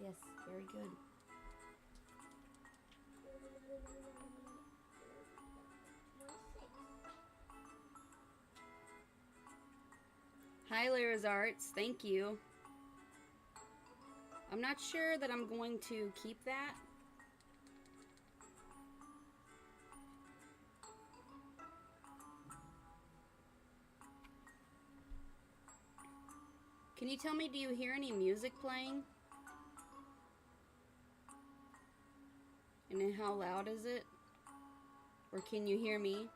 Yes, very good. Hi, Lyra's Arts. Thank you. I'm not sure that I'm going to keep that. Can you tell me, do you hear any music playing? And then how loud is it? Or can you hear me?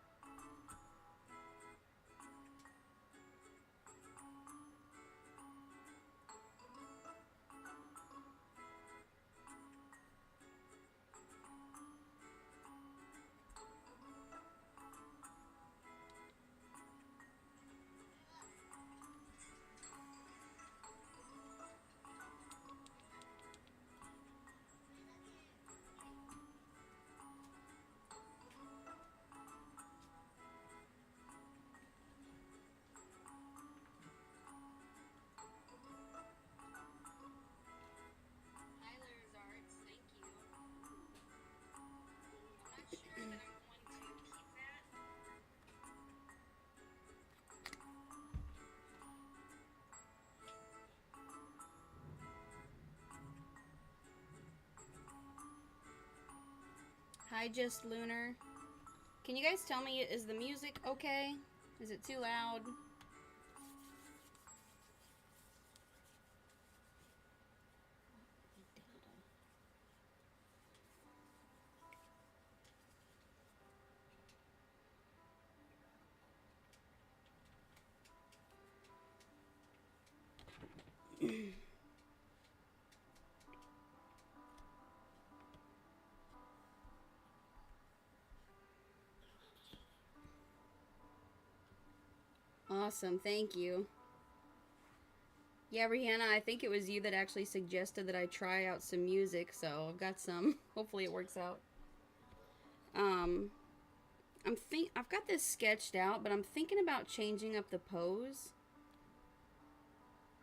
Hi, Just Lunar. Can you guys tell me, is the music okay? Is it too loud? Awesome, thank you. Yeah, Rihanna, I think it was you that actually suggested that I try out some music, so I've got some. Hopefully it works out. I've got this sketched out, but I'm thinking about changing up the pose.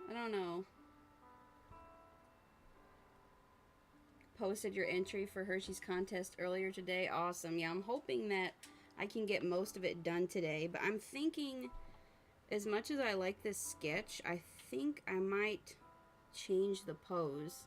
I don't know. Posted your entry for Hershey's contest earlier today. Awesome. Yeah, I'm hoping that I can get most of it done today, but I'm thinking, as much as I like this sketch, I think I might change the pose.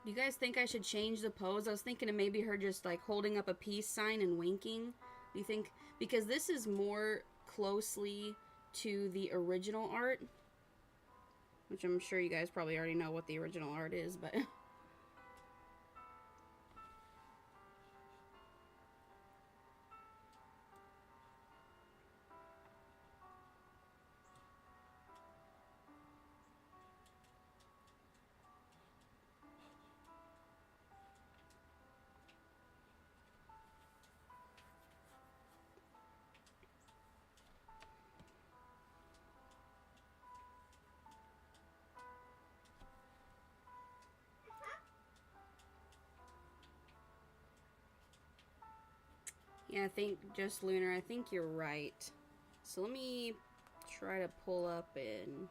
Do you guys think I should change the pose? I was thinking of maybe her just like holding up a peace sign and winking. Do you think, because this is more closely to the original art, which I'm sure you guys probably already know what the original art is, but yeah, I think, Just Lunar, I think you're right. So let me try to pull up in.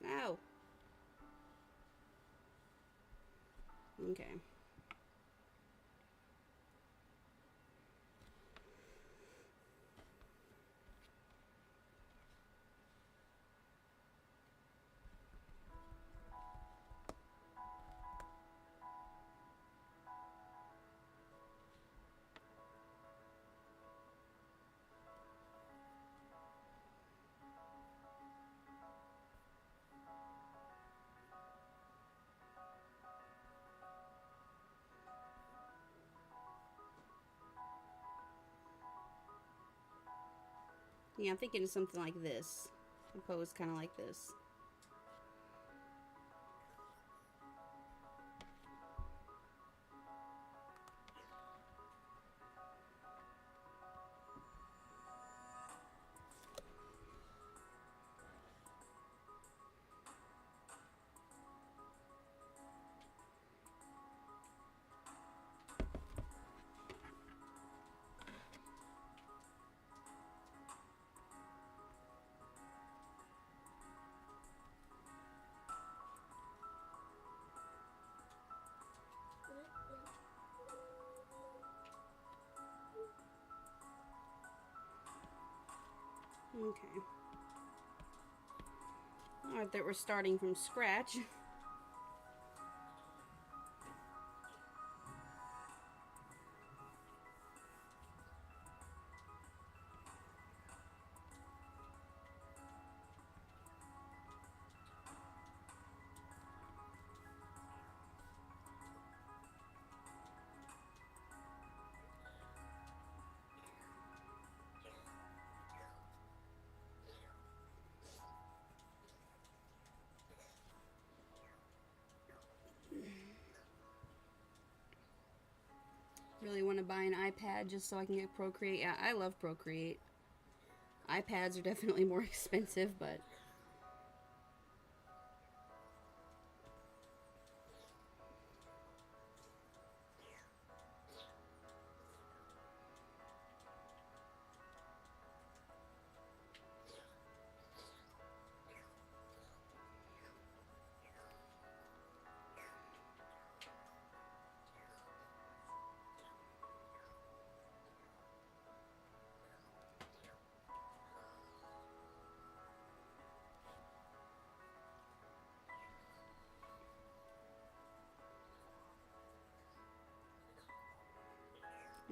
Oh. Okay. Yeah, I'm thinking of something like this. A pose kind of like this. Okay. Alright, that we're starting from scratch. Really want to buy an iPad just so I can get Procreate. Yeah, I love Procreate. iPads are definitely more expensive, but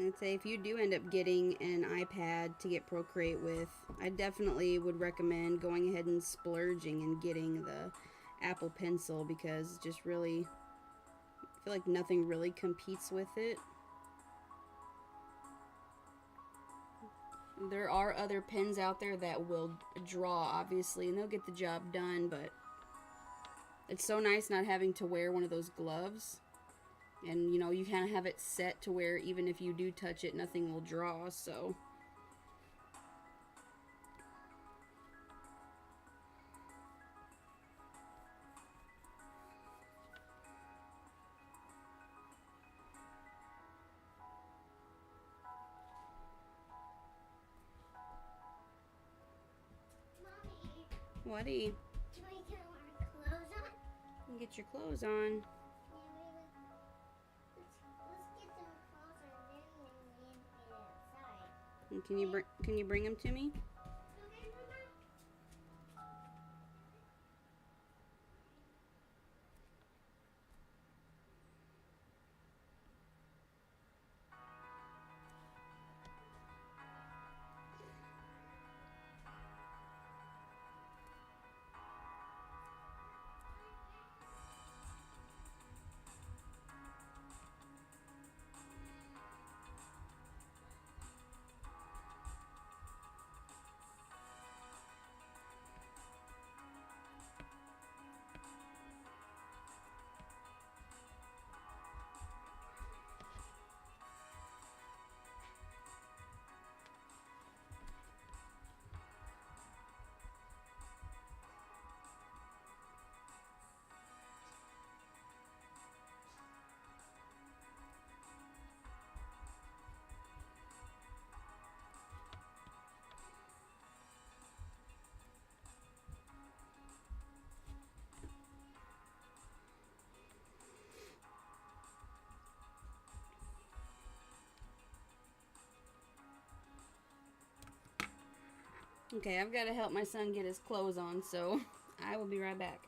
I'd say if you do end up getting an iPad to get Procreate with, I definitely would recommend going ahead and splurging and getting the Apple Pencil, because just really, I feel like nothing really competes with it. There are other pens out there that will draw, obviously, and they'll get the job done, but it's so nice not having to wear one of those gloves. And, you know, you kind of have it set to where even if you do touch it, nothing will draw, so. Mommy, Whatty? do I get our clothes on? Get your clothes on. Let's get them clothes on, then we get outside. Can you bring them to me? Okay, Mama. Okay, I've got to help my son get his clothes on, so I will be right back.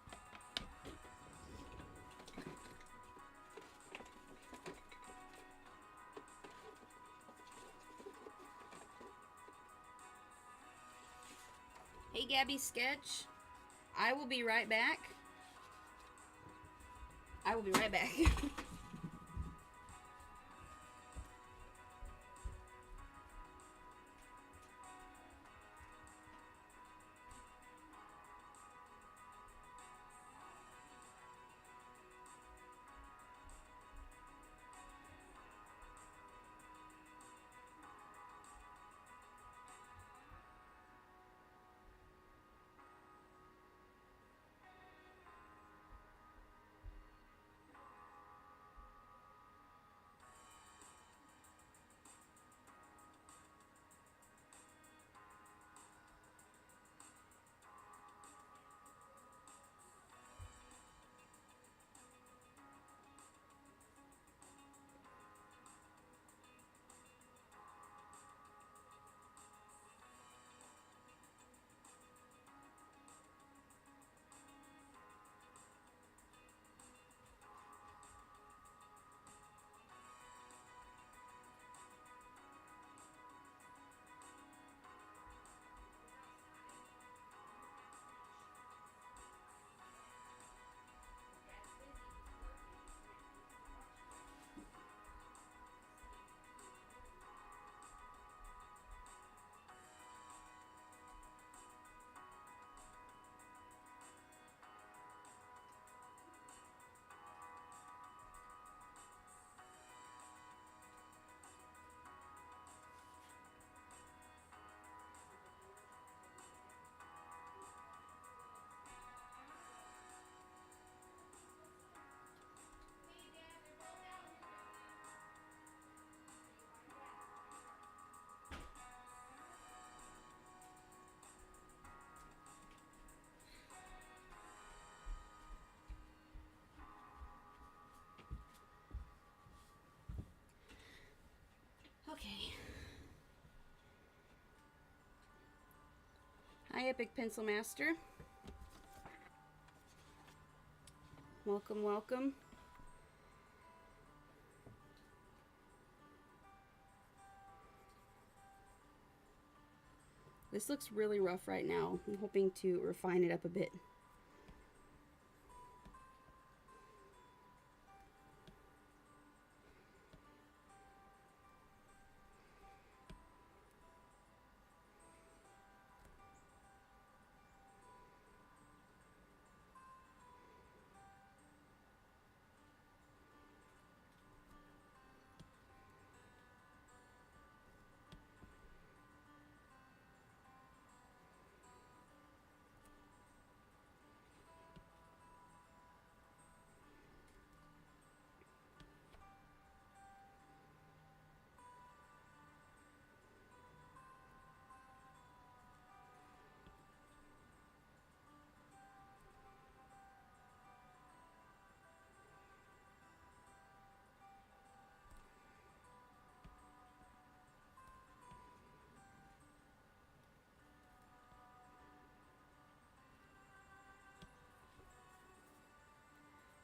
Hey, Gabby Sketch. I will be right back. I will be right back. Hi, Epic Pencil Master. Welcome, welcome. This looks really rough right now. I'm hoping to refine it up a bit.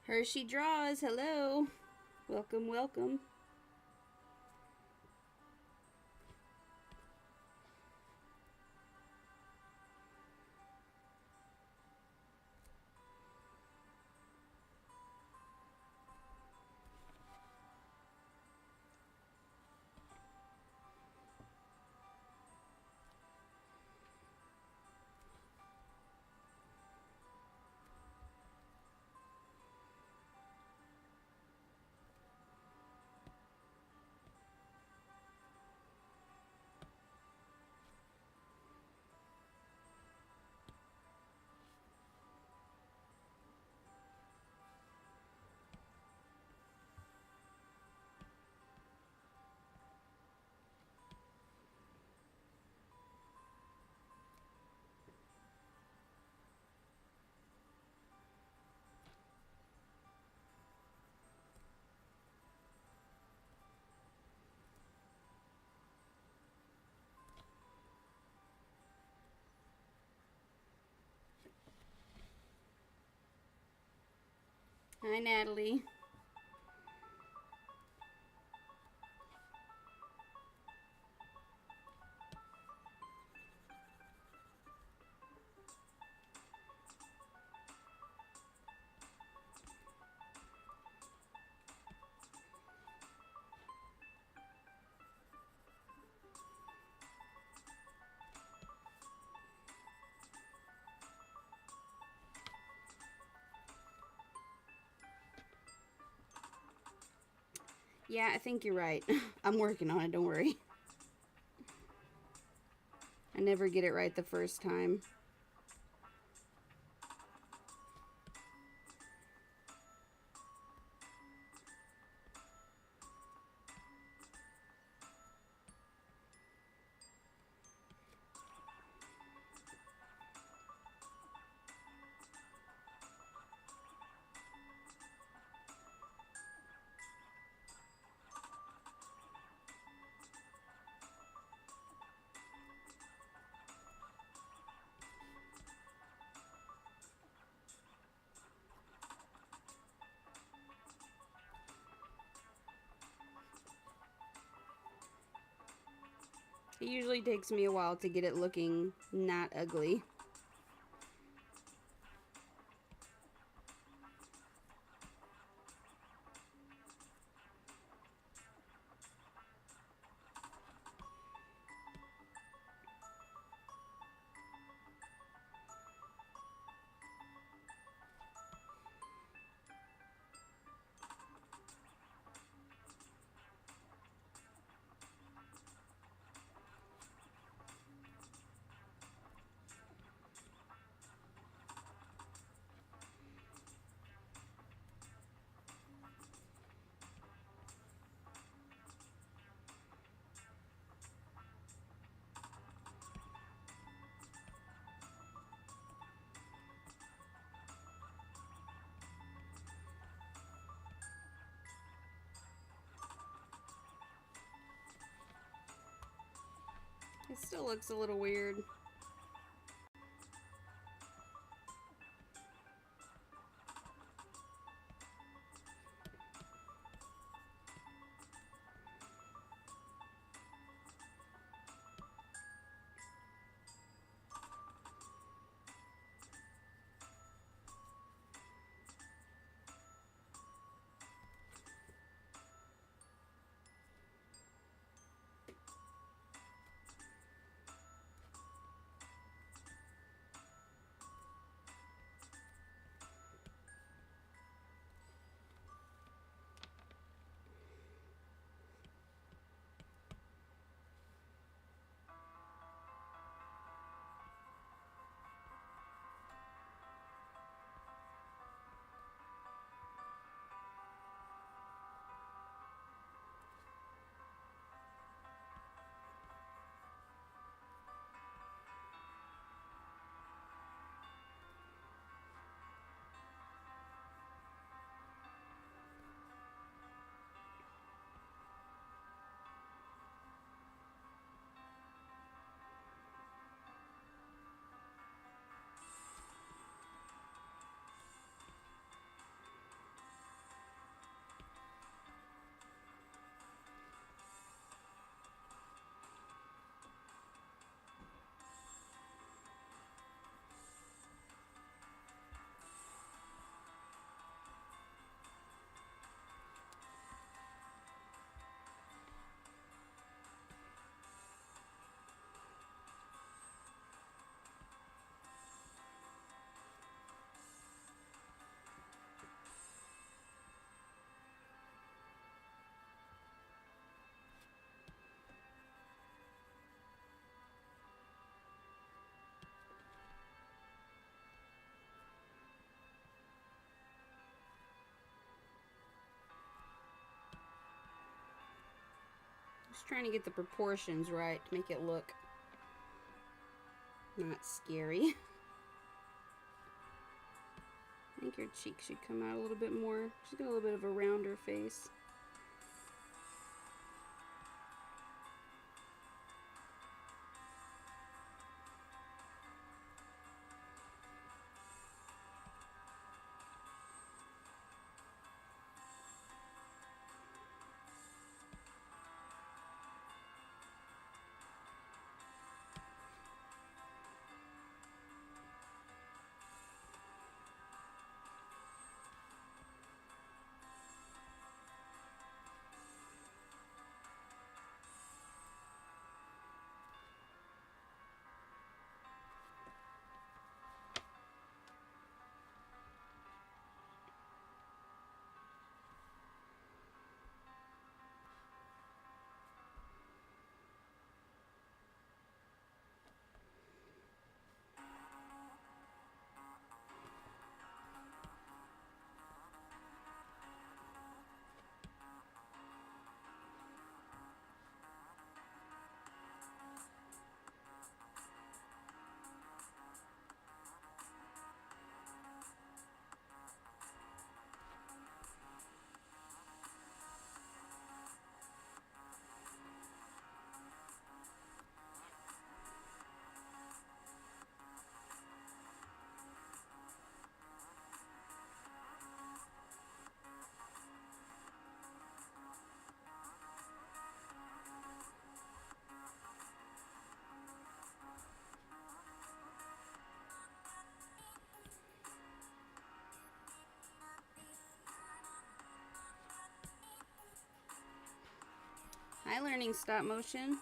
hersheydrawz, hello. Welcome, welcome. Hi, Natalie. Yeah, I think you're right. I'm working on it, don't worry. I never get it right the first time. It usually takes me a while to get it looking not ugly. It still looks a little weird. Just trying to get the proportions right to make it look not scary. I think your cheek should come out a little bit more. She's got a little bit of a rounder face. Hi, learning stop motion.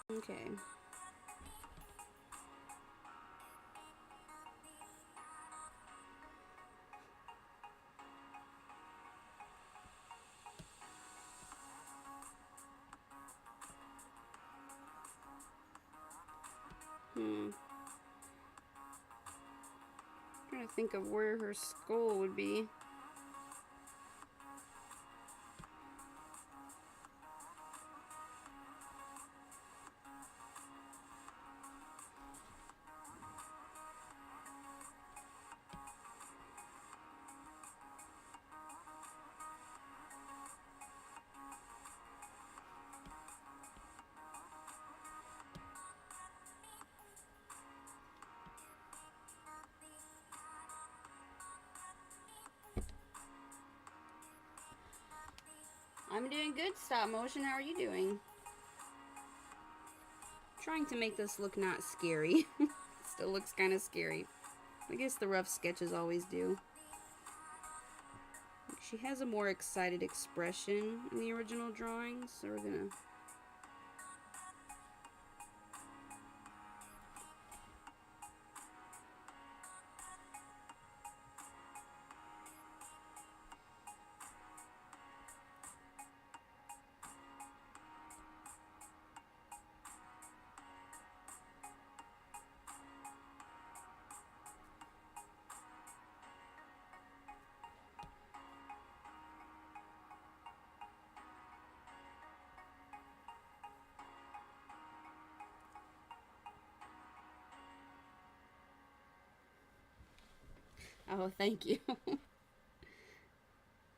Okay. Trying to think of where her skull would be. I'm doing good, stop motion. How are you doing? Trying to make this look not scary. Still looks kind of scary. I guess the rough sketches always do. She has a more excited expression in the original drawings, so we're gonna... Oh, thank you.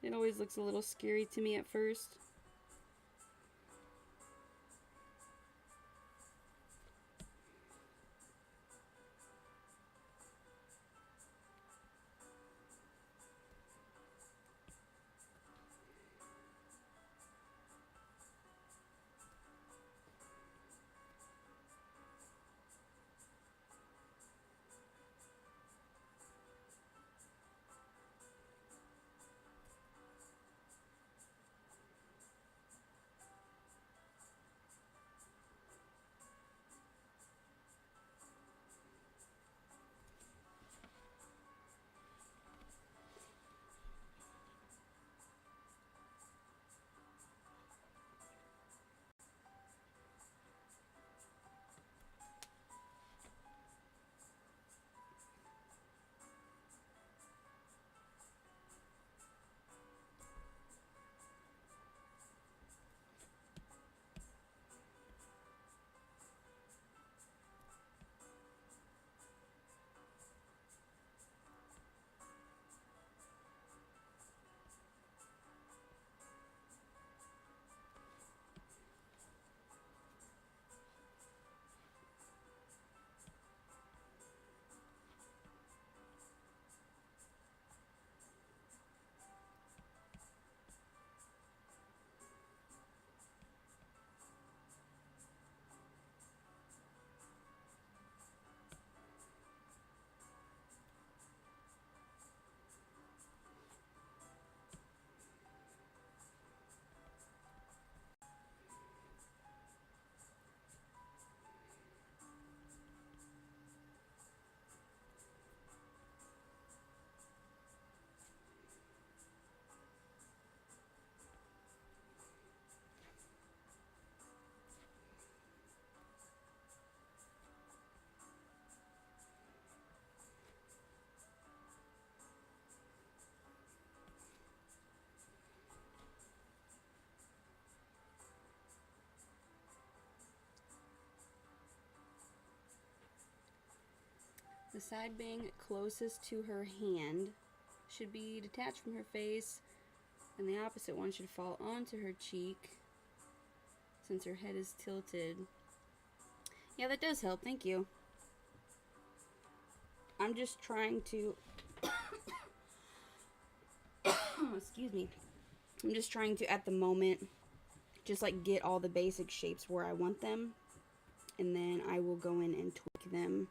It always looks a little scary to me at first. The side bang closest to her hand should be detached from her face, and the opposite one should fall onto her cheek since her head is tilted. Yeah, that does help. Thank you. I'm just trying to excuse me. I'm just trying to, at the moment, just like get all the basic shapes where I want them, and then I will go in and tweak them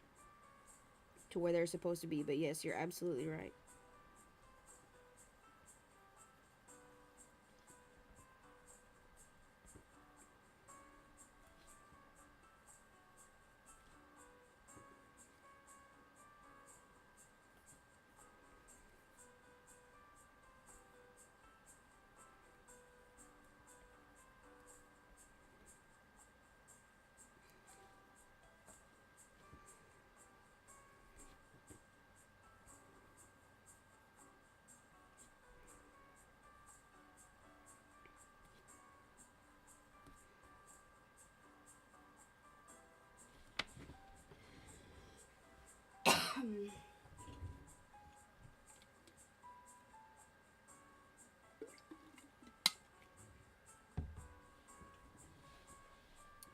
to where they're supposed to be. But yes, you're absolutely right.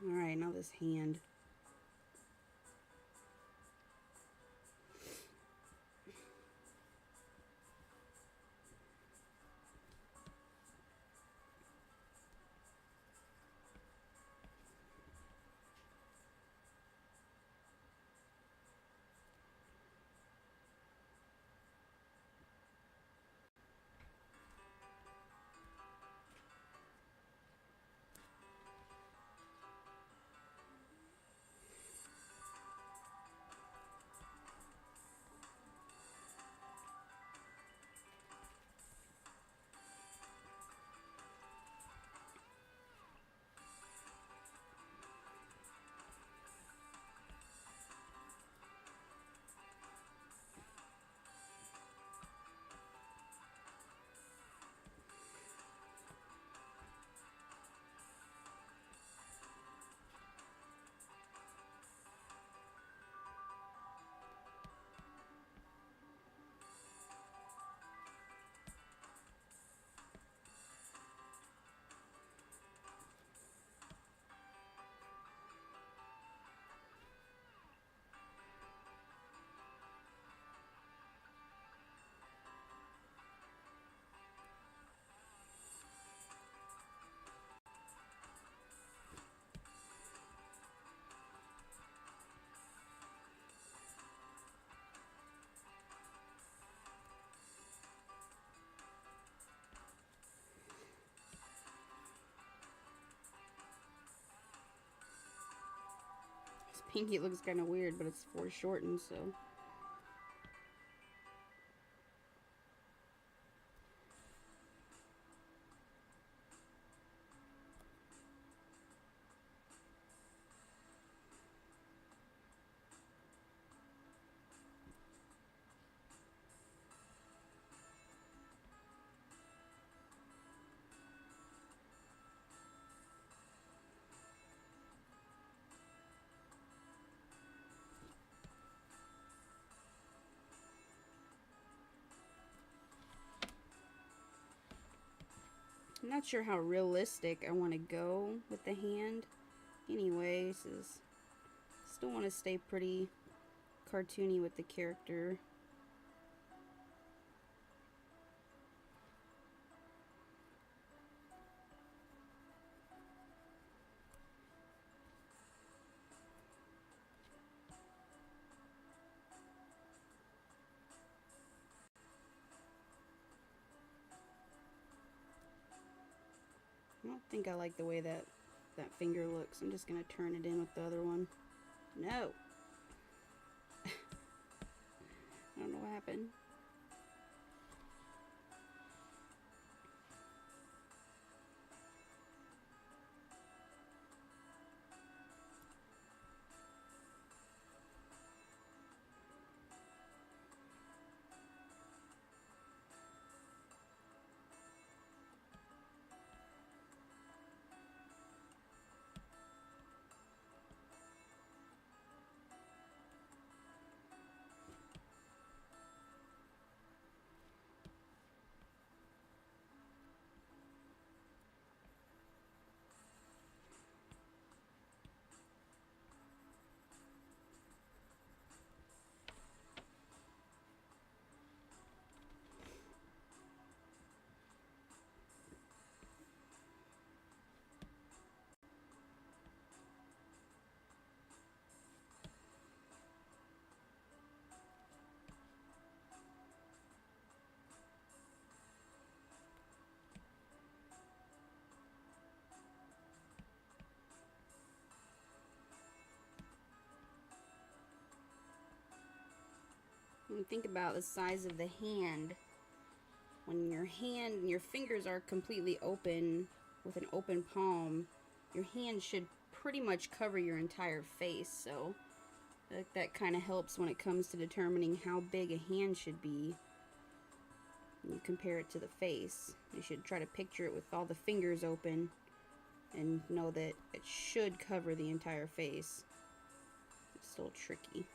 Alright, now this hand. This pinky looks kind of weird, but it's foreshortened, so. I'm not sure how realistic I want to go with the hand. Anyways, still want to stay pretty cartoony with the character. I don't think I like the way that finger looks. I'm just going to turn it in with the other one. No. I don't know what happened. And think about the size of the hand. When your hand and your fingers are completely open with an open palm, your hand should pretty much cover your entire face. So that kind of helps when it comes to determining how big a hand should be. You compare it to the face. You should try to picture it with all the fingers open and know that it should cover the entire face. It's still tricky.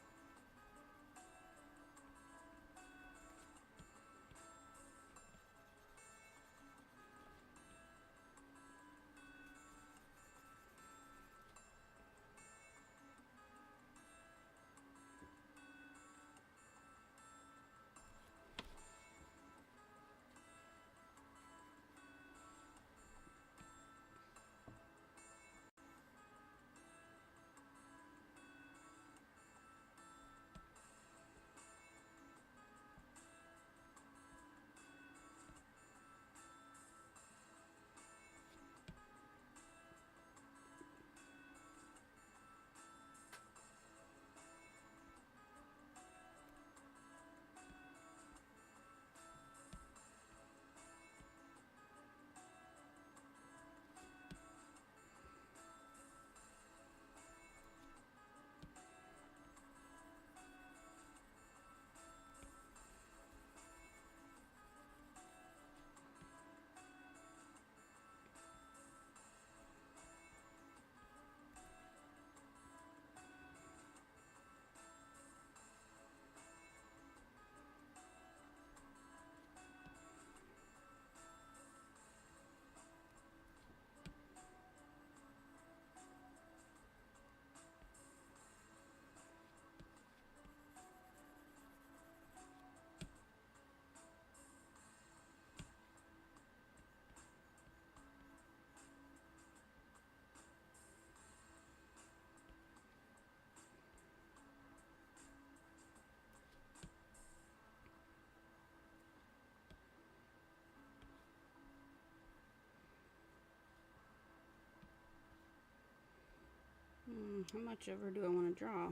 How much of her do I want to draw?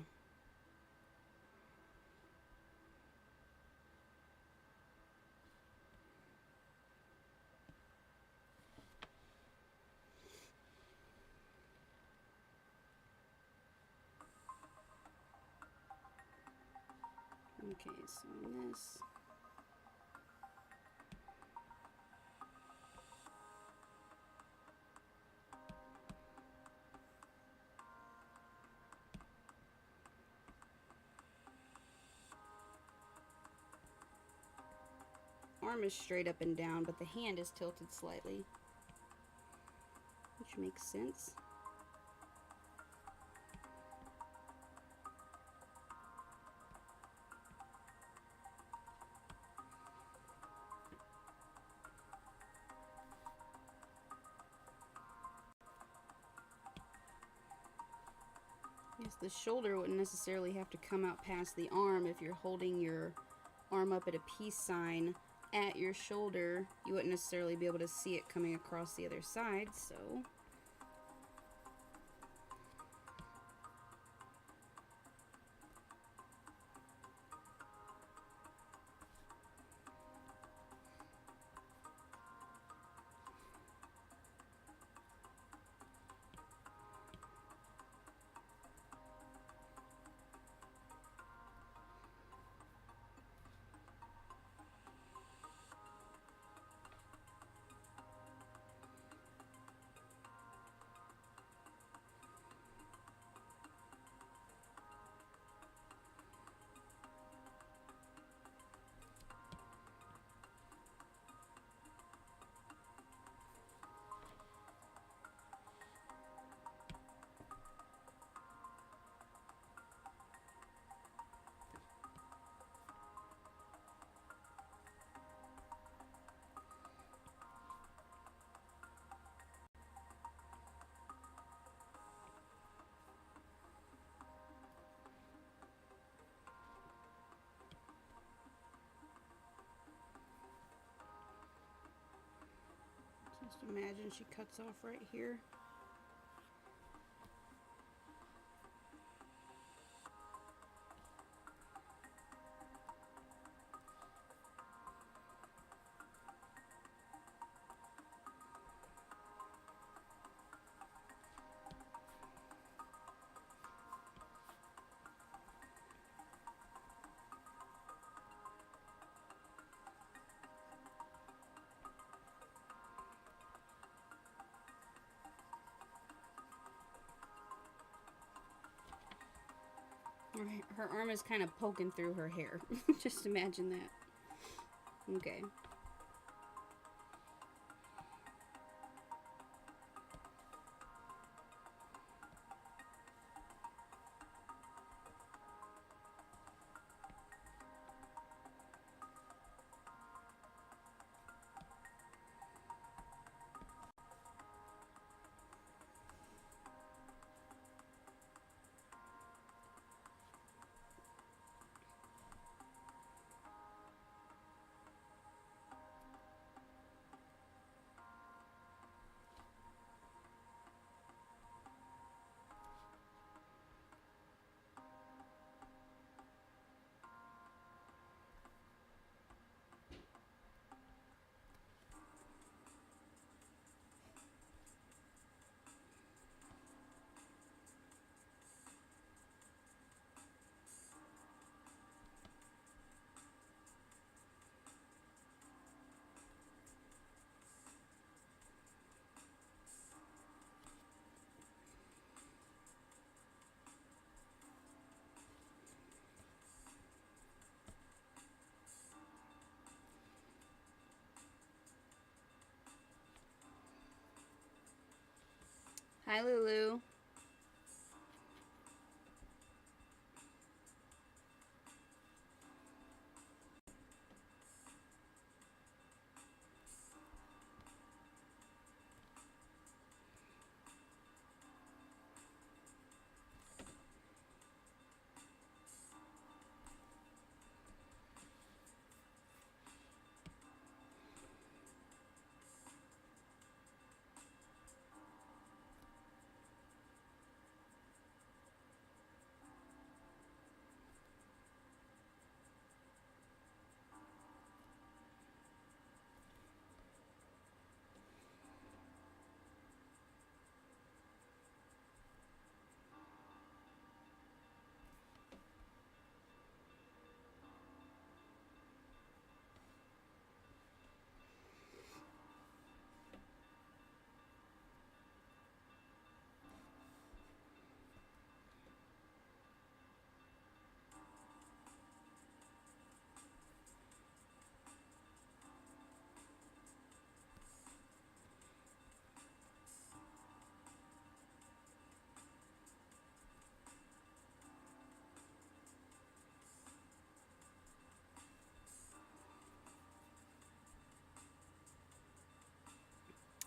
Okay, so this. Arm is straight up and down, but the hand is tilted slightly, which makes sense. Yes, the shoulder wouldn't necessarily have to come out past the arm. If you're holding your arm up at a peace sign at your shoulder, you wouldn't necessarily be able to see it coming across the other side, so just imagine she cuts off right here. Her arm is kind of poking through her hair. Just imagine that. Okay. Hi, Lulu.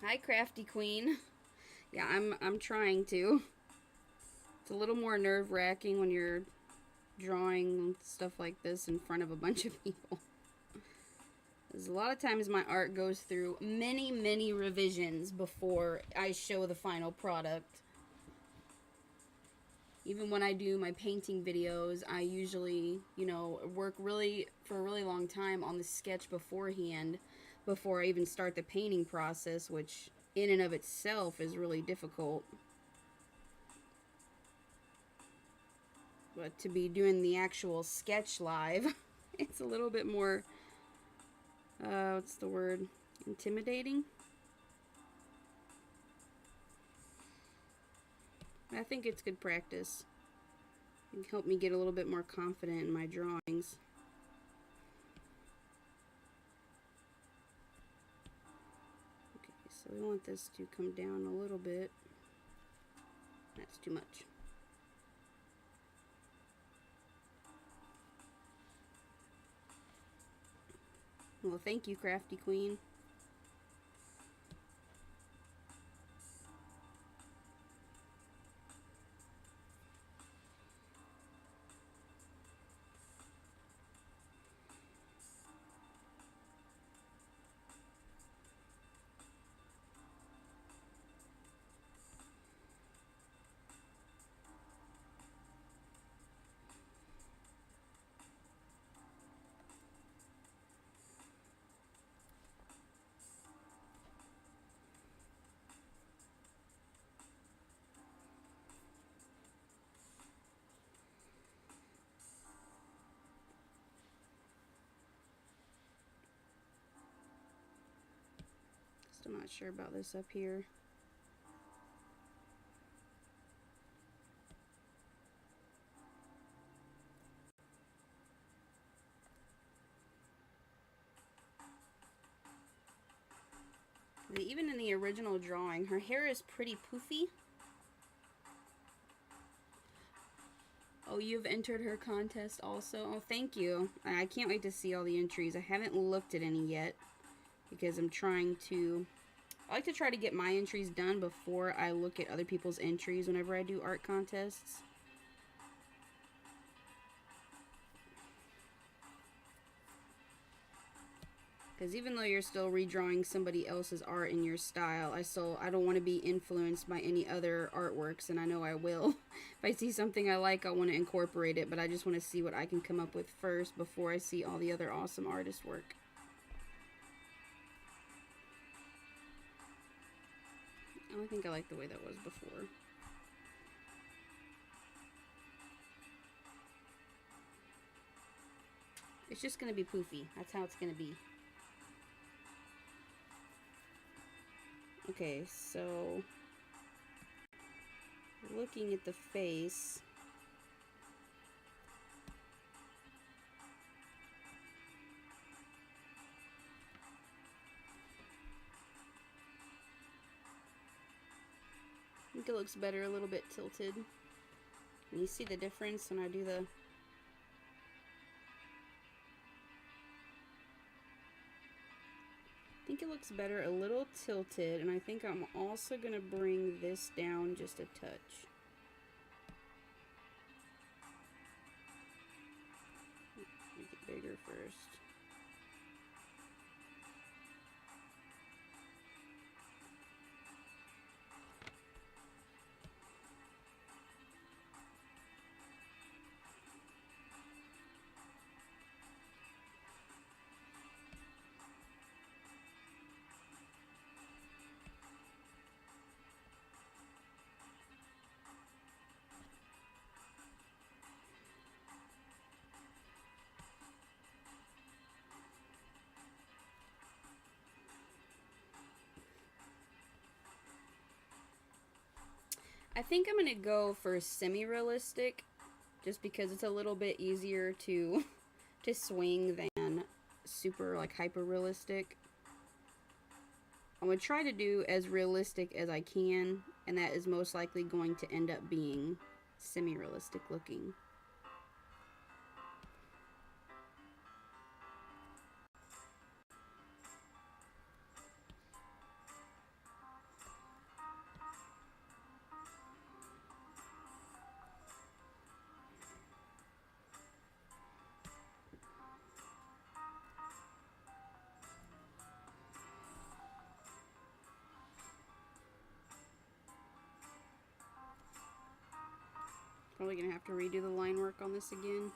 Hi, Crafty Queen. Yeah, I'm trying to. It's a little more nerve-wracking when you're drawing stuff like this in front of a bunch of people. Because a lot of times my art goes through many revisions before I show the final product. Even when I do my painting videos, I usually, you know, work for a really long time on the sketch beforehand before I even start the painting process, which in and of itself is really difficult. But to be doing the actual sketch live, it's a little bit more, what's the word? Intimidating? I think it's good practice. It can help me get a little bit more confident in my drawings. Okay, so we want this to come down a little bit. That's too much. Well, thank you, Crafty Queen. Still not sure about this up here. Even in the original drawing, her hair is pretty poofy. Oh, you've entered her contest also? Oh, thank you. I can't wait to see all the entries. I haven't looked at any yet because I'm trying to... I like to try to get my entries done before I look at other people's entries whenever I do art contests. Because even though you're still redrawing somebody else's art in your style, I don't want to be influenced by any other artworks, and I know I will. If I see something I like, I want to incorporate it, but I just want to see what I can come up with first before I see all the other awesome artist work. I think I like the way that was before. It's just going to be poofy. That's how it's going to be. Okay, so looking at the face, I think it looks better a little bit tilted. And you see the difference when I do the... I think it looks better a little tilted, and I think I'm also going to bring this down just a touch. Make it bigger first. I think I'm going to go for semi-realistic, just because it's a little bit easier to swing than super, like, hyper-realistic. I'm going to try to do as realistic as I can, and that is most likely going to end up being semi-realistic looking. Probably gonna have to redo the line work on this again.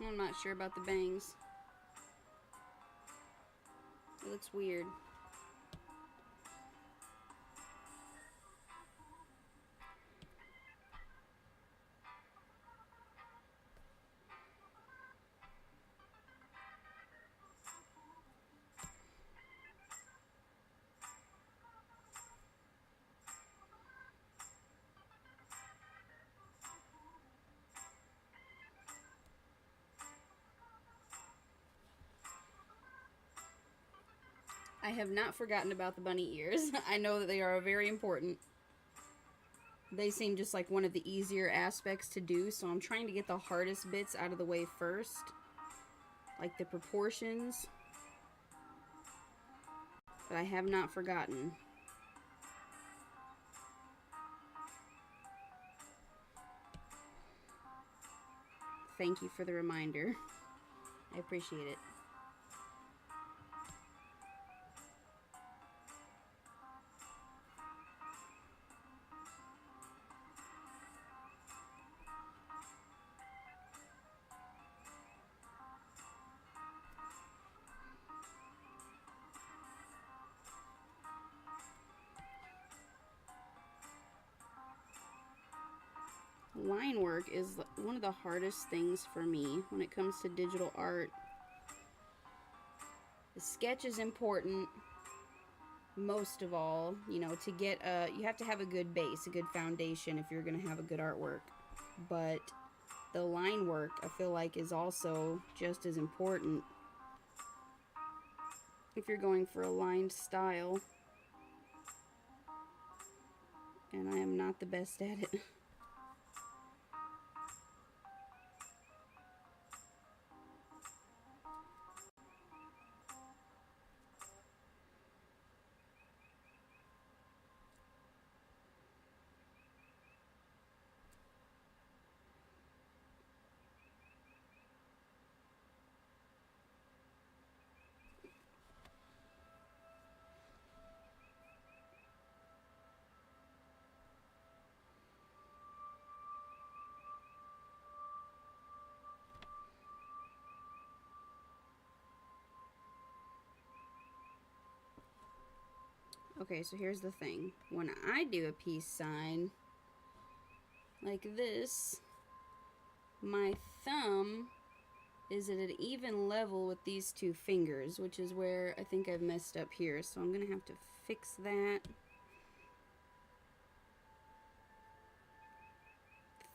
I'm not sure about the bangs. It looks weird. I have not forgotten about the bunny ears. I know that they are very important. They seem just like one of the easier aspects to do, so I'm trying to get the hardest bits out of the way first. Like the proportions. But I have not forgotten. thank you for the reminder. I appreciate it. Line work is one of the hardest things for me when it comes to digital art. The sketch is important, most of all, you know, to get you have to have a good base, a good foundation if you're going to have a good artwork. But the line work, I feel like, is also just as important if you're going for a lined style. And I am not the best at it. Okay, so here's the thing. When I do a peace sign like this, my thumb is at an even level with these two fingers, which is where I think I've messed up here. So I'm going to have to fix that.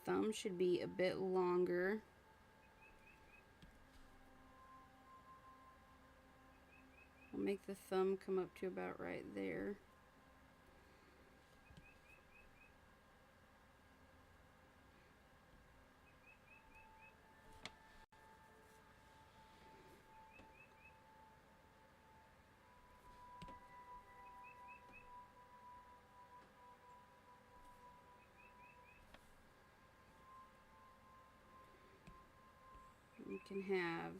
Thumb should be a bit longer. I'll make the thumb come up to about right there. You can have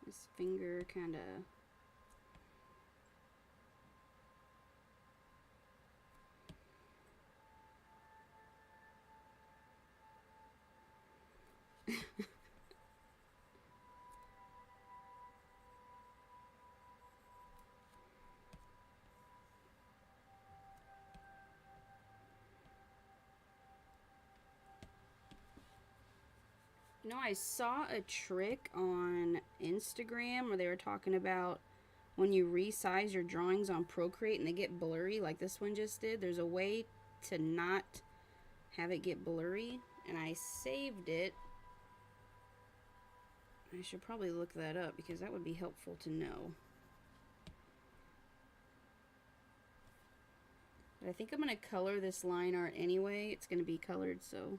this finger kind of You know, I saw a trick on Instagram where they were talking about when you resize your drawings on Procreate and they get blurry, like this one just did. There's a way to not have it get blurry, and I saved it. I should probably look that up because that would be helpful to know. But I think I'm going to color this line art anyway. It's going to be colored, so...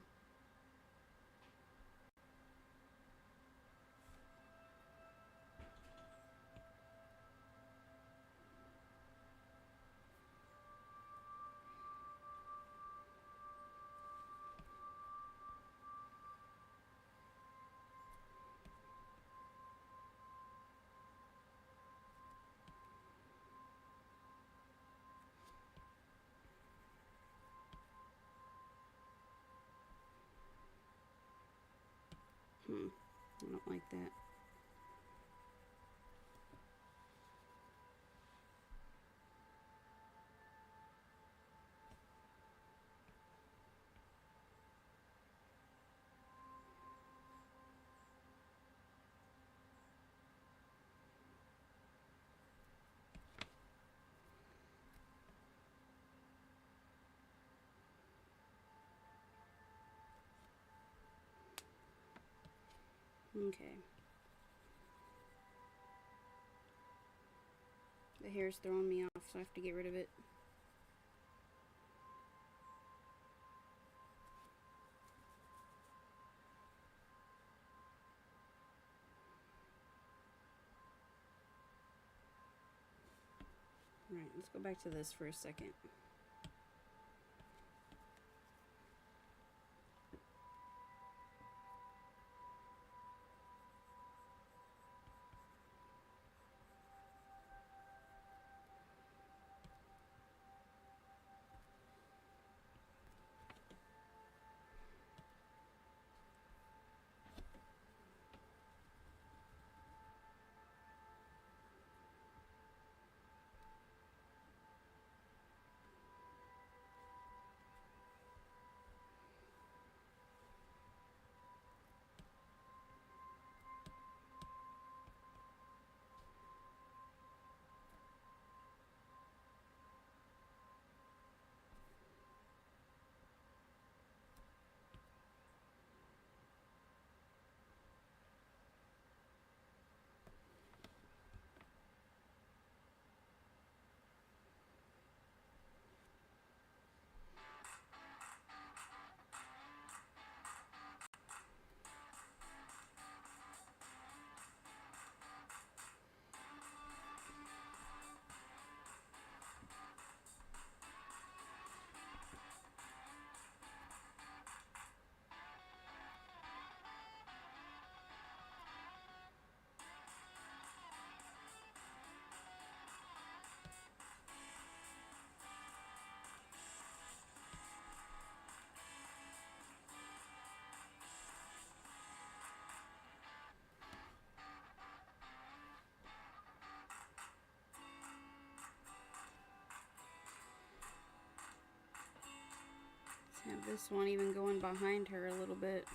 I don't like that. Okay. The hair's throwing me off, so I have to get rid of it. Alright, let's go back to this for a second. This one even going behind her a little bit.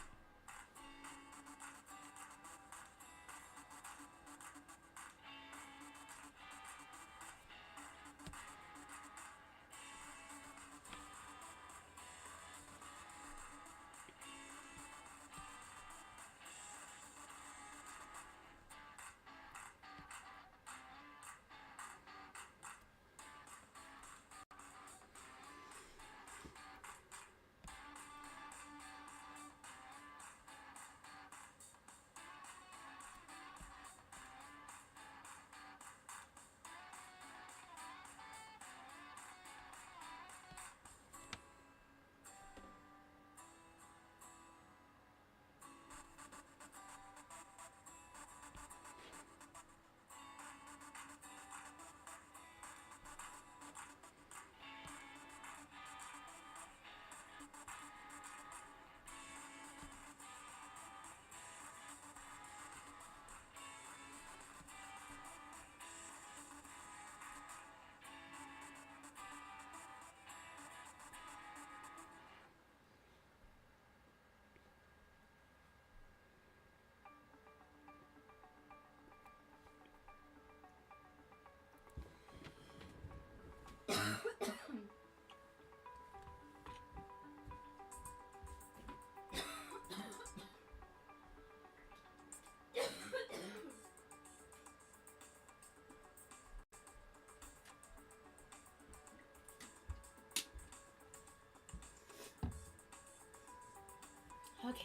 Okay.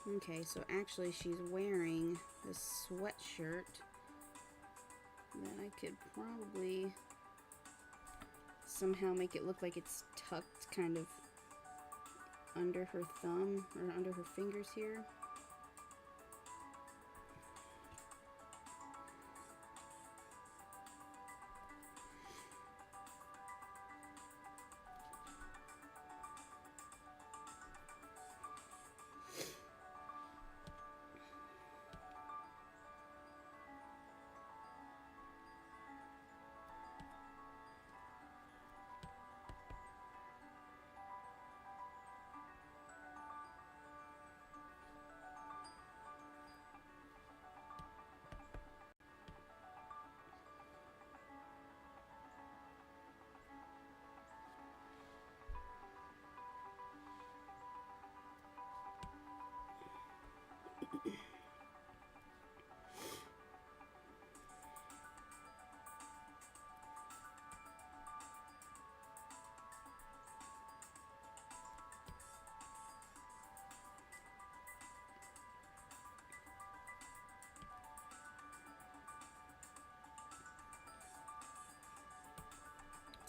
Okay, so actually she's wearing this sweatshirt that I could probably somehow make it look like it's tucked kind of under her thumb or under her fingers here.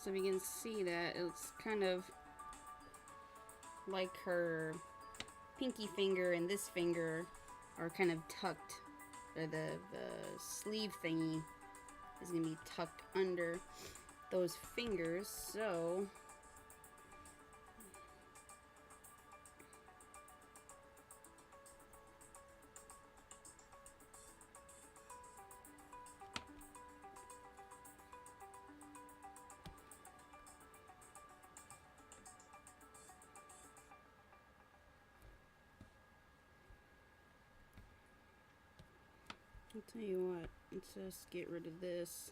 So you can see that it's kind of like her pinky finger and this finger are kind of tucked, or the sleeve thingy is going to be tucked under those fingers, so I'll tell you what, let's just get rid of this.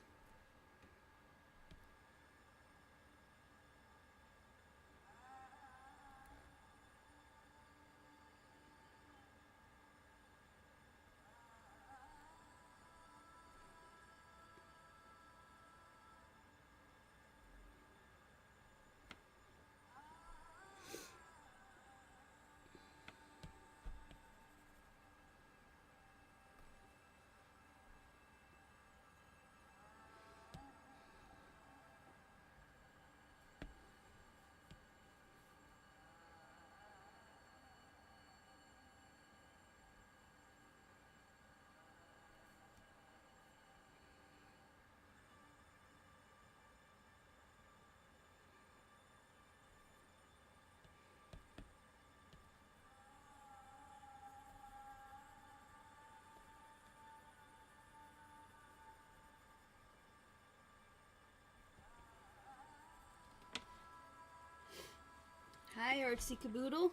Hi, Artsy Caboodle.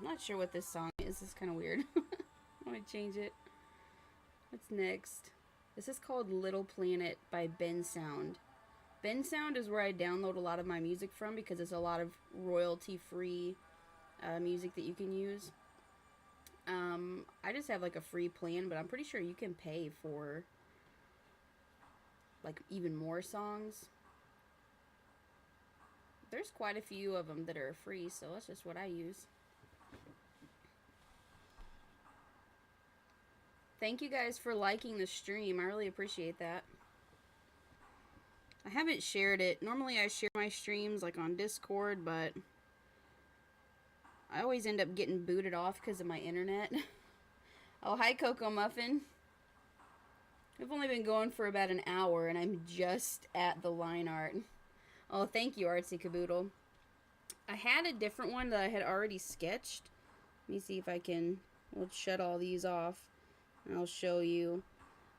Not sure what this song is. It's kind of weird. I want to change it. What's next? This is called Little Planet by Ben Sound. Ben Sound is where I download a lot of my music from because it's a lot of royalty-free music that you can use. I just have like a free plan, but I'm pretty sure you can pay for like even more songs. There's quite a few of them that are free, so that's just what I use. Thank you guys for liking the stream. I really appreciate that. I haven't shared it. Normally I share my streams like on Discord, but I always end up getting booted off because of my internet. Oh, hi Coco Muffin. I've only been going for about an hour and I'm just at the line art. Oh, thank you, Artsy Caboodle. I had a different one that I had already sketched. Let me see if I can... We'll shut all these off and I'll show you.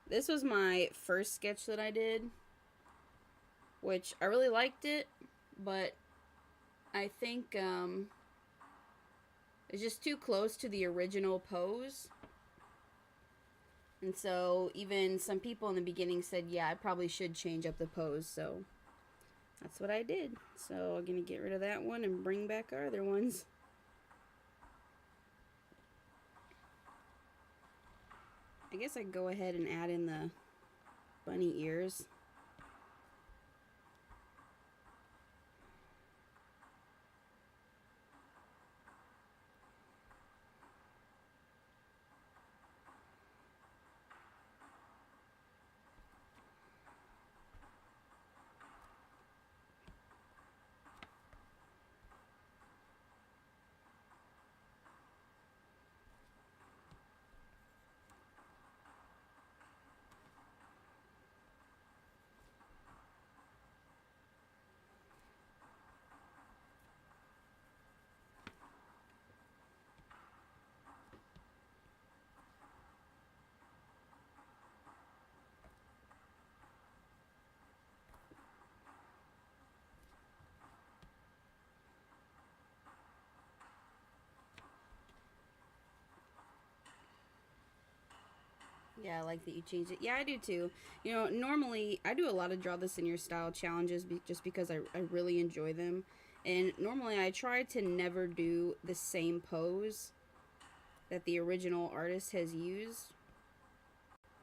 This was my first sketch that I did, which I really liked it, but I think it's just too close to the original pose. And so even some people in the beginning said, yeah, I probably should change up the pose, so that's what I did. So I'm going to get rid of that one and bring back our other ones. I guess I can go ahead and add in the bunny ears. Yeah, I like that you changed it. Yeah, I do too. You know, normally I do a lot of Draw This in Your Style challenges just because I really enjoy them. And normally I try to never do the same pose that the original artist has used.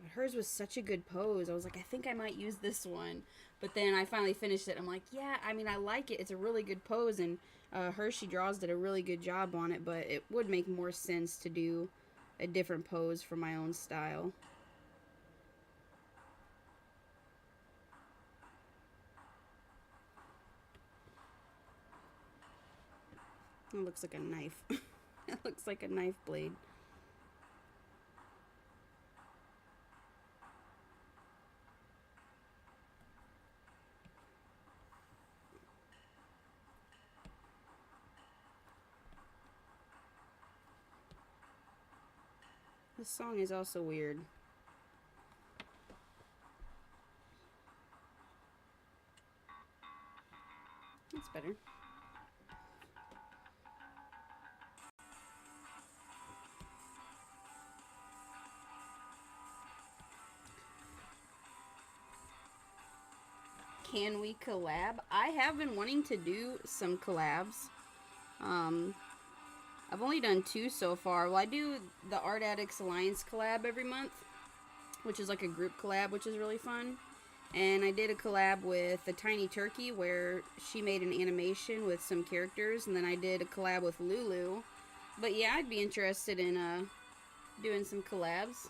But hers was such a good pose. I was like, I think I might use this one. But then I finally finished it. I'm like, yeah, I mean, I like it. It's a really good pose. And hersheydrawz did a really good job on it. But it would make more sense to do a different pose for my own style. It looks like a knife. It looks like a knife blade. This song is also weird. That's better. Can we collab? I have been wanting to do some collabs. I've only done 2 so far. Well, I do the Art Addicts Alliance collab every month, which is like a group collab, which is really fun. And I did a collab with the Tiny Turkey where she made an animation with some characters, and then I did a collab with Lulu. But yeah, I'd be interested in doing some collabs.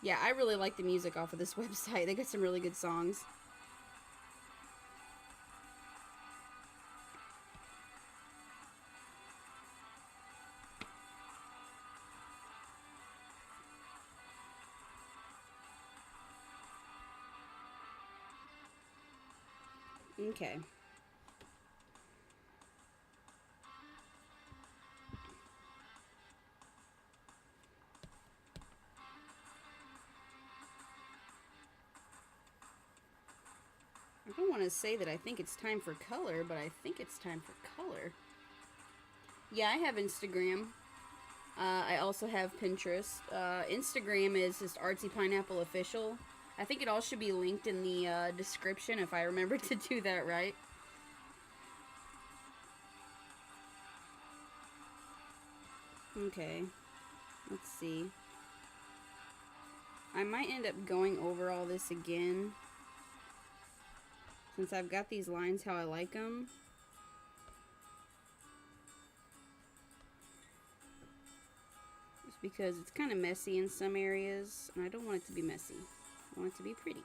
Yeah, I really like the music off of this website. They got some really good songs. Okay. I don't want to say that I think it's time for color, but I think it's time for color. Yeah, I have Instagram. I also have Pinterest. Instagram is just Artsy Pineapple Official. I think it all should be linked in the description if I remember to do that right. Okay, let's see. I might end up going over all this again, since I've got these lines how I like them. Just because it's kind of messy in some areas, and I don't want it to be messy. I want it to be pretty.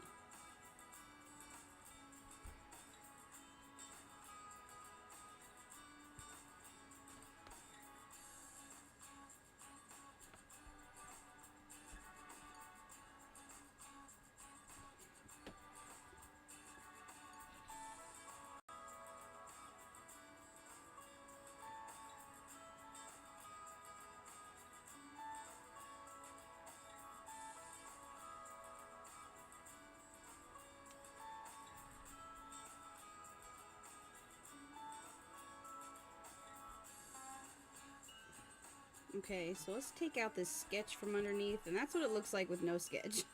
Okay, so let's take out this sketch from underneath, and that's what it looks like with no sketch.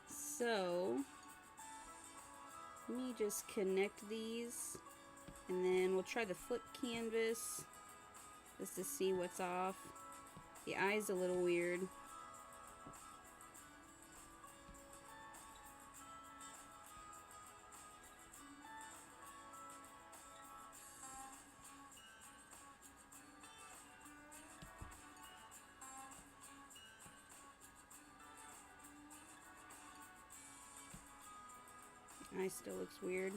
So, let me just connect these, and then we'll try the flip canvas, just to see what's off. The eye's a little weird. Eye still looks weird.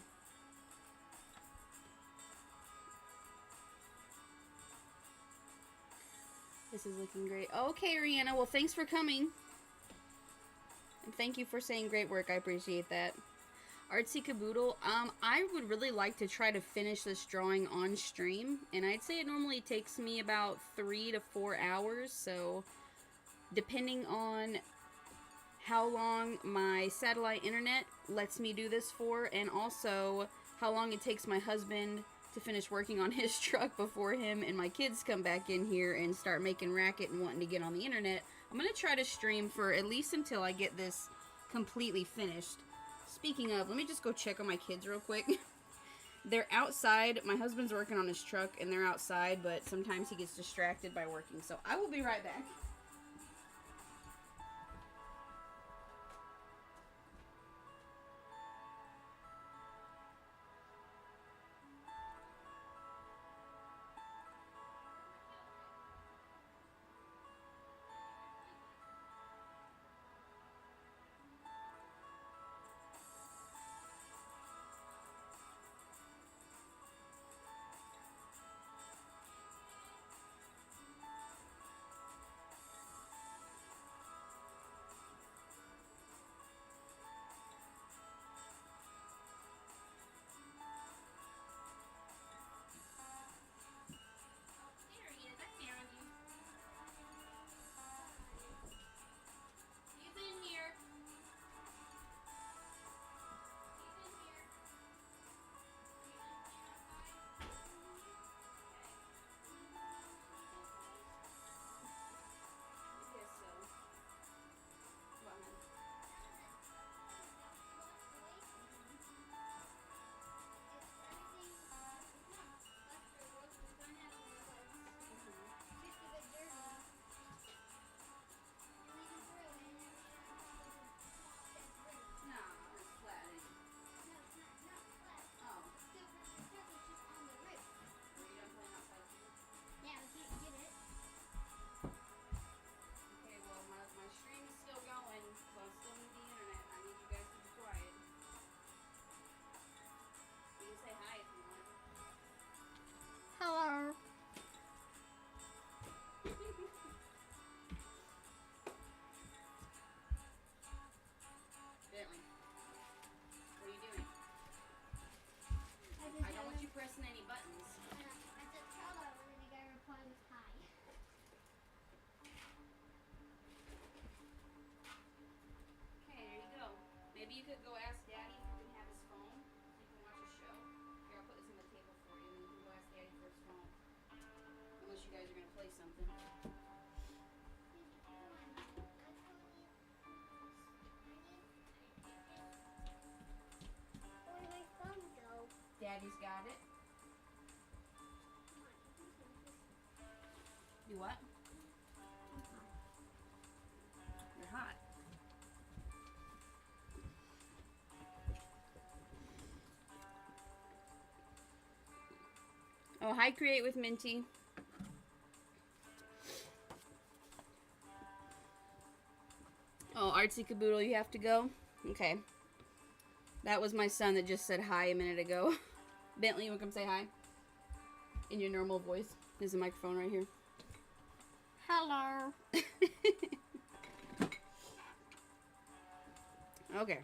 This is looking great. Okay, Rihanna. Well, thanks for coming. And thank you for saying great work. I appreciate that. Artsy Caboodle. I would really like to try to finish this drawing on stream. And I'd say it normally takes me about 3 to 4 hours. So, depending on how long my satellite internet lets me do this for, and also how long it takes my husband to finish working on his truck before him and my kids come back in here and start making racket and wanting to get on the internet. I'm going to try to stream for at least until I get this completely finished. Speaking of, let me just go check on my kids real quick. They're outside. My husband's working on his truck and they're outside, but sometimes he gets distracted by working. So I will be right back. Hello. Bentley, what are you doing? I don't want you pressing any buttons. I said hello, and the guy replied with hi. Okay, there you go. Maybe you could go ask Daddy if you can have a you guys are gonna play something. Where'd my phone go? Daddy's got it. You what? You're hot. Oh, hi, Create with Minty. Oh, Artsy Caboodle, you have to go? Okay. That was my son that just said hi a minute ago. Bentley, you want to come say hi? In your normal voice. There's a microphone right here. Hello. Okay.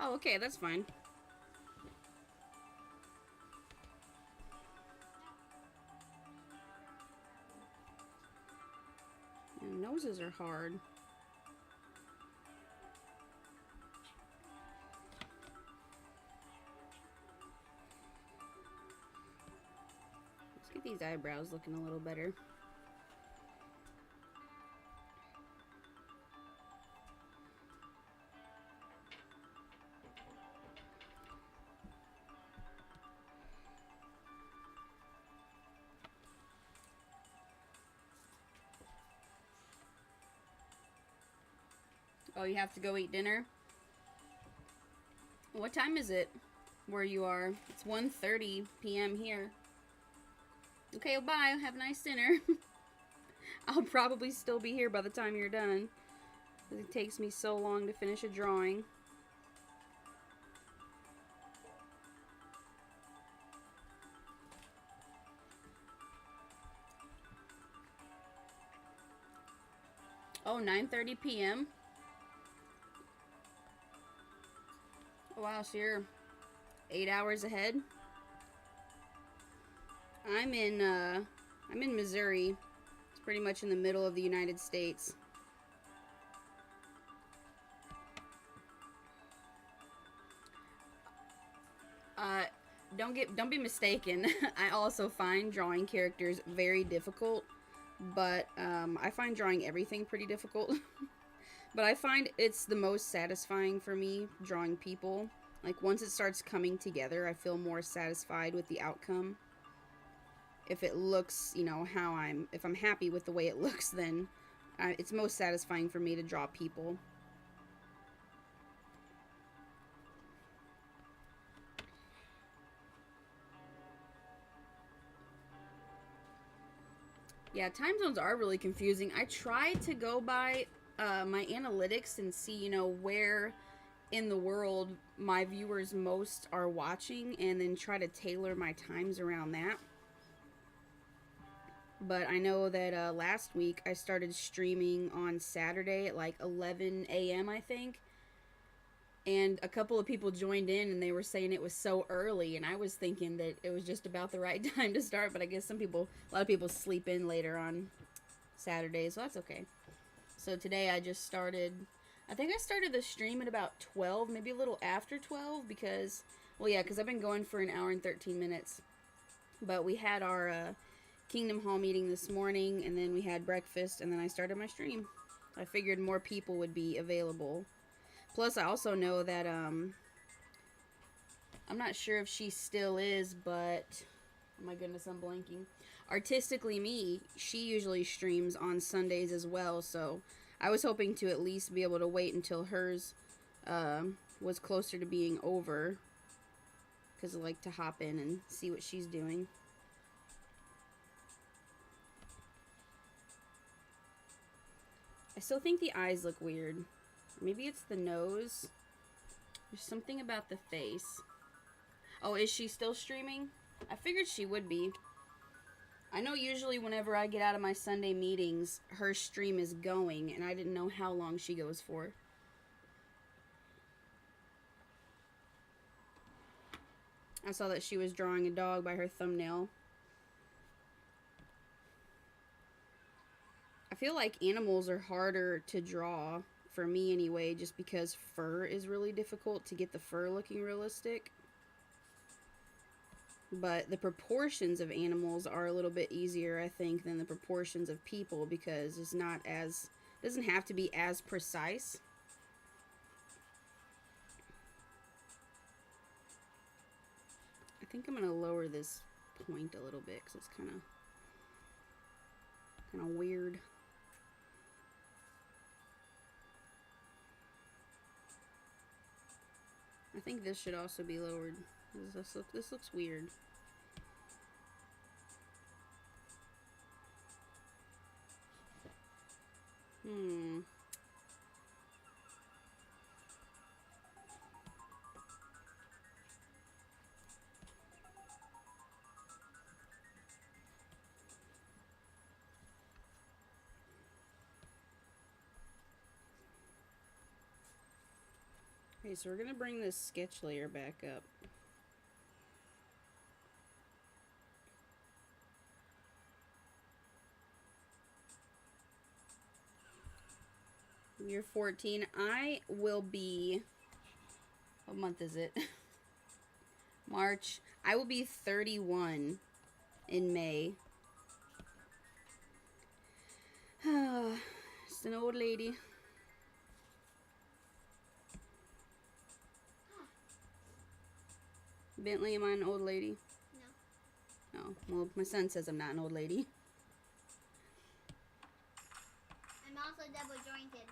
Oh, okay, that's fine. And noses are hard. Let's get these eyebrows looking a little better. Oh, you have to go eat dinner? What time is it where you are? It's 1:30 p.m. here. Okay, well, bye. Have a nice dinner. I'll probably still be here by the time you're done. It takes me so long to finish a drawing. Oh, 9:30 p.m. Oh, wow, so you're 8 hours ahead. I'm in Missouri. It's pretty much in the middle of the United States. Don't be mistaken. I also find drawing characters very difficult, but I find drawing everything pretty difficult. But I find it's the most satisfying for me, drawing people. Like, once it starts coming together, I feel more satisfied with the outcome. If it looks, you know, if I'm happy with the way it looks, then it's most satisfying for me to draw people. Yeah, time zones are really confusing. I try to go by my analytics and see, you know, where in the world my viewers most are watching, and then try to tailor my times around that. But I know that last week I started streaming on Saturday at like 11 a.m. I think. And a couple of people joined in and they were saying it was so early, and I was thinking that it was just about the right time to start, but I guess a lot of people sleep in later on Saturdays, so that's okay. So today I just started, I think I started the stream at about 12, maybe a little after 12, because, well, yeah, because I've been going for an hour and 13 minutes. But we had our Kingdom Hall meeting this morning, and then we had breakfast, and then I started my stream. I figured more people would be available. Plus, I also know that, I'm not sure if she still is, but, oh my goodness, I'm blanking. Artistically Me, she usually streams on Sundays as well, so I was hoping to at least be able to wait until hers was closer to being over, because I like to hop in and see what she's doing. I still think the eyes look weird. Maybe it's the nose. There's something about the face. Oh, is she still streaming? I figured she would be. I know usually whenever I get out of my Sunday meetings, her stream is going, and I didn't know how long she goes for. I saw that she was drawing a dog by her thumbnail. I feel like animals are harder to draw, for me anyway, just because fur is really difficult to get the fur looking realistic. But the proportions of animals are a little bit easier, I think, than the proportions of people, because it's not as, doesn't have to be as precise. I think I'm going to lower this point a little bit because it's kind of weird. I think this should also be lowered. This looks weird. Okay, so we're going to bring this sketch layer back up. You're 14. I will be... What month is it? March. I will be 31 in May. Just an old lady. Bentley, am I an old lady? No. Oh, well, my son says I'm not an old lady. I'm also double jointed.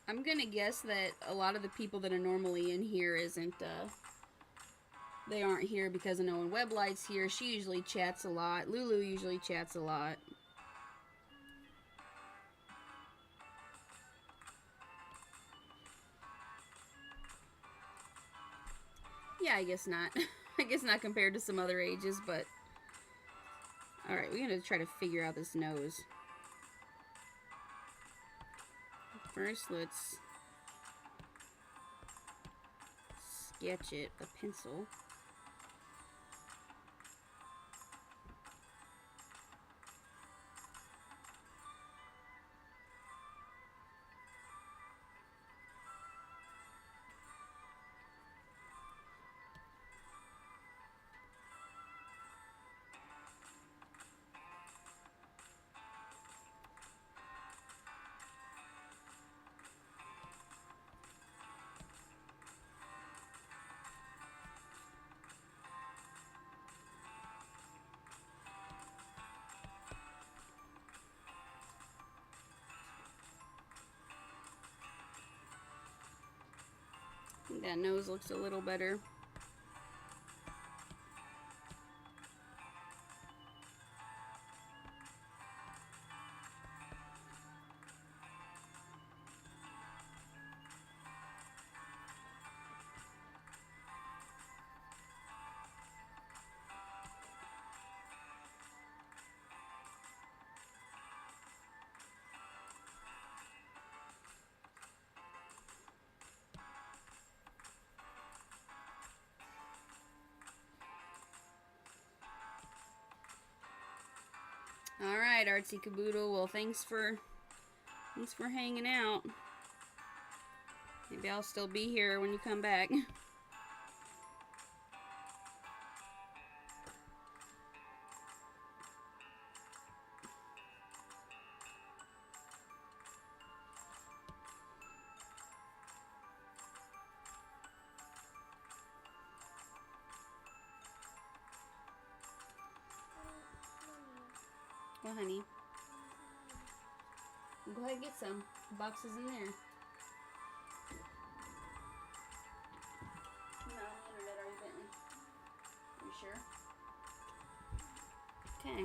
I'm gonna guess that a lot of the people that are normally in here isn't, they aren't here because of no one. Weblight's here. She usually chats a lot. Lulu usually chats a lot. Yeah, I guess not. I guess not compared to some other ages, but... Alright, we're gonna try to figure out this nose. First, let's sketch it with a pencil. I think that nose looks a little better. Alright, Artsy Caboodle. Well, thanks for hanging out. Maybe I'll still be here when you come back. Well, honey. Go ahead and get some. The box is in there. You're not on the internet, are you, Bentley? Are you sure? Okay.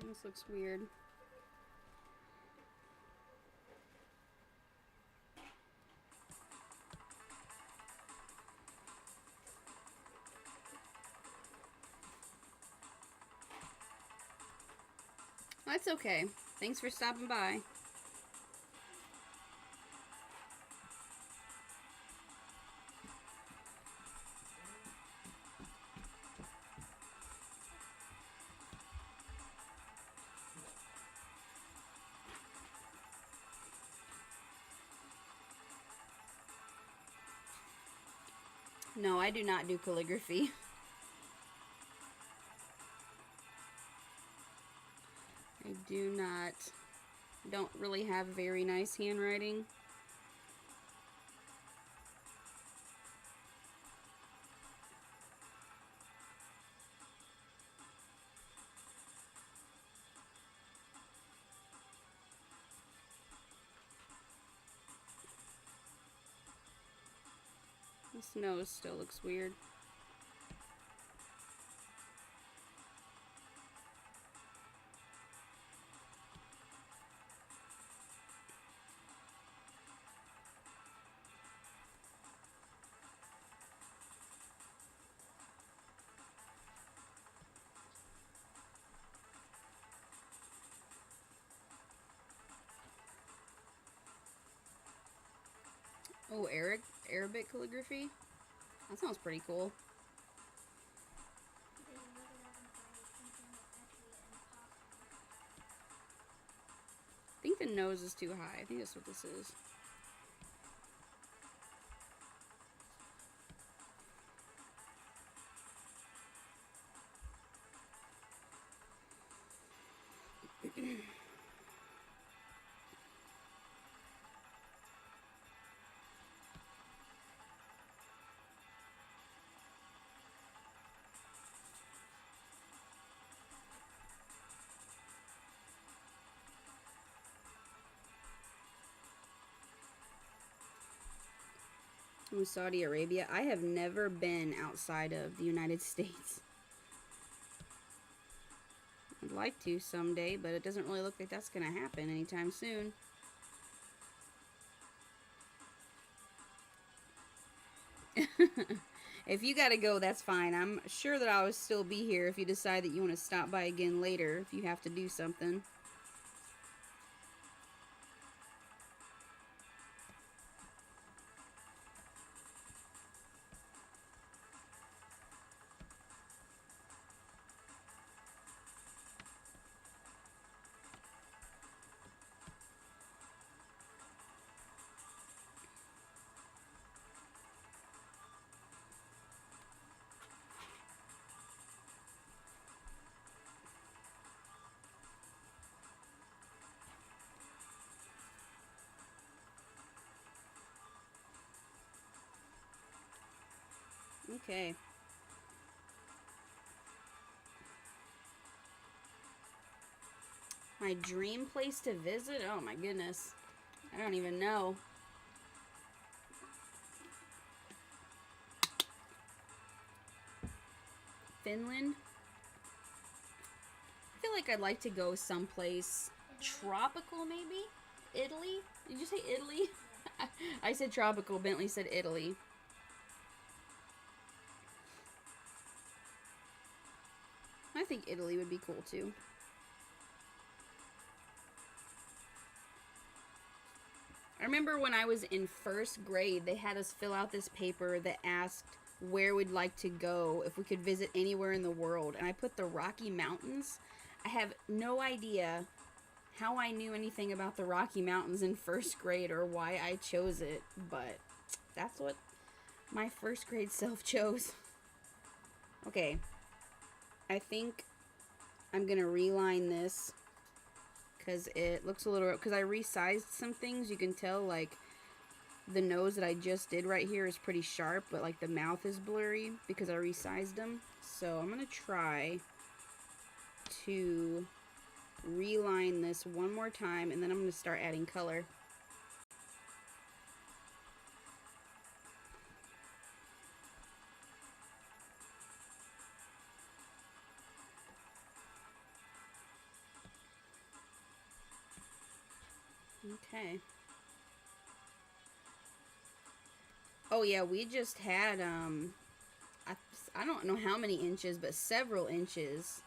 This looks weird. That's okay. Thanks for stopping by. No, I do not do calligraphy. I do not. Don't really have very nice handwriting. This nose still looks weird. Oh, Arabic calligraphy? That sounds pretty cool. I think the nose is too high. I think that's what this is. Ooh, Saudi Arabia. I have never been outside of the United States. I'd like to someday, but it doesn't really look like that's going to happen anytime soon. If you gotta go, that's fine. I'm sure that I'll still be here if you decide that you want to stop by again later, if you have to do something. Okay. My dream place to visit? Oh my goodness. I don't even know. Finland? I feel like I'd like to go someplace tropical, maybe? Italy? Did you say Italy? I said tropical. Bentley said Italy. I think Italy would be cool too. I remember when I was in first grade, they had us fill out this paper that asked where we'd like to go if we could visit anywhere in the world. And I put the Rocky Mountains. I have no idea how I knew anything about the Rocky Mountains in first grade or why I chose it, but that's what my first grade self chose. Okay. I think I'm going to reline this because it looks a little, because I resized some things. You can tell, like, the nose that I just did right here is pretty sharp, but, like, the mouth is blurry because I resized them. So I'm going to try to reline this one more time, and then I'm going to start adding color. Okay. Oh yeah, we just had I don't know how many inches, but several inches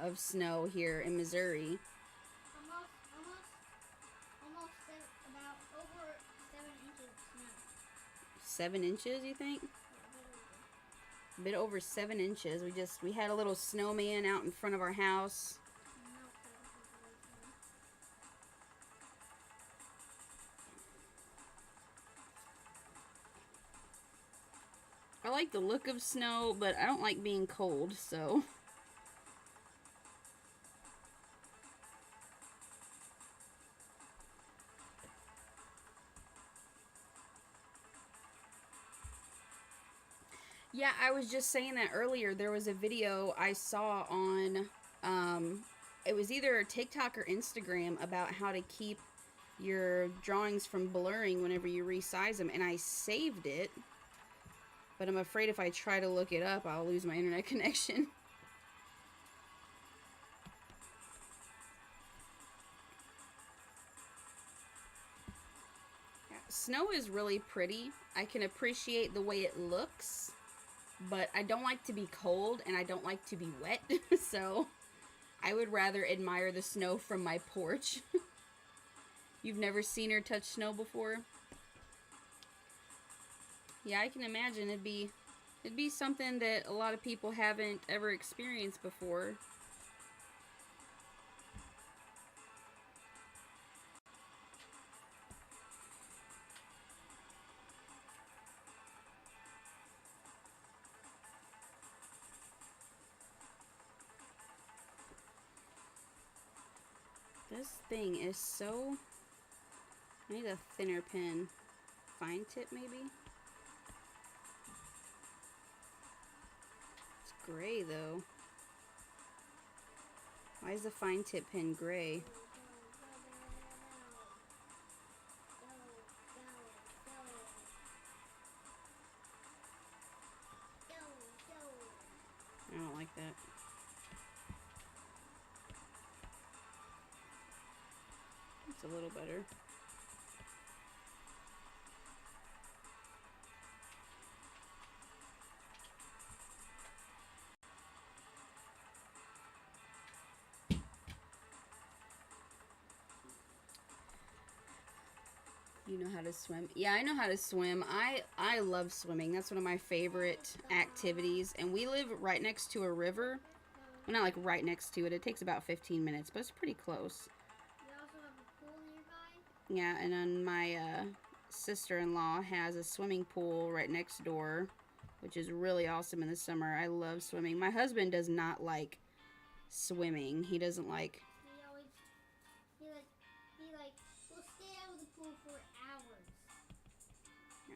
of snow here in Missouri. Almost about over 7 inches of snow. 7 inches, you think? Yeah, A bit over 7 inches. We had a little snowman out in front of our house. I like the look of snow, but I don't like being cold, so. Yeah, I was just saying that earlier. There was a video I saw on, it was either TikTok or Instagram about how to keep your drawings from blurring whenever you resize them, and I saved it, but I'm afraid if I try to look it up, I'll lose my internet connection. Yeah, snow is really pretty. I can appreciate the way it looks, but I don't like to be cold and I don't like to be wet, so I would rather admire the snow from my porch. You've never seen or touched snow before? Yeah, I can imagine it'd be something that a lot of people haven't ever experienced before. This thing is so... I need a thinner pen. Fine tip, maybe? It's gray, though. Why is the fine tip pen gray? I don't like that. It's a little better. You know how to swim? Yeah, I know how to swim. I love swimming. That's one of my favorite activities. And we live right next to a river. Well, not like right next to it. It takes about 15 minutes, but it's pretty close. You also have a pool nearby? Yeah, and then my sister-in-law has a swimming pool right next door, which is really awesome in the summer. I love swimming. My husband does not like swimming. He doesn't like... We'll stay out of the pool for hours. Yeah.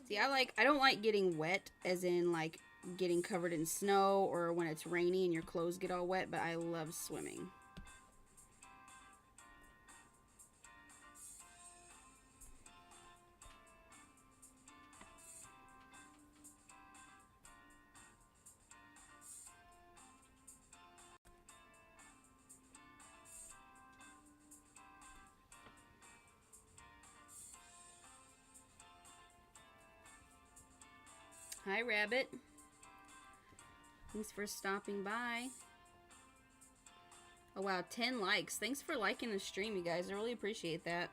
See, I don't like getting wet, as in like getting covered in snow or when it's rainy and your clothes get all wet, but I love swimming. Hi, Rabbit. Thanks for stopping by. Oh, wow, 10 likes. Thanks for liking the stream, you guys. I really appreciate that.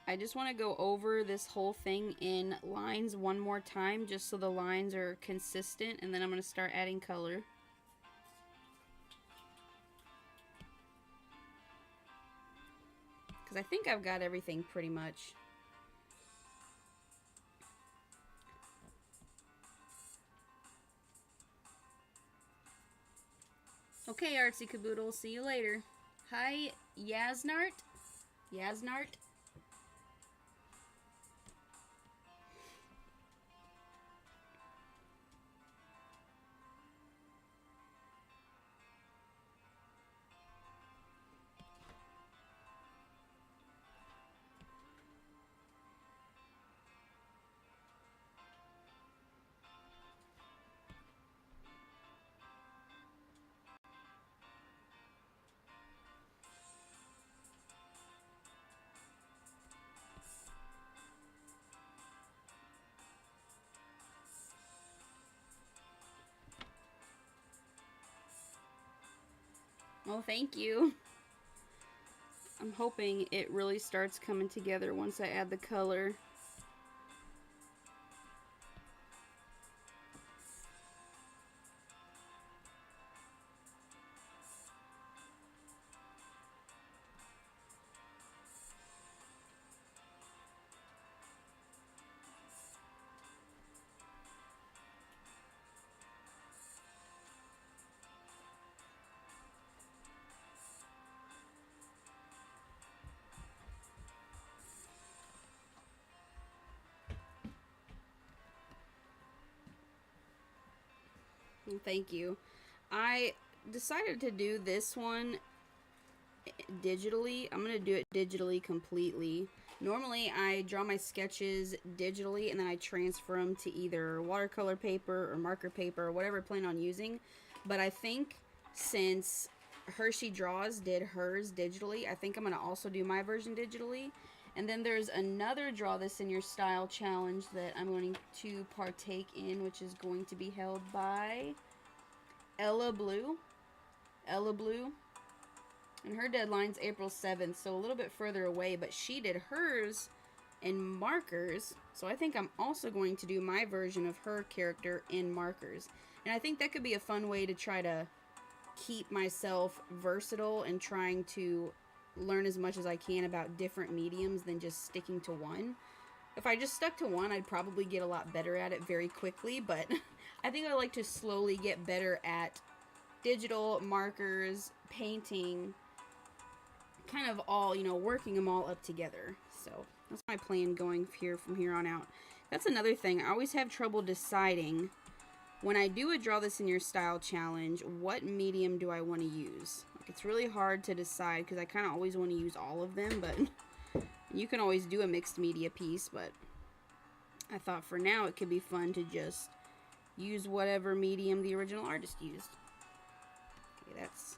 I just want to go over this whole thing in lines one more time, just so the lines are consistent, and then I'm going to start adding color. Because I think I've got everything pretty much. Okay, Artsy Caboodle, see you later. Hi, Yaznart. Yaznart. Oh, thank you. I'm hoping it really starts coming together once I add the color. Thank you. I decided to do this one digitally. I'm going to do it digitally completely. Normally, I draw my sketches digitally and then I transfer them to either watercolor paper or marker paper or whatever I plan on using. But I think since hersheydrawz did hers digitally, I think I'm going to also do my version digitally. And then there's another Draw This in Your Style challenge that I'm going to partake in, which is going to be held by Ella Blue. And her deadline's April 7th, so a little bit further away, but she did hers in markers. So I think I'm also going to do my version of her character in markers. And I think that could be a fun way to try to keep myself versatile and trying to learn as much as I can about different mediums than just sticking to one. If I just stuck to one, I'd probably get a lot better at it very quickly, but I think I'd like to slowly get better at digital, markers, painting, kind of all, you know, working them all up together. So that's my plan going from here on out. That's another thing. I always have trouble deciding when I do a Draw This in Your Style challenge, what medium do I want to use? Like, it's really hard to decide because I kind of always want to use all of them, but you can always do a mixed media piece, but I thought for now it could be fun to just use whatever medium the original artist used. Okay, that's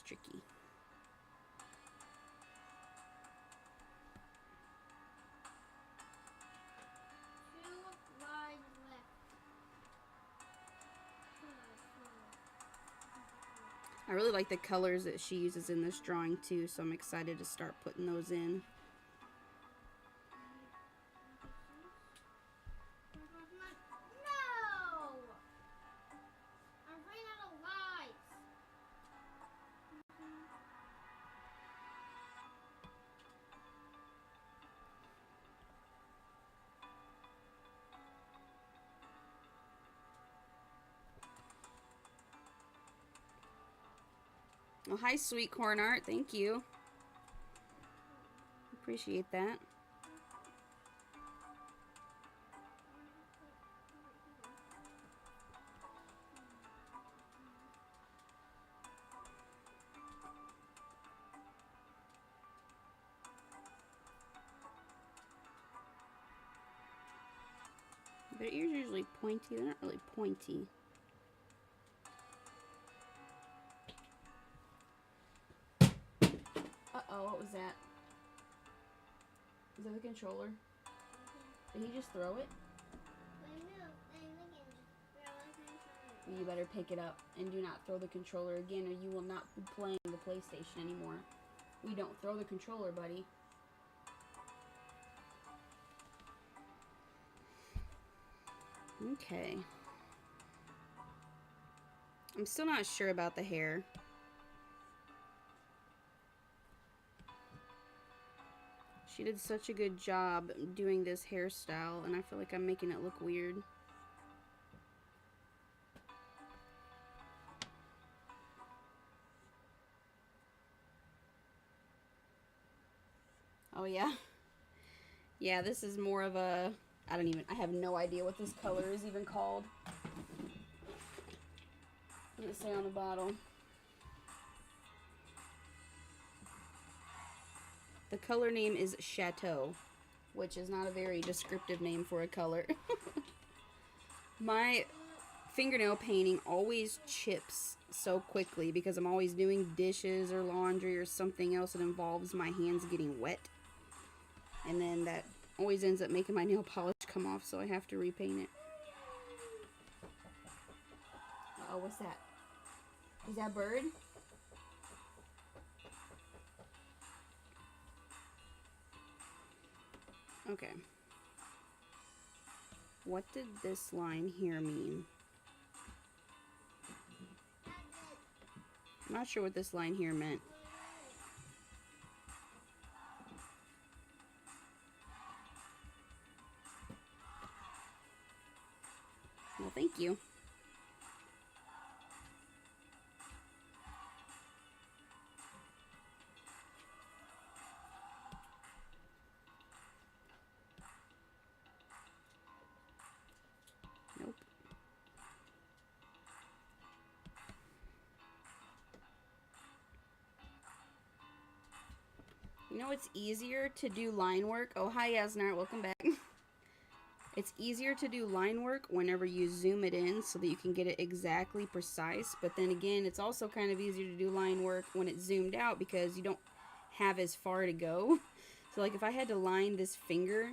tricky. I really like the colors that she uses in this drawing too, so I'm excited to start putting those in. No! I ran out of lives. Oh, hi, Sweet Corn Art. Thank you. Appreciate that. Their ears are usually pointy. They're not really pointy. Uh-oh, what was that? Is that the controller? Did he just throw it? You better pick it up and do not throw the controller again or you will not be playing the PlayStation anymore. We don't throw the controller, buddy. Okay. I'm still not sure about the hair. She did such a good job doing this hairstyle, and I feel like I'm making it look weird. Oh, yeah? Yeah, this is more of a... I have no idea what this color is even called. What does it say on the bottle? The color name is Chateau, which is not a very descriptive name for a color. My fingernail painting always chips so quickly because I'm always doing dishes or laundry or something else that involves my hands getting wet. And then that always ends up making my nail polish come off, so I have to repaint it. Uh-oh, what's that? Is that a bird? Okay. What did this line here mean? I'm not sure what this line here meant. Well, thank you. Nope. You know, it's easier to do line work. Oh, hi, Yasnar. Welcome back. It's easier to do line work whenever you zoom it in so that you can get it exactly precise. But then again, it's also kind of easier to do line work when it's zoomed out because you don't have as far to go. So like if I had to line this finger,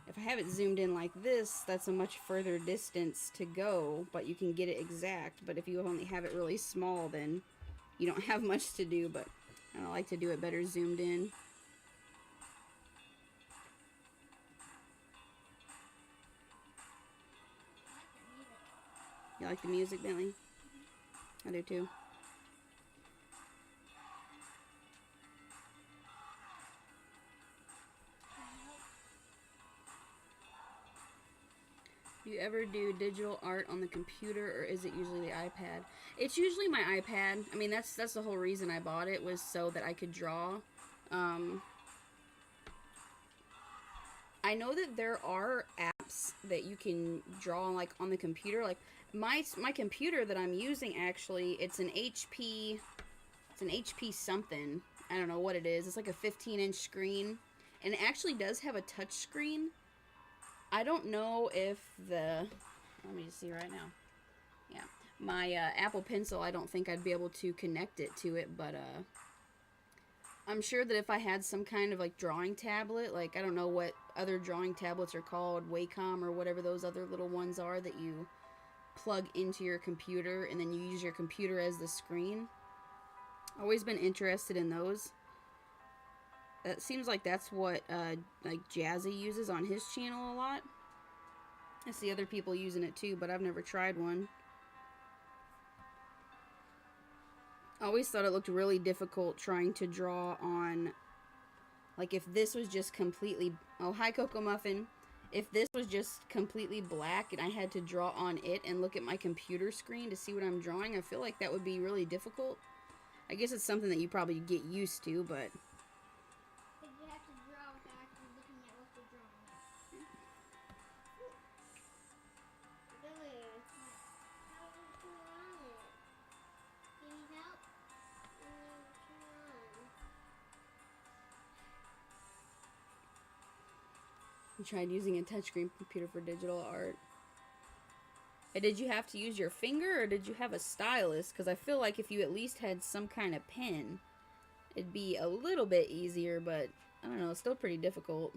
if I have it zoomed in like this, that's a much further distance to go, but you can get it exact. But if you only have it really small, then you don't have much to do. But I like to do it better zoomed in. You like the music, Bentley? I do too. Do you ever do digital art on the computer, or is it usually the iPad? It's usually my iPad. I mean, that's the whole reason I bought it, was so that I could draw. I know that there are apps that you can draw like on the computer. Like my computer that I'm using, actually, it's an HP. It's an HP something. I don't know what it is. It's like a 15-inch screen, and it actually does have a touch screen. I don't know if the... Let me just see right now. Yeah. My Apple Pencil, I don't think I'd be able to connect it to it, but I'm sure that if I had some kind of like drawing tablet, like I don't know what other drawing tablets are called, Wacom or whatever those other little ones are that you plug into your computer and then you use your computer as the screen. Always been interested in those. That seems like that's what like Jazzy uses on his channel a lot. I see other people using it too, but I've never tried one. I always thought it looked really difficult trying to draw on, like if this was just completely, oh hi Cocoa Muffin, if this was just completely black and I had to draw on it and look at my computer screen to see what I'm drawing, I feel like that would be really difficult. I guess it's something that you probably get used to, but... You have to draw without actually looking at what you're drawing. Really, it's like, how do you turn on it? Do you need help? Turn on. You tried using a touchscreen computer for digital art. And did you have to use your finger or did you have a stylus? Because I feel like if you at least had some kind of pen, it'd be a little bit easier, but I don't know, it's still pretty difficult.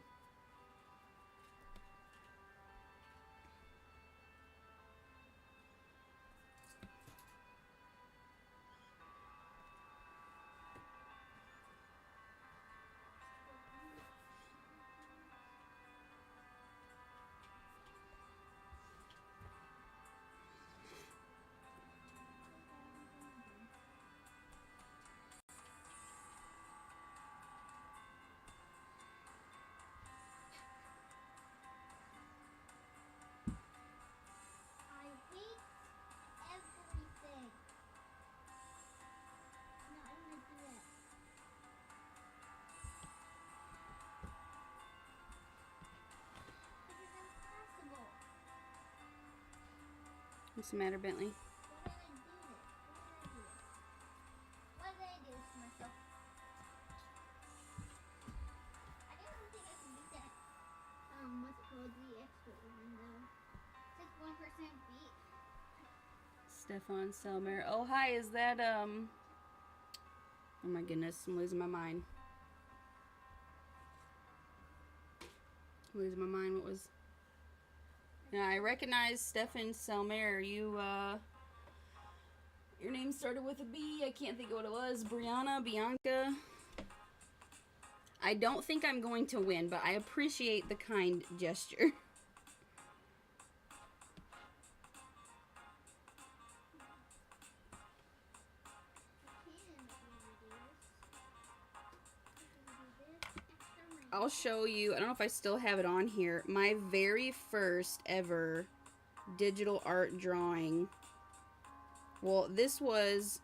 I hate everything. No, I don't want to do that. This is impossible. What's the matter, Bentley? Why did I do this? Why did I do this to myself? I didn't think I could beat that. What's it called? The expert one though. It's like 1% beat. Stefan Selmer. Oh, hi, is that, oh my goodness, I'm losing my mind. I'm losing my mind. What was... Yeah, I recognize Stefan Selmer. You, your name started with a B. I can't think of what it was. Brianna, Bianca. I don't think I'm going to win, but I appreciate the kind gesture. I'll show you, I don't know if I still have it on here, my very first ever digital art drawing. Well, this was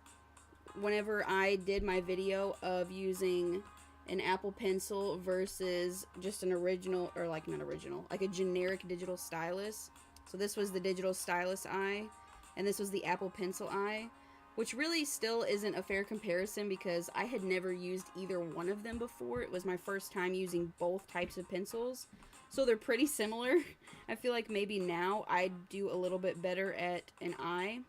whenever I did my video of using an Apple Pencil versus just an original, or like not original, like a generic digital stylus. So this was the digital stylus eye, and this was the Apple Pencil eye, which really still isn't a fair comparison because I had never used either one of them before. It was my first time using both types of pencils. So they're pretty similar. I feel like maybe now I'd do a little bit better at an eye.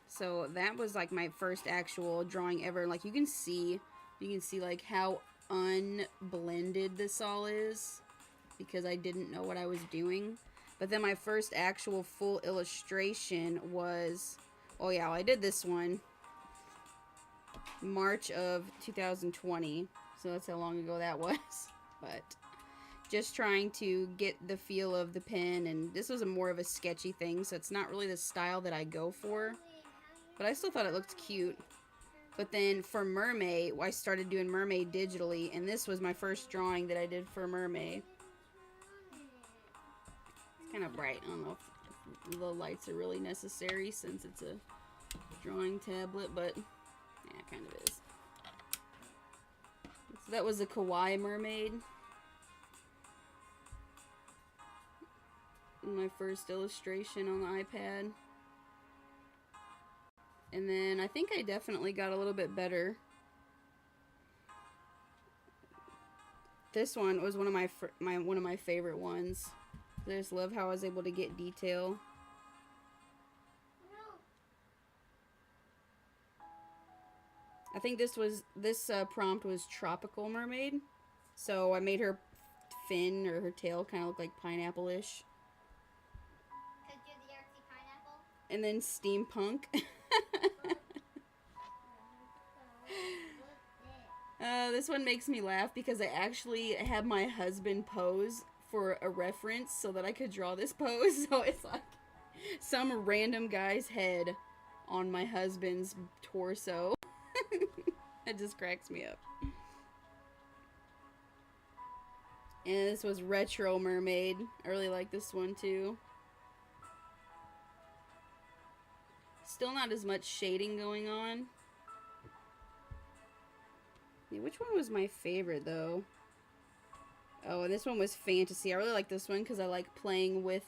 So that was like my first actual drawing ever. Like you can see like how unblended this all is because I didn't know what I was doing. But then my first actual full illustration was, oh yeah, well, I did this one March of 2020. So that's how long ago that was. But just trying to get the feel of the pen, and this was more of a sketchy thing, so it's not really the style that I go for. But I still thought it looked cute. But then for Mermaid, I started doing Mermaid digitally, and this was my first drawing that I did for Mermaid. It's kind of bright. I don't know if the lights are really necessary since it's a drawing tablet, but yeah, it kind of is. So that was a kawaii mermaid. My first illustration on the iPad. And then I think I definitely got a little bit better. This one was one of my favorite ones. I just love how I was able to get detail. I think this prompt was tropical mermaid. So I made her fin or her tail kind of look like pineapple-ish. Could do the artsy pineapple. And then steampunk. This one makes me laugh because I actually had my husband pose for a reference so that I could draw this pose. So it's like some random guy's head on my husband's torso. It just cracks me up. And this was retro mermaid. I really like this one too. Still not as much shading going on. Yeah, which one was my favorite though? Oh, and this one was fantasy. I really like this one because I like playing with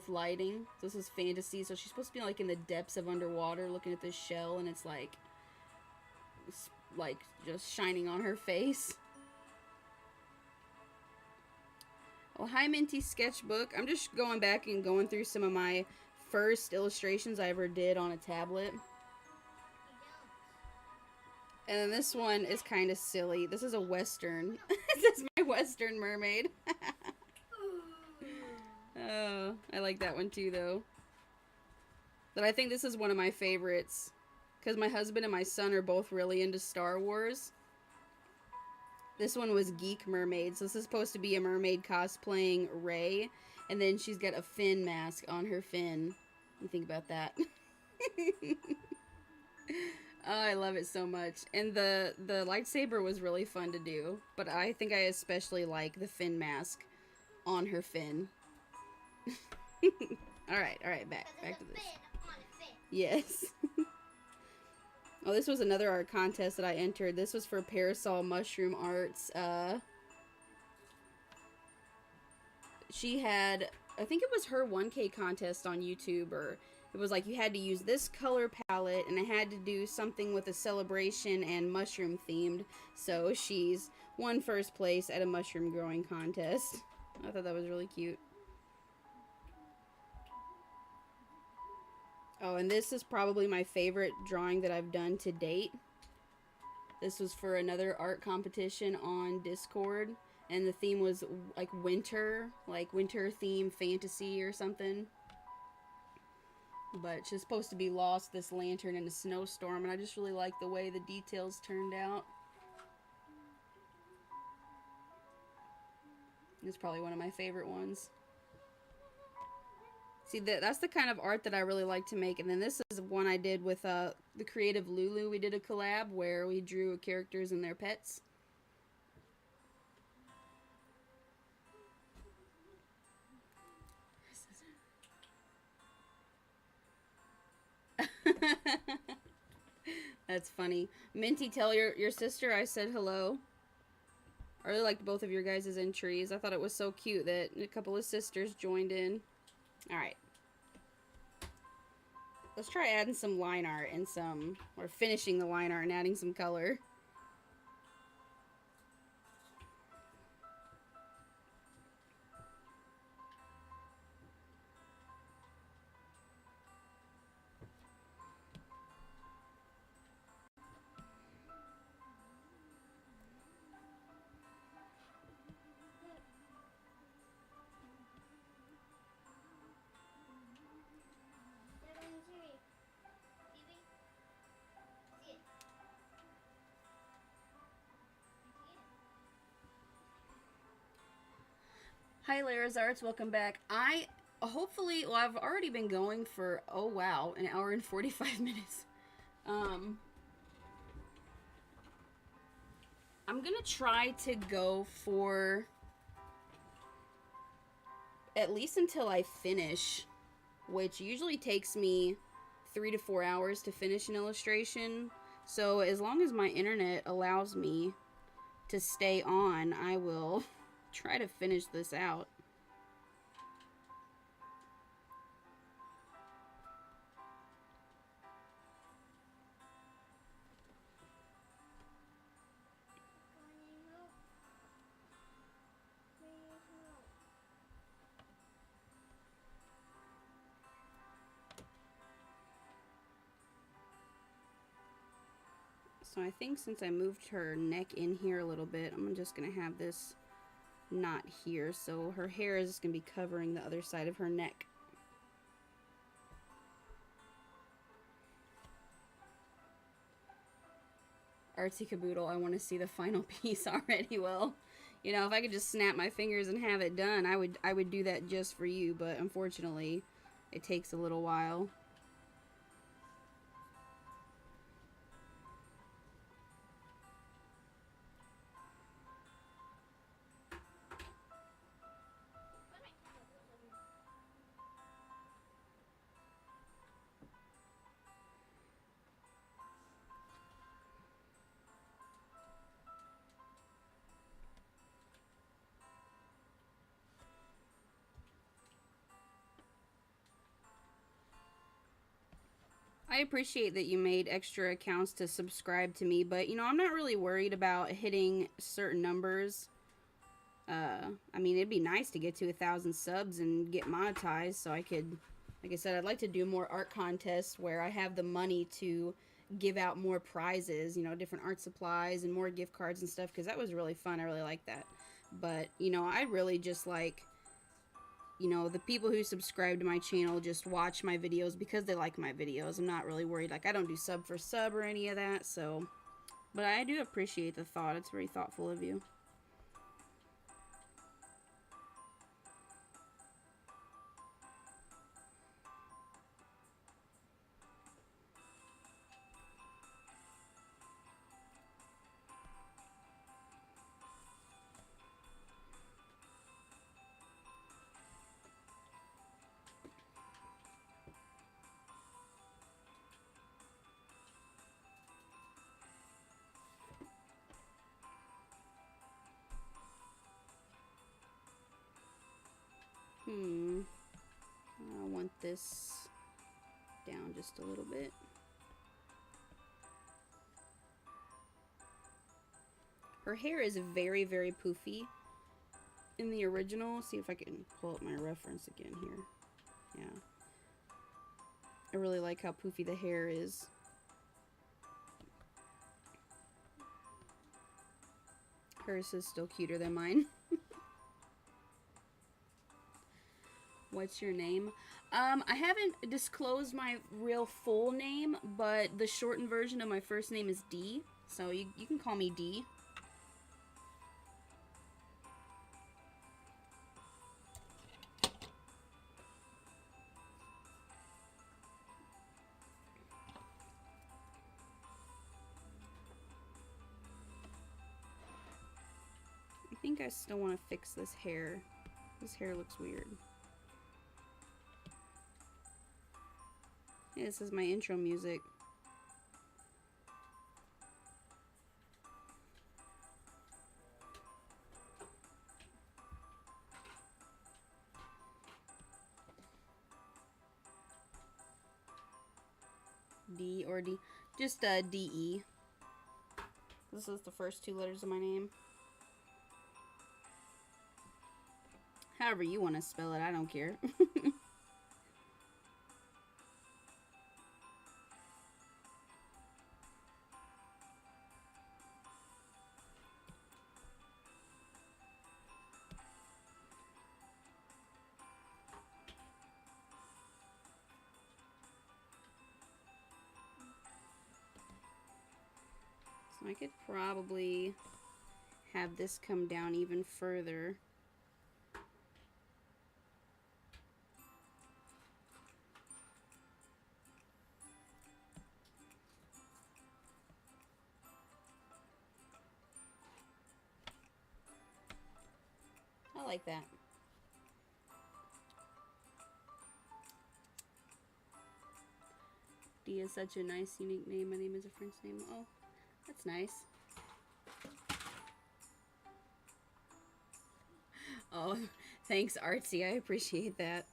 lighting. So this is fantasy. So she's supposed to be like in the depths of underwater looking at this shell, and it's like just shining on her face. Oh, hi Minty Sketchbook. I'm just going back and going through some of my first illustrations I ever did on a tablet. And then this one is kind of silly. This is a Western. This is my Western mermaid. Oh, I like that one too, though. But I think this is one of my favorites. Because my husband and my son are both really into Star Wars. This one was Geek Mermaid. So this is supposed to be a mermaid cosplaying Rey. And then she's got a fin mask on her fin. You think about that. Oh, I love it so much. And the lightsaber was really fun to do. But I think I especially like the fin mask on her fin. Alright, back to this. Yes. Oh, this was another art contest that I entered. This was for Parasol Mushroom Arts. She had, I think it was her 1K contest on YouTube, or it was like you had to use this color palette, and I had to do something with a celebration and mushroom themed. So she's won first place at a mushroom growing contest. I thought that was really cute. Oh, and this is probably my favorite drawing that I've done to date. This was for another art competition on Discord, and the theme was like winter theme fantasy or something. But she's supposed to be lost, this lantern, in a snowstorm, and I just really like the way the details turned out. It's probably one of my favorite ones. See, that's the kind of art that I really like to make. And then this is one I did with the creative Lulu. We did a collab where we drew characters and their pets. That's funny. Minty, tell your sister I said hello. I really liked both of your guys' entries. I thought it was so cute that a couple of sisters joined in. Alright. Let's try adding some line art and or finishing the line art and adding some color. Hi, Lara's Arts. Welcome back. Hopefully, well, I've already been going for, oh wow, an hour and 45 minutes. I'm gonna try to go for at least until I finish, which usually takes me 3 to 4 hours to finish an illustration. So as long as my internet allows me to stay on, I will try to finish this out. So I think since I moved her neck in here a little bit, I'm just going to have this knot here. So her hair is just going to be covering the other side of her neck. Artsy Caboodle, I want to see the final piece already. Well, you know, if I could just snap my fingers and have it done, I would do that just for you, but unfortunately, it takes a little while. I appreciate that you made extra accounts to subscribe to me, but, you know, I'm not really worried about hitting certain numbers. I mean, it'd be nice to get to 1,000 subs and get monetized so I could, like I said, I'd like to do more art contests where I have the money to give out more prizes, you know, different art supplies and more gift cards and stuff, because that was really fun. I really like that. But, you know, I really just like, you know, the people who subscribe to my channel just watch my videos because they like my videos. I'm not really worried. Like, I don't do sub for sub or any of that, so. But I do appreciate the thought. It's very thoughtful of you. I want this down just a little bit. Her hair is very, very poofy in the original. See if I can pull up my reference again here. Yeah. I really like how poofy the hair is. Hers is still cuter than mine. What's your name? I haven't disclosed my real full name, but the shortened version of my first name is D. So you can call me D. I think I still want to fix this hair. This hair looks weird. Yeah, this is my intro music. D or D. Just D-E. This is the first two letters of my name. However you want to spell it, I don't care. So I could probably have this come down even further. I like that. D is such a nice, unique name. My name is a French name. Oh, that's nice. Oh, thanks, Artsy. I appreciate that.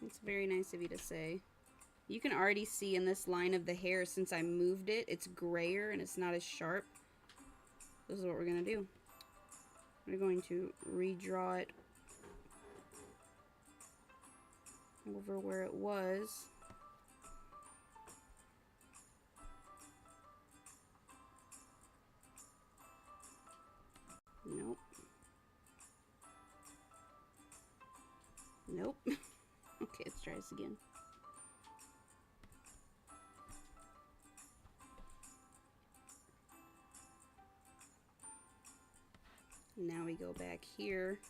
It's very nice of you to say. You can already see in this line of the hair, since I moved it, it's grayer and it's not as sharp. This is what we're going to do. We're going to redraw it over where it was. Nope. Nope. Okay, let's try this again. Now we go back here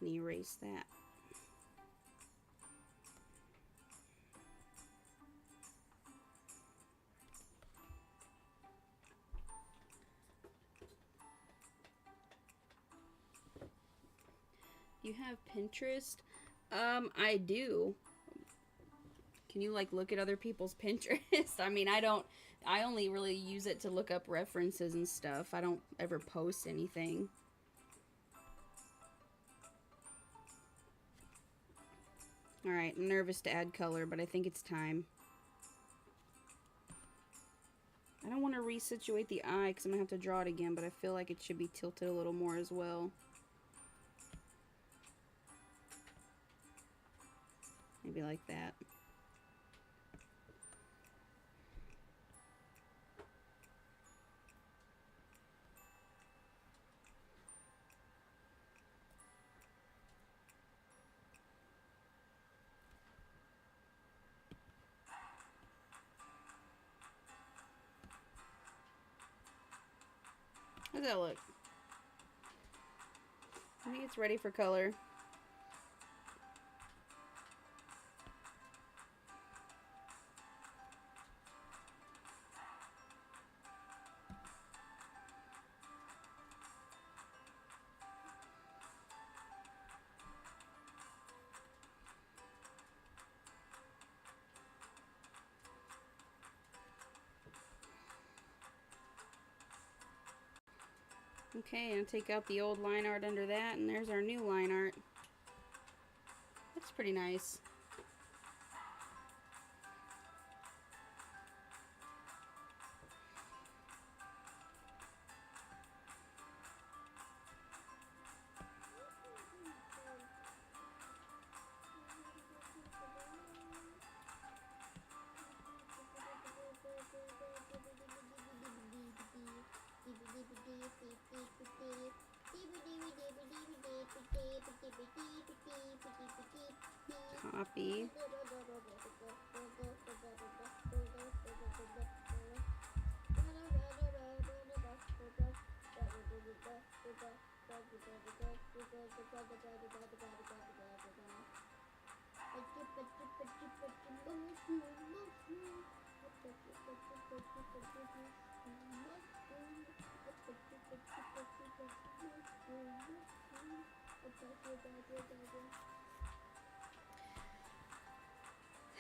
and erase that. You have Pinterest? I do. Can you like look at other people's Pinterest? I mean, I only really use it to look up references and stuff. I don't ever post anything. Alright, I'm nervous to add color, but I think it's time. I don't want to resituate the eye because I'm going to have to draw it again, but I feel like it should be tilted a little more as well. Maybe like that. How does that look? I think it's ready for color. Okay, and take out the old line art under that, and there's our new line art. That's pretty nice. Copy.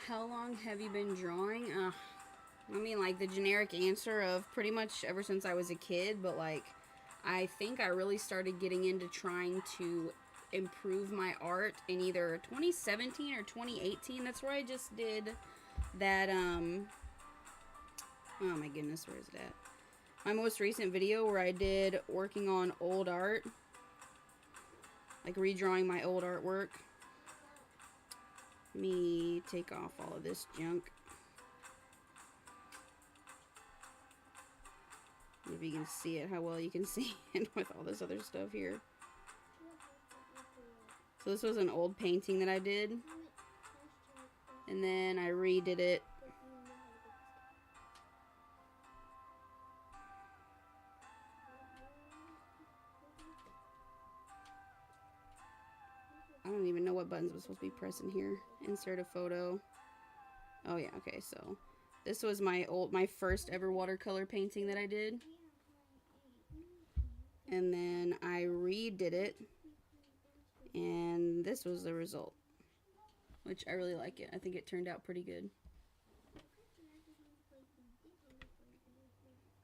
How long have you been drawing? I mean, like, the generic answer of pretty much ever since I was a kid, but, like, I think I really started getting into trying to improve my art in either 2017 or 2018. That's where I just did that, oh my goodness, where is it at? My most recent video where I did working on old art, like redrawing my old artwork. Let me take off all of this junk. If you can see it, how well you can see it with all this other stuff here. So this was an old painting that I did, and then I redid it. I don't even know what buttons I'm supposed to be pressing here. Insert a photo. Oh yeah, okay, so this was my first ever watercolor painting that I did. And then I redid it, and this was the result, which I really like it. I think it turned out pretty good.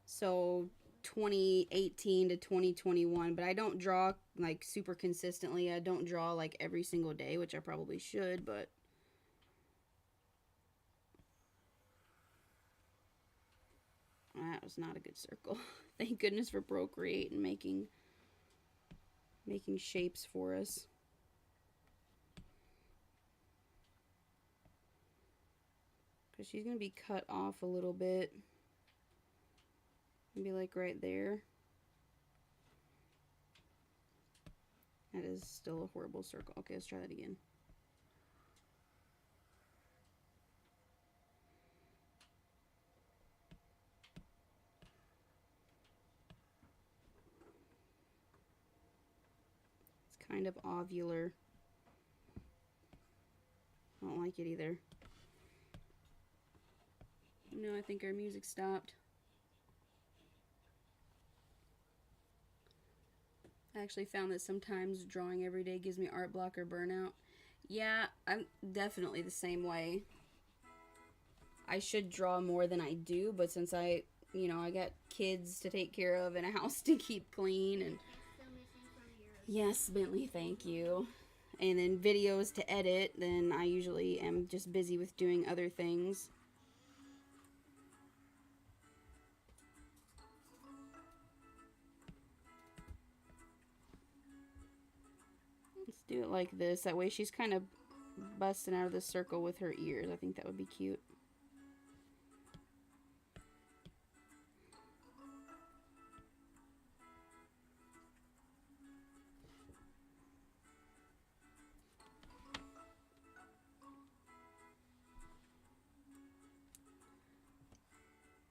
So 2018 to 2021, but I don't draw like super consistently. I don't draw like every single day, which I probably should, but that was not a good circle. Thank goodness for Procreate and making shapes for us. Because she's going to be cut off a little bit. Maybe like right there. That is still a horrible circle. Okay, let's try that again. It's kind of ovular. I don't like it either. No, I think our music stopped. I actually found that sometimes drawing every day gives me art block or burnout. Yeah, I'm definitely the same way. I should draw more than I do, but since I got kids to take care of and a house to keep clean, and yes, Bentley, thank you. And then videos to edit, then I usually am just busy with doing other things. Let's do it like this. That way she's kind of busting out of the circle with her ears. I think that would be cute.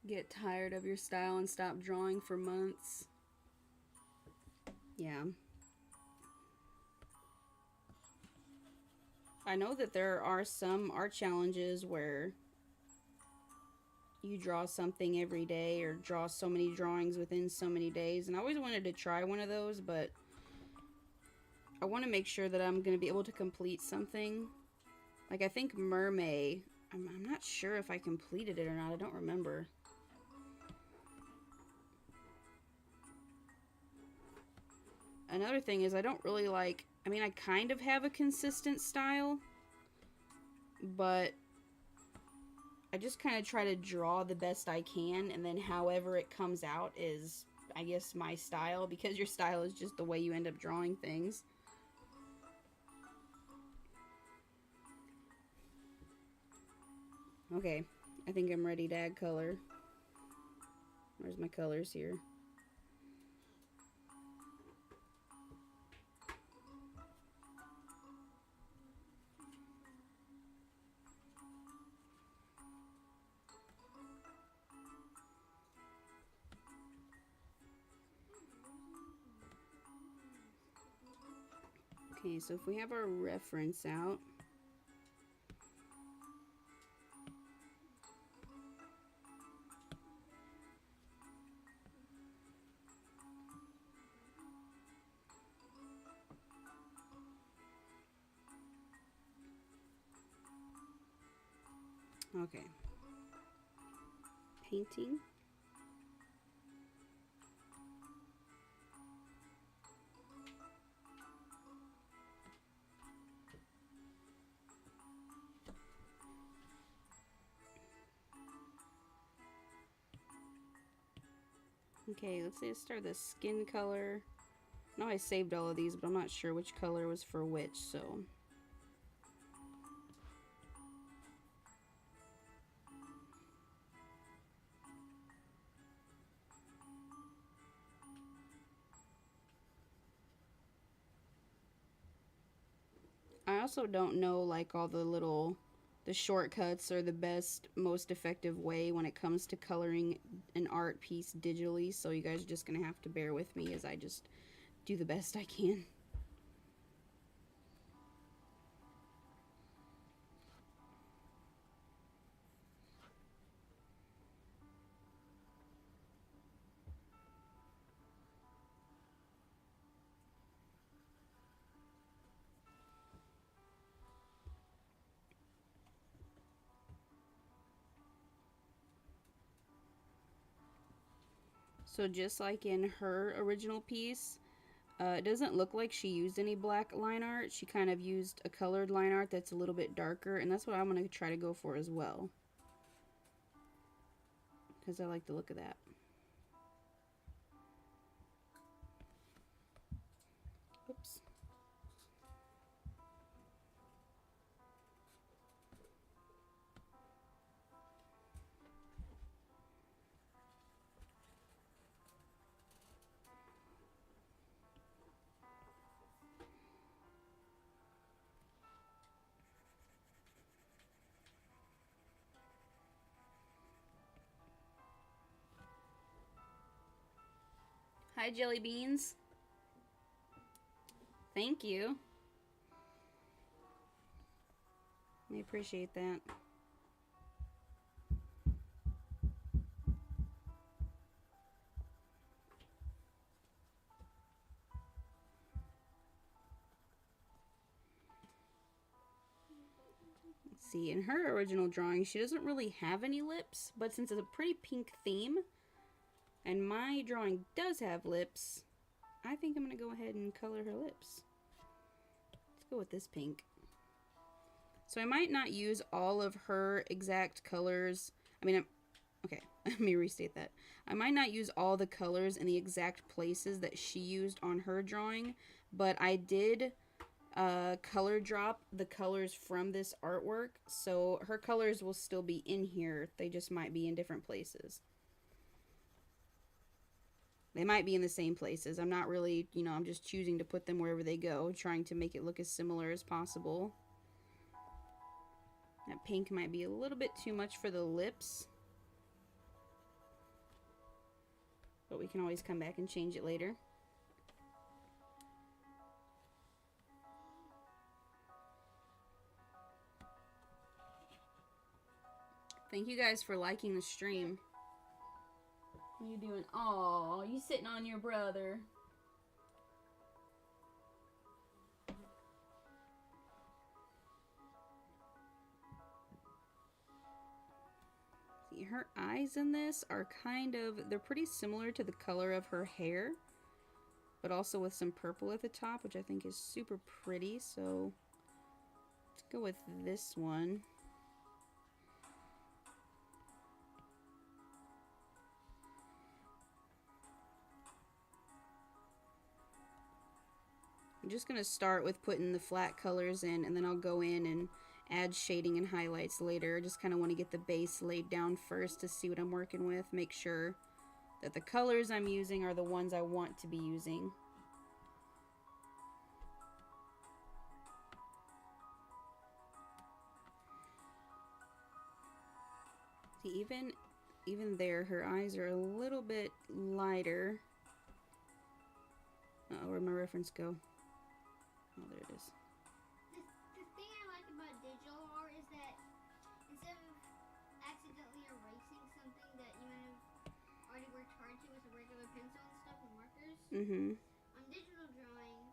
Get tired of your style and stop drawing for months. Yeah. I know that there are some art challenges where you draw something every day or draw so many drawings within so many days, and I always wanted to try one of those, but I want to make sure that I'm going to be able to complete something. Like, I think Mermaid, I'm not sure if I completed it or not. I don't remember. Another thing is I don't really like, I mean, I kind of have a consistent style, but I just kind of try to draw the best I can, and then however it comes out is, I guess, my style, because your style is just the way you end up drawing things. Okay, I think I'm ready to add color. Where's my colors here? Okay, so if we have our reference out. Okay. Painting. Okay, let's say start the skin color. Now I saved all of these, but I'm not sure which color was for which, so. I also don't know like all the shortcuts or the best, most effective way when it comes to coloring an art piece digitally, so you guys are just gonna have to bear with me as I just do the best I can. So just like in her original piece, it doesn't look like she used any black line art. She kind of used a colored line art that's a little bit darker, and that's what I'm going to try to go for as well. Because I like the look of that. Oops. Hi, Jelly Beans. Thank you. I appreciate that. Let's see, in her original drawing, she doesn't really have any lips, but since it's a pretty pink theme, and my drawing does have lips, I think I'm going to go ahead and color her lips. Let's go with this pink. So I might not use all of her exact colors. I mean, okay, let me restate that. I might not use all the colors in the exact places that she used on her drawing, but I did color drop the colors from this artwork, so her colors will still be in here. They just might be in different places. They might be in the same places. I'm not really, you know, I'm just choosing to put them wherever they go, trying to make it look as similar as possible. That pink might be a little bit too much for the lips, but we can always come back and change it later. Thank you guys for liking the stream. What are you doing? Oh, you sitting on your brother. See, her eyes in this are kind of, they're pretty similar to the color of her hair, but also with some purple at the top, which I think is super pretty. So let's go with this one. I'm just going to start with putting the flat colors in, and then I'll go in and add shading and highlights later. I just kind of want to get the base laid down first to see what I'm working with. Make sure that the colors I'm using are the ones I want to be using. See, even there, her eyes are a little bit lighter. Uh-oh, where'd my reference go? Oh, there it is. The thing I like about digital art is that instead of accidentally erasing something that you might have already worked hard to with a regular pencil and stuff and markers, on digital drawing,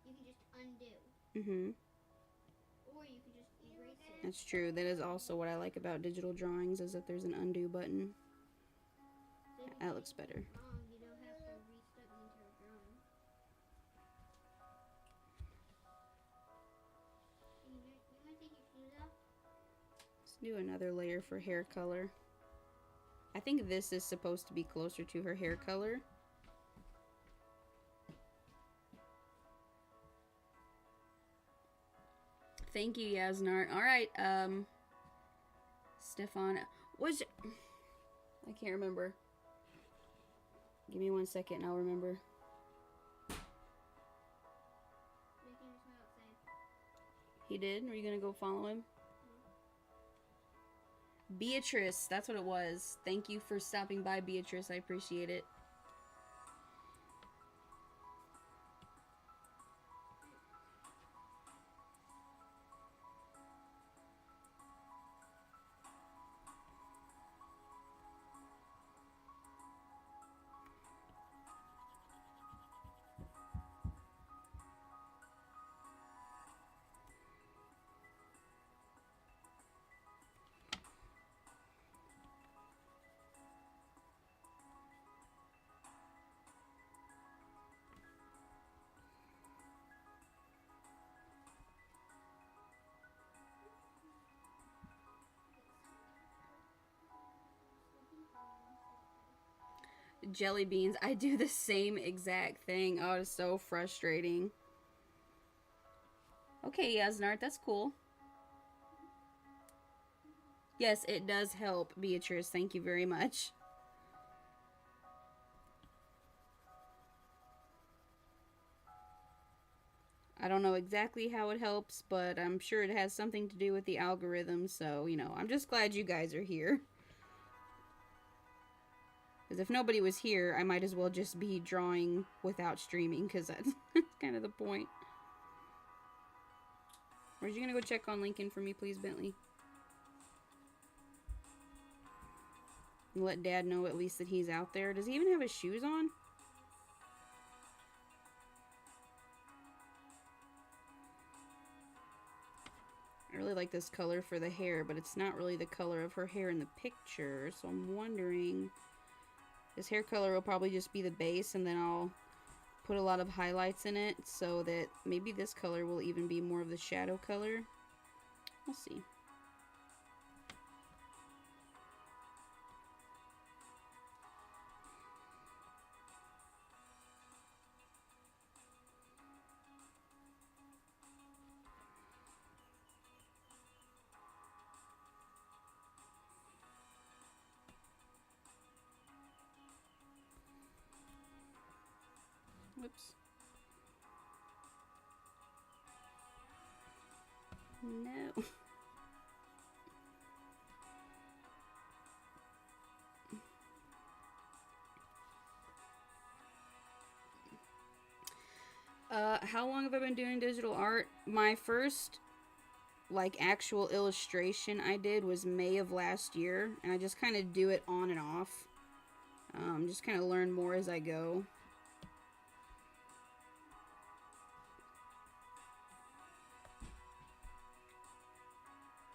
you can just undo. Or you can just erase it. That's true. That is also what I like about digital drawings, is that there's an undo button. So if you That do looks better. something wrong, you don't have to restart the entire drawing. You want to take your shoes off? Let's do another layer for hair color. I think this is supposed to be closer to her hair color. Thank you, Yasnart. All right, Stefan, was I can't remember. Give me 1 second and I'll remember. He did? Are you gonna go follow him? Beatrice, that's what it was. Thank you for stopping by, Beatrice. I appreciate it. Jelly beans. I do the same exact thing. Oh, it's so frustrating. Okay, Yasnart, that's cool. Yes, it does help, Beatrice. Thank you very much. I don't know exactly how it helps, but I'm sure it has something to do with the algorithm, so, you know, I'm just glad you guys are here. Because if nobody was here, I might as well just be drawing without streaming, because that's kind of the point. Or are you going to go check on Lincoln for me, please, Bentley? And let Dad know at least that he's out there. Does he even have his shoes on? I really like this color for the hair, but it's not really the color of her hair in the picture. So I'm wondering, this hair color will probably just be the base, and then I'll put a lot of highlights in it so that maybe this color will even be more of the shadow color. We'll see. Whoops. No. How long have I been doing digital art? My first, like, actual illustration I did was May of last year, and I just kind of do it on and off. Just kind of learn more as I go.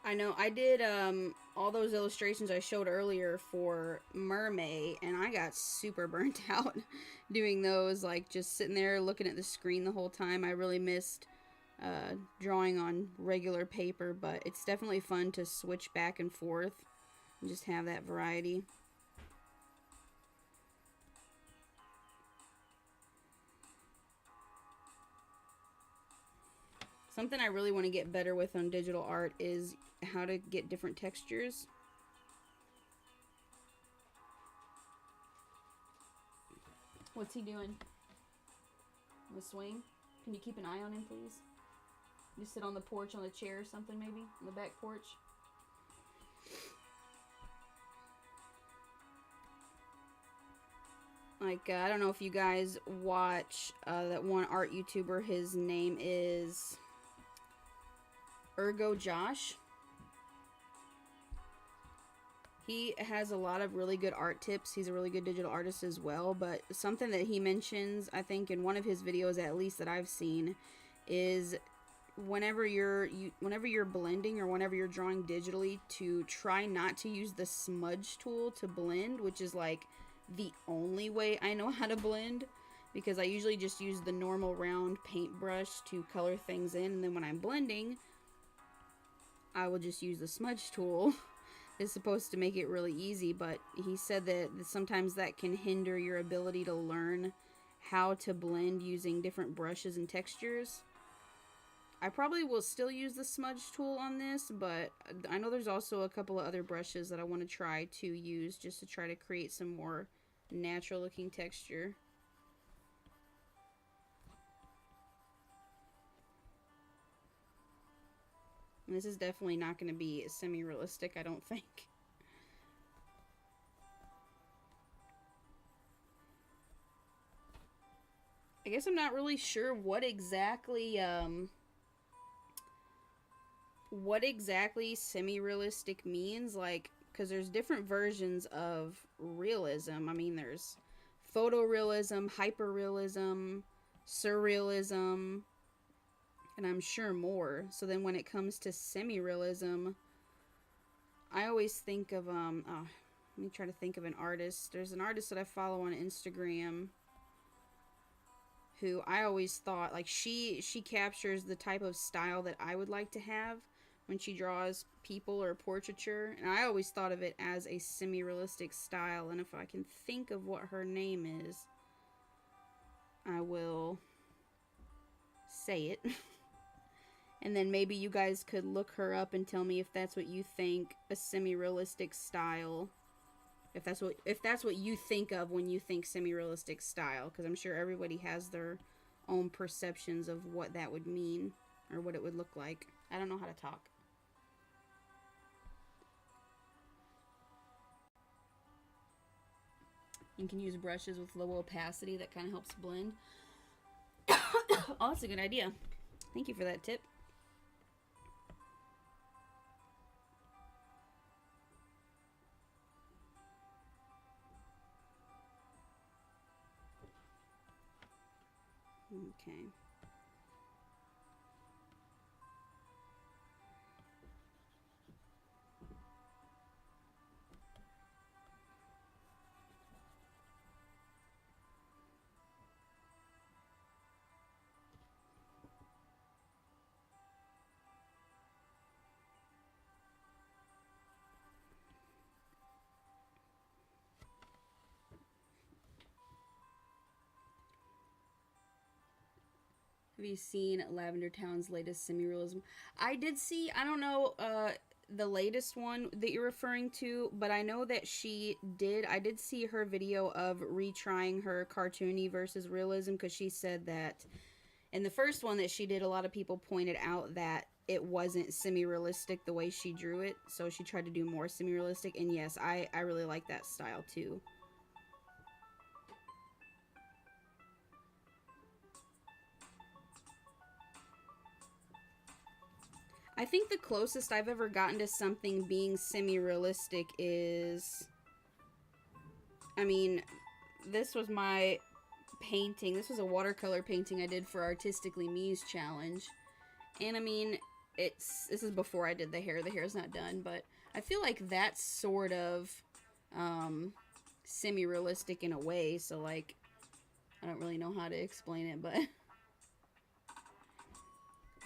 I know, I did all those illustrations I showed earlier for Mermaid, and I got super burnt out doing those, like just sitting there looking at the screen the whole time. I really missed drawing on regular paper, but it's definitely fun to switch back and forth and just have that variety. Something I really want to get better with on digital art is how to get different textures. What's he doing? The swing? Can you keep an eye on him, please? You sit on the porch, on the chair or something, maybe? On the back porch? Like, I don't know if you guys watch that one art YouTuber. His name is Ergo Josh. He has a lot of really good art tips. He's a really good digital artist as well. But something that he mentions, I think in one of his videos at least that I've seen, is whenever you're blending or whenever you're drawing digitally, to try not to use the smudge tool to blend, which is like the only way I know how to blend, because I usually just use the normal round paintbrush to color things in, and then when I'm blending I will just use the smudge tool. It's supposed to make it really easy, but he said that sometimes that can hinder your ability to learn how to blend using different brushes and textures. I probably will still use the smudge tool on this, but I know there's also a couple of other brushes that I want to try to use just to try to create some more natural looking texture. And this is definitely not going to be semi-realistic, I don't think. I guess I'm not really sure what exactly semi-realistic means, like, because there's different versions of realism. I mean, there's photorealism, hyperrealism, surrealism, and I'm sure more. So then when it comes to semi-realism, I always think of let me try to think of an artist. There's an artist that I follow on Instagram who I always thought, like, she captures the type of style that I would like to have when she draws people or portraiture, and I always thought of it as a semi-realistic style. And if I can think of what her name is, I will say it. And then maybe you guys could look her up and tell me if that's what you think a semi-realistic style, if that's what you think of when you think semi-realistic style, because I'm sure everybody has their own perceptions of what that would mean or what it would look like. I don't know how to talk. You can use brushes with low opacity. That kind of helps blend. Oh, that's a good idea. Thank you for that tip. Okay. Have you seen Lavender Town's latest semi-realism? I did see, I don't know the latest one that you're referring to, but I know that I did see her video of retrying her cartoony versus realism, because she said that in the first one that she did, a lot of people pointed out that it wasn't semi-realistic the way she drew it, so she tried to do more semi-realistic, and yes, I really like that style too. I think the closest I've ever gotten to something being semi-realistic is, I mean, this was my painting. This was a watercolor painting I did for Artistically Me's challenge. And I mean, this is before I did the hair. The hair's not done, but I feel like that's sort of semi-realistic in a way. So, like, I don't really know how to explain it, but...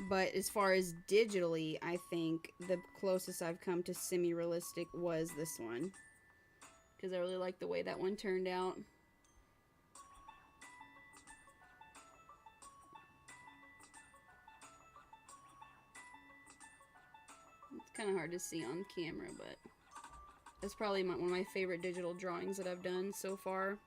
But as far as digitally, I think the closest I've come to semi-realistic was this one. Because I really like the way that one turned out. It's kind of hard to see on camera, but it's probably one of my favorite digital drawings that I've done so far.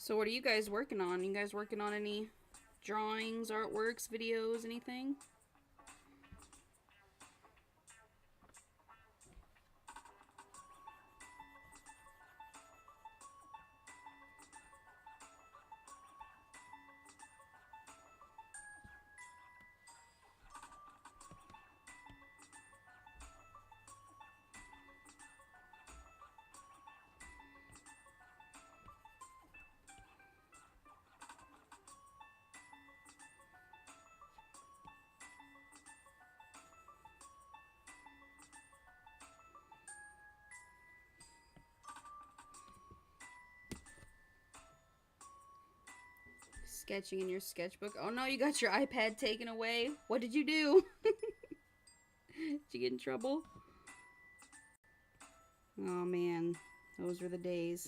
So what are you guys working on? You guys working on any drawings, artworks, videos, anything? Sketching in your sketchbook. Oh no, you got your iPad taken away. What did you do? Did you get in trouble? Oh man, those were the days.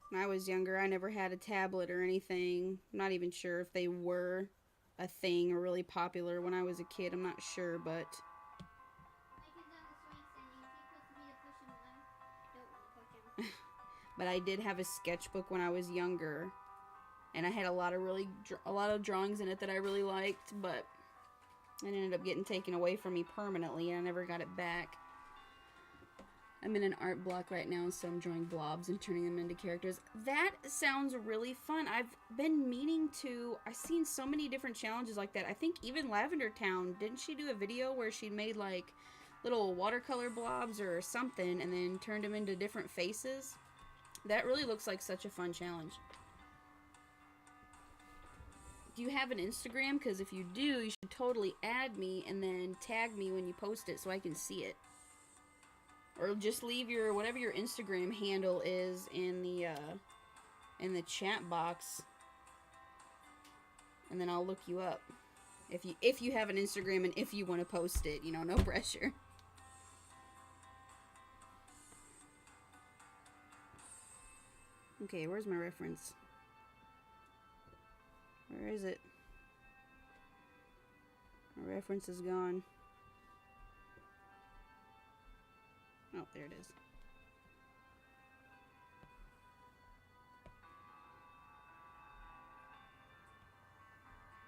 When I was younger, I never had a tablet or anything. I'm not even sure if they were a thing or really popular when I was a kid. I'm not sure, but... But I did have a sketchbook when I was younger, and I had a lot of drawings in it that I really liked, but it ended up getting taken away from me permanently, and I never got it back. I'm in an art block right now, so I'm drawing blobs and turning them into characters. That sounds really fun. I've been meaning to... I've seen so many different challenges like that. I think even Lavender Town, didn't she do a video where she made like little watercolor blobs or something and then turned them into different faces? That really looks like such a fun challenge. Do you have an Instagram? Because if you do, you should totally add me and then tag me when you post it so I can see it. Or just leave your, whatever your Instagram handle is in the chat box. And then I'll look you up. If you have an Instagram and if you want to post it, you know, no pressure. Okay, where's my reference? Where is it? My reference is gone. Oh, there it is.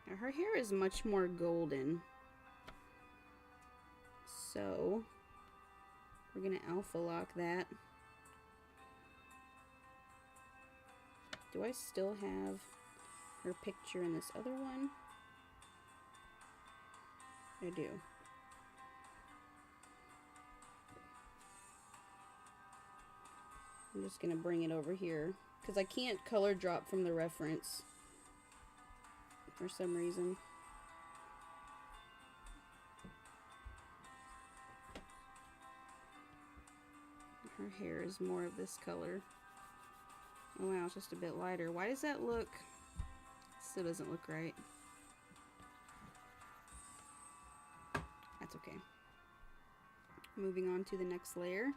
Now, her hair is much more golden. So, we're gonna alpha lock that. Do I still have her picture in this other one? I do. I'm just gonna bring it over here because I can't color drop from the reference for some reason. Her hair is more of this color. Oh wow, it's just a bit lighter. Why does that look... Still doesn't look right. That's okay. Moving on to the next layer.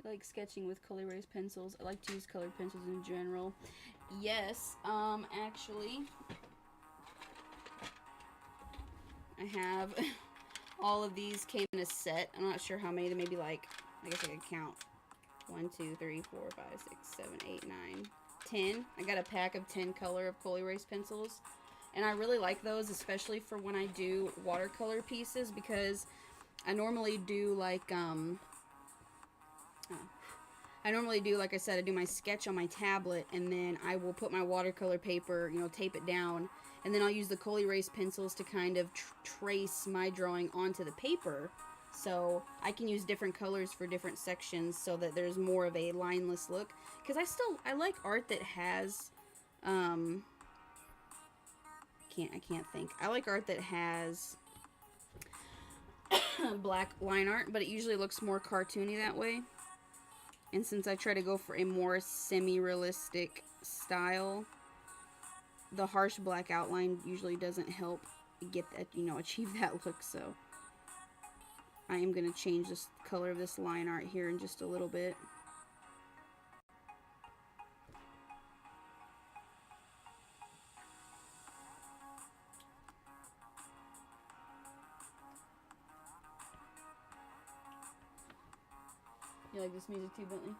I like sketching with color erase pencils. I like to use colored pencils in general. Yes, actually, I have all of these came in a set. I'm not sure how many, maybe like, I guess I could count. 1, 2, 3, 4, 5, 6, 7, 8, 9, 10. I got a pack of 10 color of color erase pencils. And I really like those, especially for when I do watercolor pieces, because I normally do like, like I said, I do my sketch on my tablet, and then I will put my watercolor paper, you know, tape it down, and then I'll use the cold erase pencils to kind of trace my drawing onto the paper, so I can use different colors for different sections so that there's more of a lineless look, because I like art that has, I can't think. I like art that has black line art, but it usually looks more cartoony that way. And since I try to go for a more semi-realistic style, the harsh black outline usually doesn't help get that, you know, achieve that look. So I am going to change this color of this line art here in just a little bit. You like this music too, Bentley?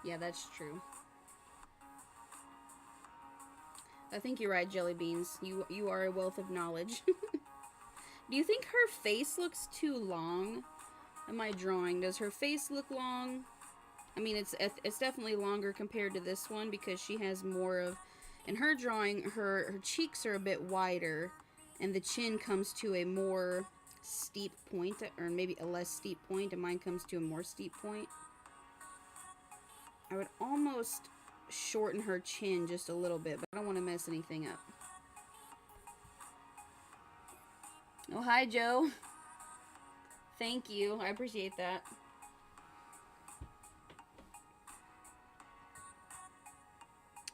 Yeah, that's true. I think you're right, Jelly Beans. You are a wealth of knowledge. Do you think her face looks too long? Am I drawing? Does her face look long? I mean, it's definitely longer compared to this one because she has more of... In her drawing, her cheeks are a bit wider, and the chin comes to a more steep point, or maybe a less steep point, and mine comes to a more steep point. I would almost shorten her chin just a little bit, but I don't want to mess anything up. Oh, hi, Joe. Thank you. I appreciate that.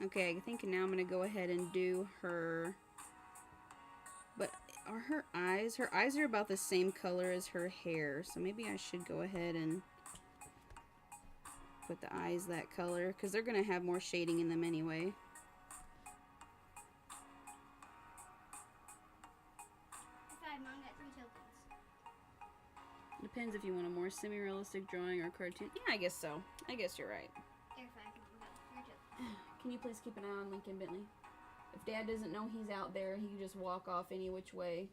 Okay, I think now I'm going to go ahead and do her... But are her eyes? Her eyes are about the same color as her hair, so maybe I should go ahead and put the eyes that color, because they're going to have more shading in them anyway. Mom got 3 tokens. Depends if you want a more semi-realistic drawing or cartoon. Yeah, I guess so. I guess you're right. Air 5, Mom got 3 tokens. Can you please keep an eye on Lincoln Bentley? If Dad doesn't know he's out there, he can just walk off any which way.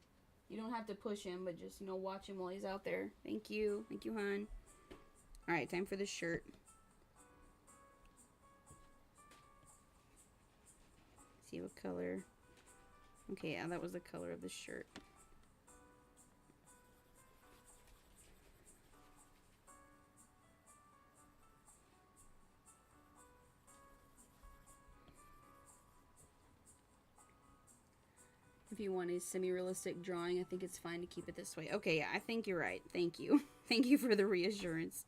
You don't have to push him, but just, you know, watch him while he's out there. Thank you. Thank you, hon. Alright, time for the shirt. See what color. Okay, yeah, that was the color of the shirt. If you want a semi-realistic drawing, I think it's fine to keep it this way. Okay, yeah, I think you're right. Thank you. Thank you for the reassurance.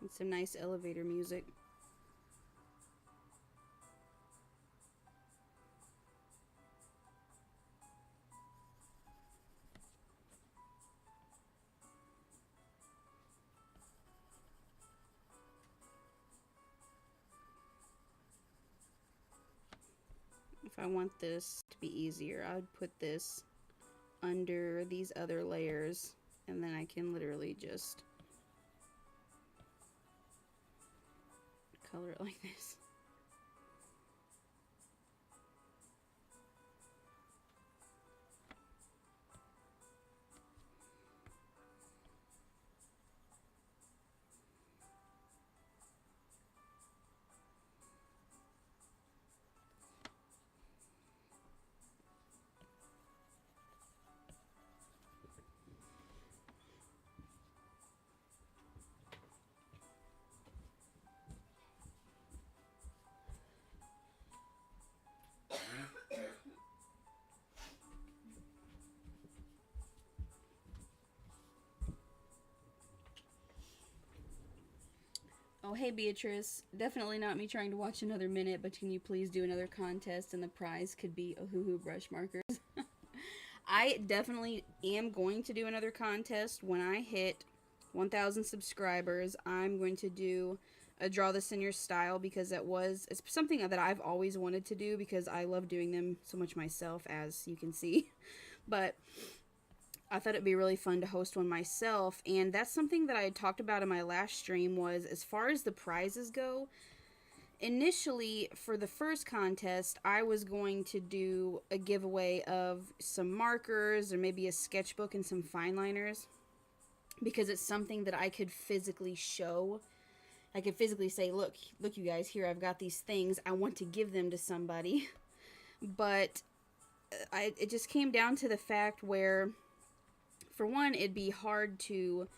And some nice elevator music. If I want this to be easier, I would put this under these other layers, and then I can literally just color it like this. Oh, hey Beatrice. Definitely not me trying to watch another minute, but can you please do another contest and the prize could be a hoo-hoo brush markers? I definitely am going to do another contest when I hit 1,000 subscribers. I'm going to do a Draw This in Your Style because it's something that I've always wanted to do because I love doing them so much myself, as you can see. But I thought it'd be really fun to host one myself, and that's something that I had talked about in my last stream was as far as the prizes go. Initially, for the first contest, I was going to do a giveaway of some markers or maybe a sketchbook and some fine liners because it's something that I could physically show. I could physically say, look you guys, here I've got these things. I want to give them to somebody. But it just came down to the fact where, for one, it'd be hard to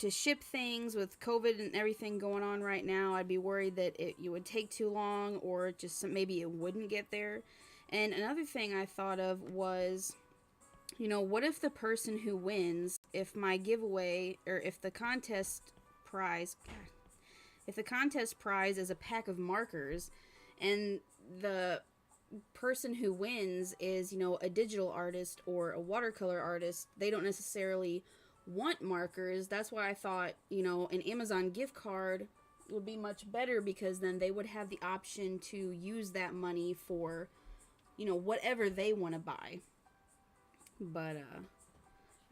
ship things with COVID and everything going on right now. I'd be worried that it would take too long or just maybe it wouldn't get there. And another thing I thought of was, you know, what if the person who wins, if my giveaway or if the contest prize, if the contest prize is a pack of markers and the person who wins is, you know, a digital artist or a watercolor artist. They don't necessarily want markers. That's why I thought, you know, an Amazon gift card would be much better, because then they would have the option to use that money for, you know, whatever they want to buy. But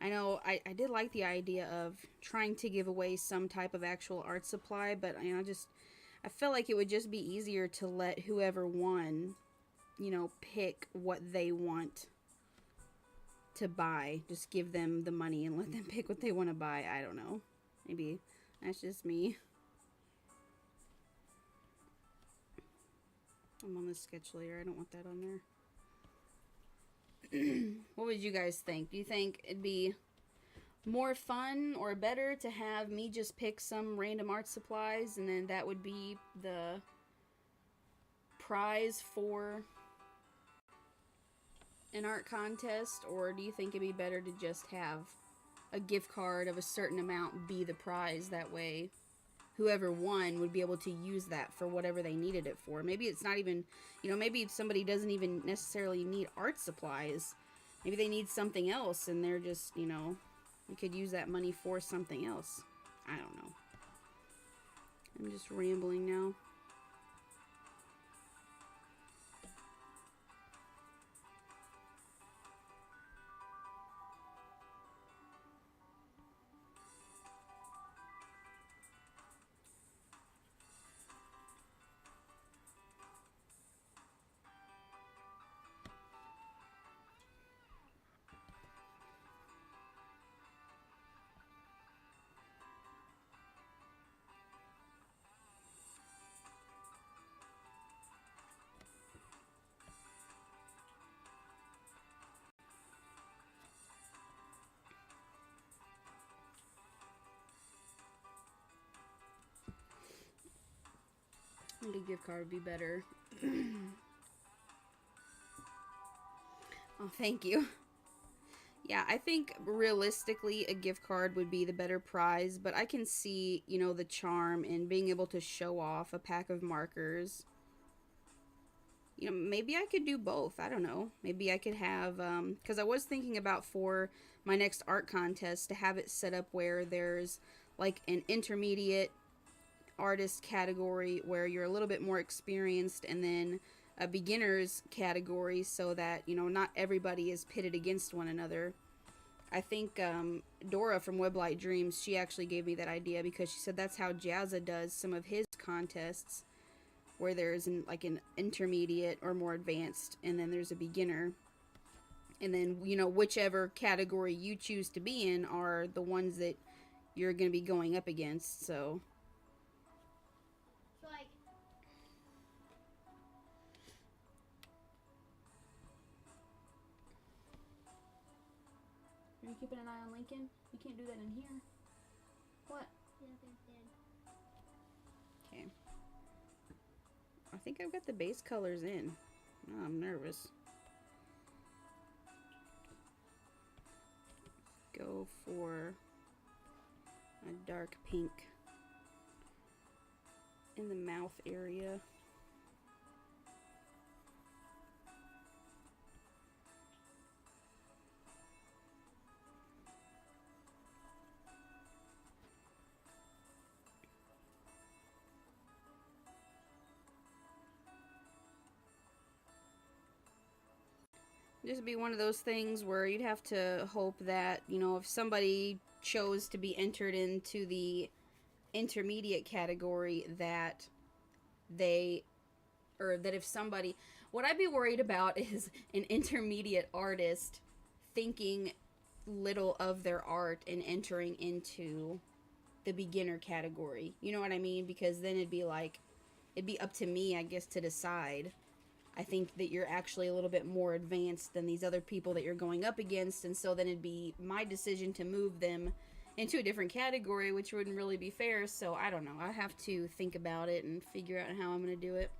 I know I did like the idea of trying to give away some type of actual art supply, but you know, I felt like it would just be easier to let whoever won, you know, pick what they want to buy. Just give them the money and let them pick what they want to buy. I don't know. Maybe that's just me. I'm on the sketch layer. I don't want that on there. What would you guys think? Do you think it'd be more fun or better to have me just pick some random art supplies and then that would be the prize for an art contest? Or do you think it'd be better to just have a gift card of a certain amount be the prize? That way whoever won would be able to use that for whatever they needed it for. Maybe it's not even, you know, maybe somebody doesn't even necessarily need art supplies. Maybe they need something else and they're just, you know, you could use that money for something else. I don't know. I'm just rambling now. I think a gift card would be better. Oh, thank you. Yeah, I think realistically a gift card would be the better prize, but I can see, you know, the charm in being able to show off a pack of markers. You know, maybe I could do both. I don't know. Maybe I could have, because I was thinking about for my next art contest to have it set up where there's like an intermediate artist category where you're a little bit more experienced, and then a beginners category, so that, you know, not everybody is pitted against one another. I think Dora from Weblight Dreams, she actually gave me that idea because she said that's how Jazza does some of his contests, where there's like an intermediate or more advanced, and then there's a beginner, and then, you know, whichever category you choose to be in are the ones that you're going to be going up against. So like, are you keeping an eye on Lincoln? You can't do that in here. What? yeah, they're dead. Okay. I think I've got the base colors in. Oh, I'm nervous. Go for a dark pink in the mouth area. Just be one of those things where you'd have to hope that, you know, if somebody chose to be entered into the intermediate category, that they, or that if somebody, what I'd be worried about is an intermediate artist thinking little of their art and entering into the beginner category. You know what I mean? Because then it'd be like, it'd be up to me, I guess, to decide. I think that you're actually a little bit more advanced than these other people that you're going up against, and so then it'd be my decision to move them into a different category, which wouldn't really be fair. So I don't know. I have to think about it and figure out how I'm going to do it.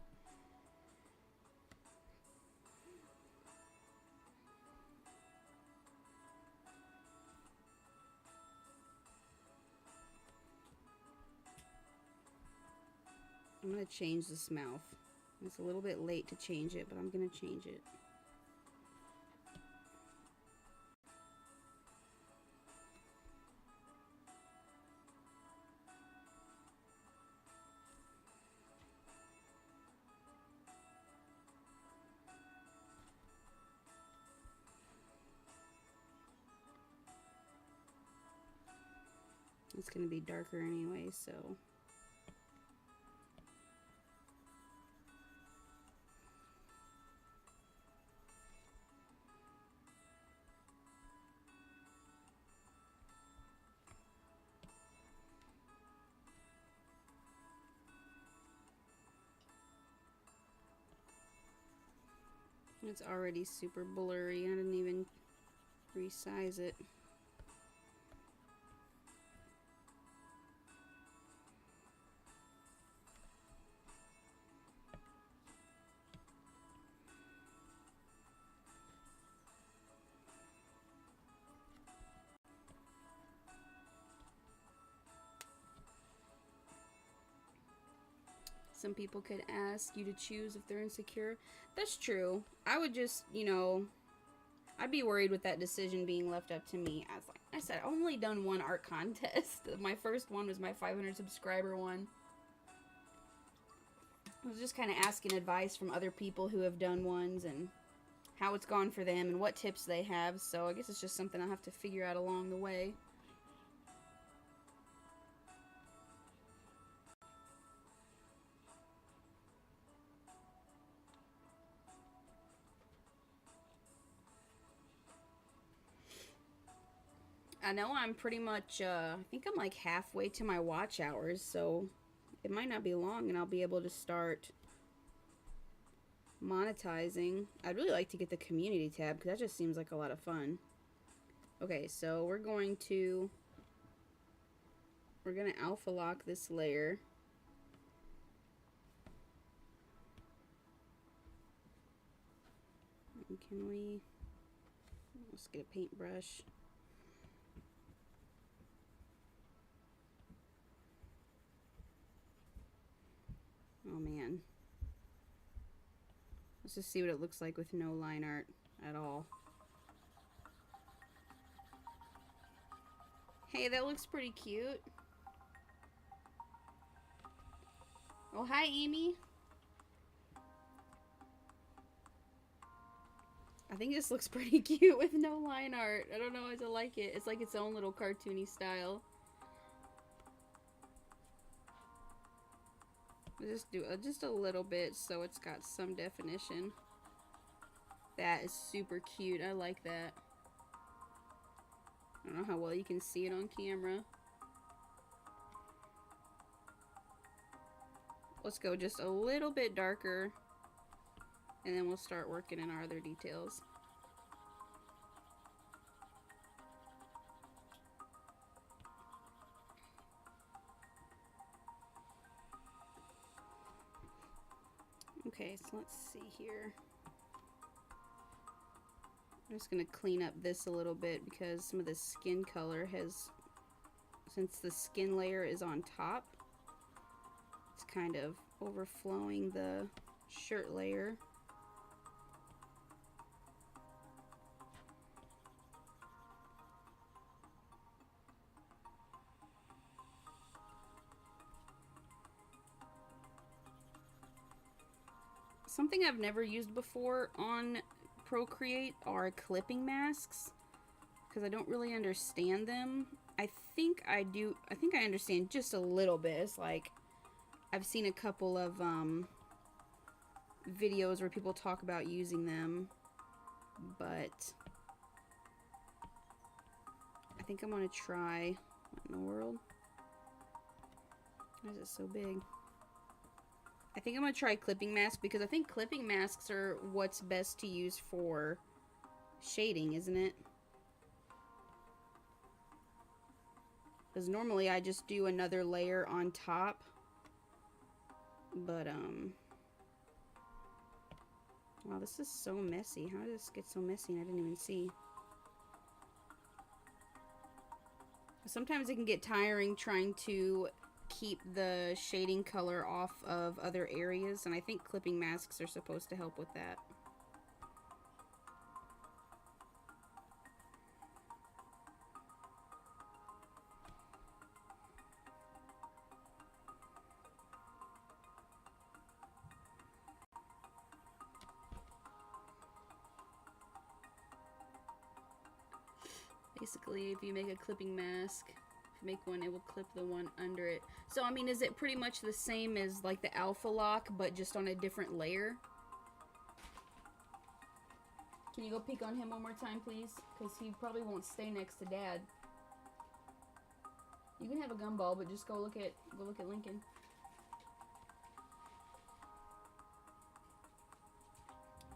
I'm going to change this mouth It's a little bit late to change it, but I'm gonna change it. It's gonna be darker anyway, so. It's already super blurry. I didn't even resize it. Some people could ask you to choose if they're insecure. That's true. I would just, you know, I'd be worried with that decision being left up to me. As like I said, I've only done one art contest. My first one was my 500 subscriber one. I was just kind of asking advice from other people who have done ones and how it's gone for them and what tips they have. So I guess it's just something I'll have to figure out along the way. I know I'm pretty much, I think I'm like halfway to my watch hours, so it might not be long and I'll be able to start monetizing. I'd really like to get the community tab because that just seems like a lot of fun. Okay, so we're going to alpha lock this layer. And can we, let's get a paintbrush. Oh man. Let's just see what it looks like with no line art at all. Hey, that looks pretty cute. Oh, hi, Amy. I think this looks pretty cute with no line art. I don't know if I like it. It's like its own little cartoony style. Just do just a little bit so it's got some definition. That is super cute. I like that. I don't know how well you can see it on camera. Let's go just a little bit darker and then we'll start working in our other details. Okay, so let's see here. I'm just going to clean up this a little bit because some of the skin color has, since the skin layer is on top, it's kind of overflowing the shirt layer. Something I've never used before on Procreate are clipping masks because I don't really understand them. I think I do. I think I understand just a little bit. It's like I've seen a couple of videos where people talk about using them, but I think I'm gonna try. What in the world? Why is it so big? I think I'm going to try clipping masks because I think clipping masks are what's best to use for shading, isn't it? Because normally I just do another layer on top. But, wow, this is so messy. How did this get so messy and I didn't even see? Sometimes it can get tiring trying to keep the shading color off of other areas, and I think clipping masks are supposed to help with that. Basically, if you make a clipping mask, if you make one, it will clip the one under it. So, I mean, is it pretty much the same as like the alpha lock, but just on a different layer? Can you go peek on him one more time, please? Because he probably won't stay next to Dad. You can have a gumball, but just go look at Lincoln.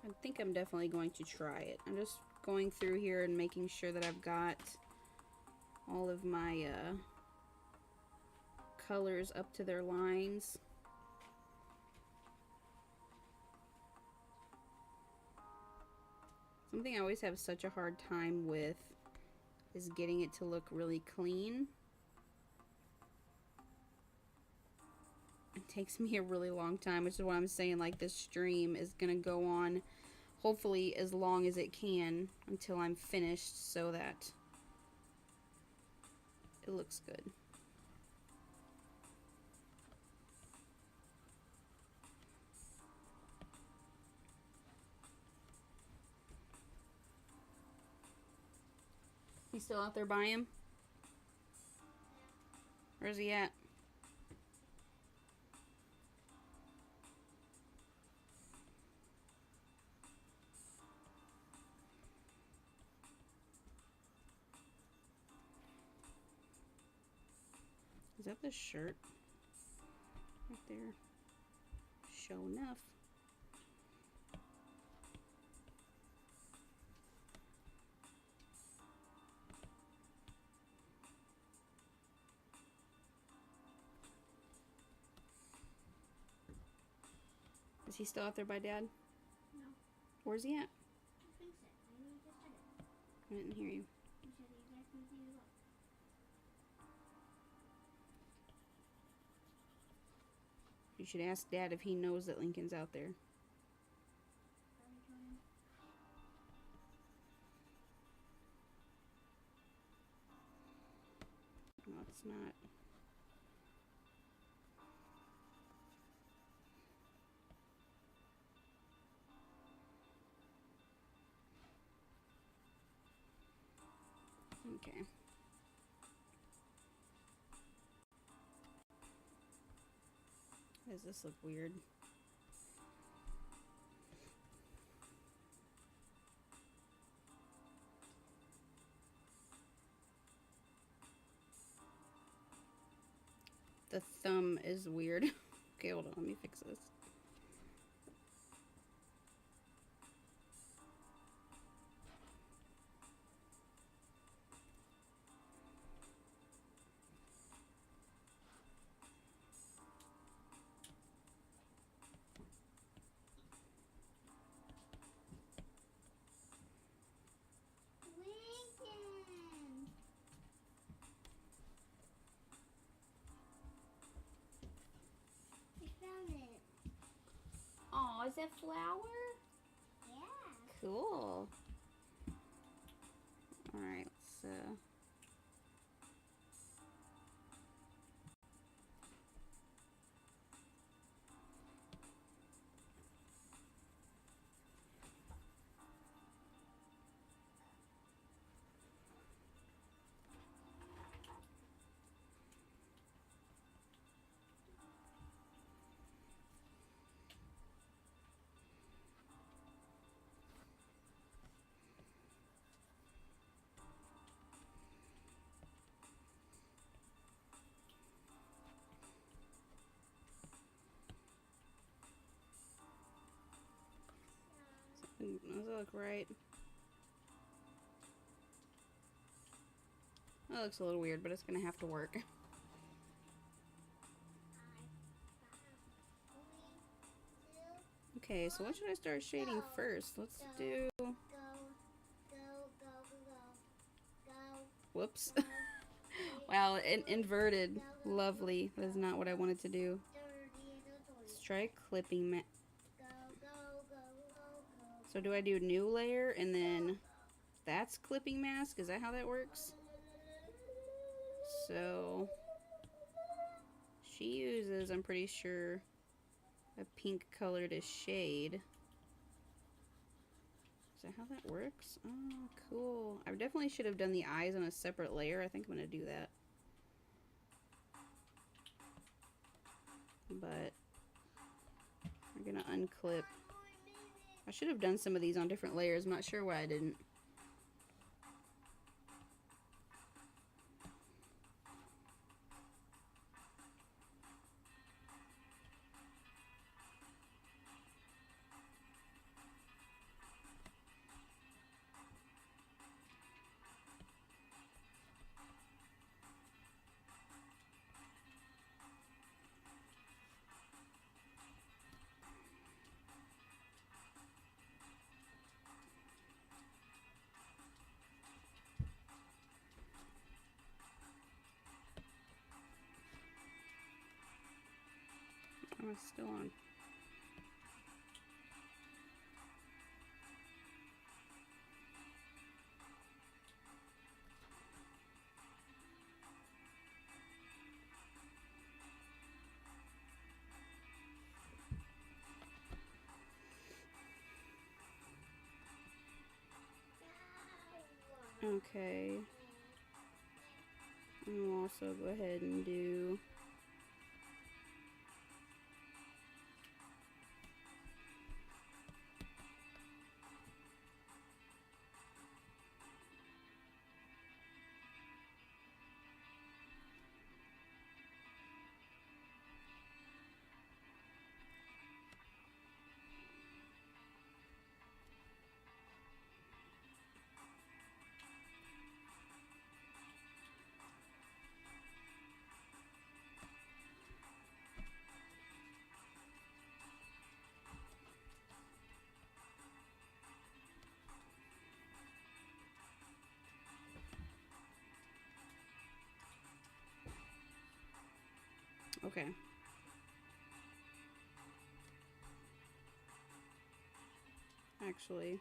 I think I'm definitely going to try it. I'm just going through here and making sure that I've got all of my colors up to their lines. Something I always have such a hard time with is getting it to look really clean. It takes me a really long time, which is why I'm saying like this stream is gonna go on hopefully as long as it can until I'm finished so that it looks good. He's still out there by him? Where's he at? Is that the shirt? Right there. Show enough. Is he still out there by Dad? No. Where's he at? I think so. Maybe we just did it. I didn't hear you. You said you guys can see the look. You should ask Dad if he knows that Lincoln's out there. Probably told him. No, it's not. Okay. Does this look weird? The thumb is weird. Okay, hold on, let me fix this. Lincoln! I found it. Oh, is that flower? Yeah. Cool. Alright, let's does that look right? That looks a little weird, but it's gonna have to work. Okay, so what should I start shading first? Let's do... Go, go, go, go, go. Whoops. Go. Wow, inverted. Lovely. That is not what I wanted to do. Let's try clipping mat. So do I do new layer and then that's clipping mask? Is that how that works? So she uses, I'm pretty sure, a pink color to shade. Is that how that works? Oh, cool. I definitely should have done the eyes on a separate layer. I think I'm going to do that. But we're going to unclip. I should have done some of these on different layers. I'm not sure why I didn't. I'm still on. Okay. And we'll also go ahead and do okay. Actually,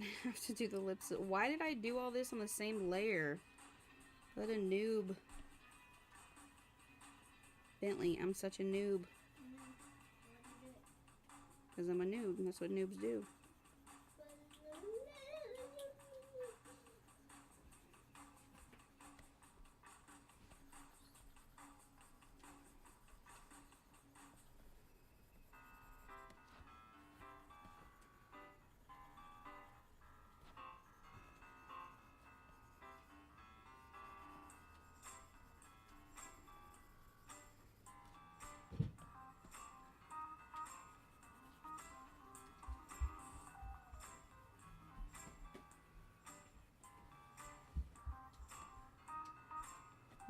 I have to do the lips. Why did I do all this on the same layer? What a noob. Bentley, I'm such a noob. Because I'm a noob, and that's what noobs do.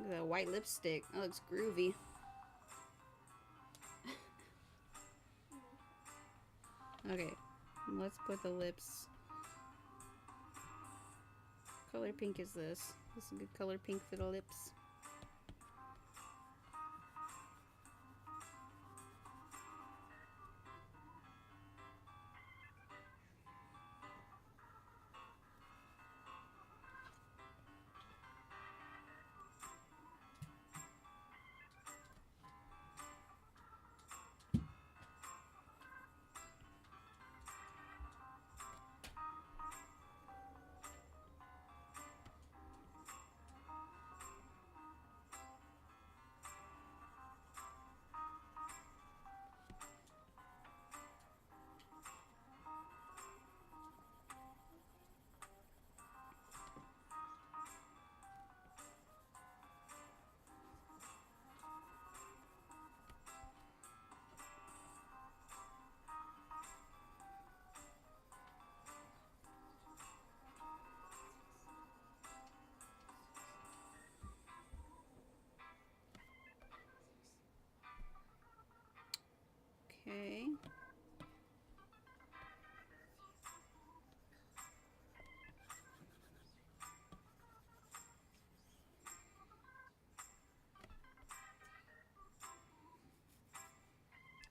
Look at that white lipstick. That looks groovy. Okay, let's put the lips. What color pink is this? This is a good color pink for the lips.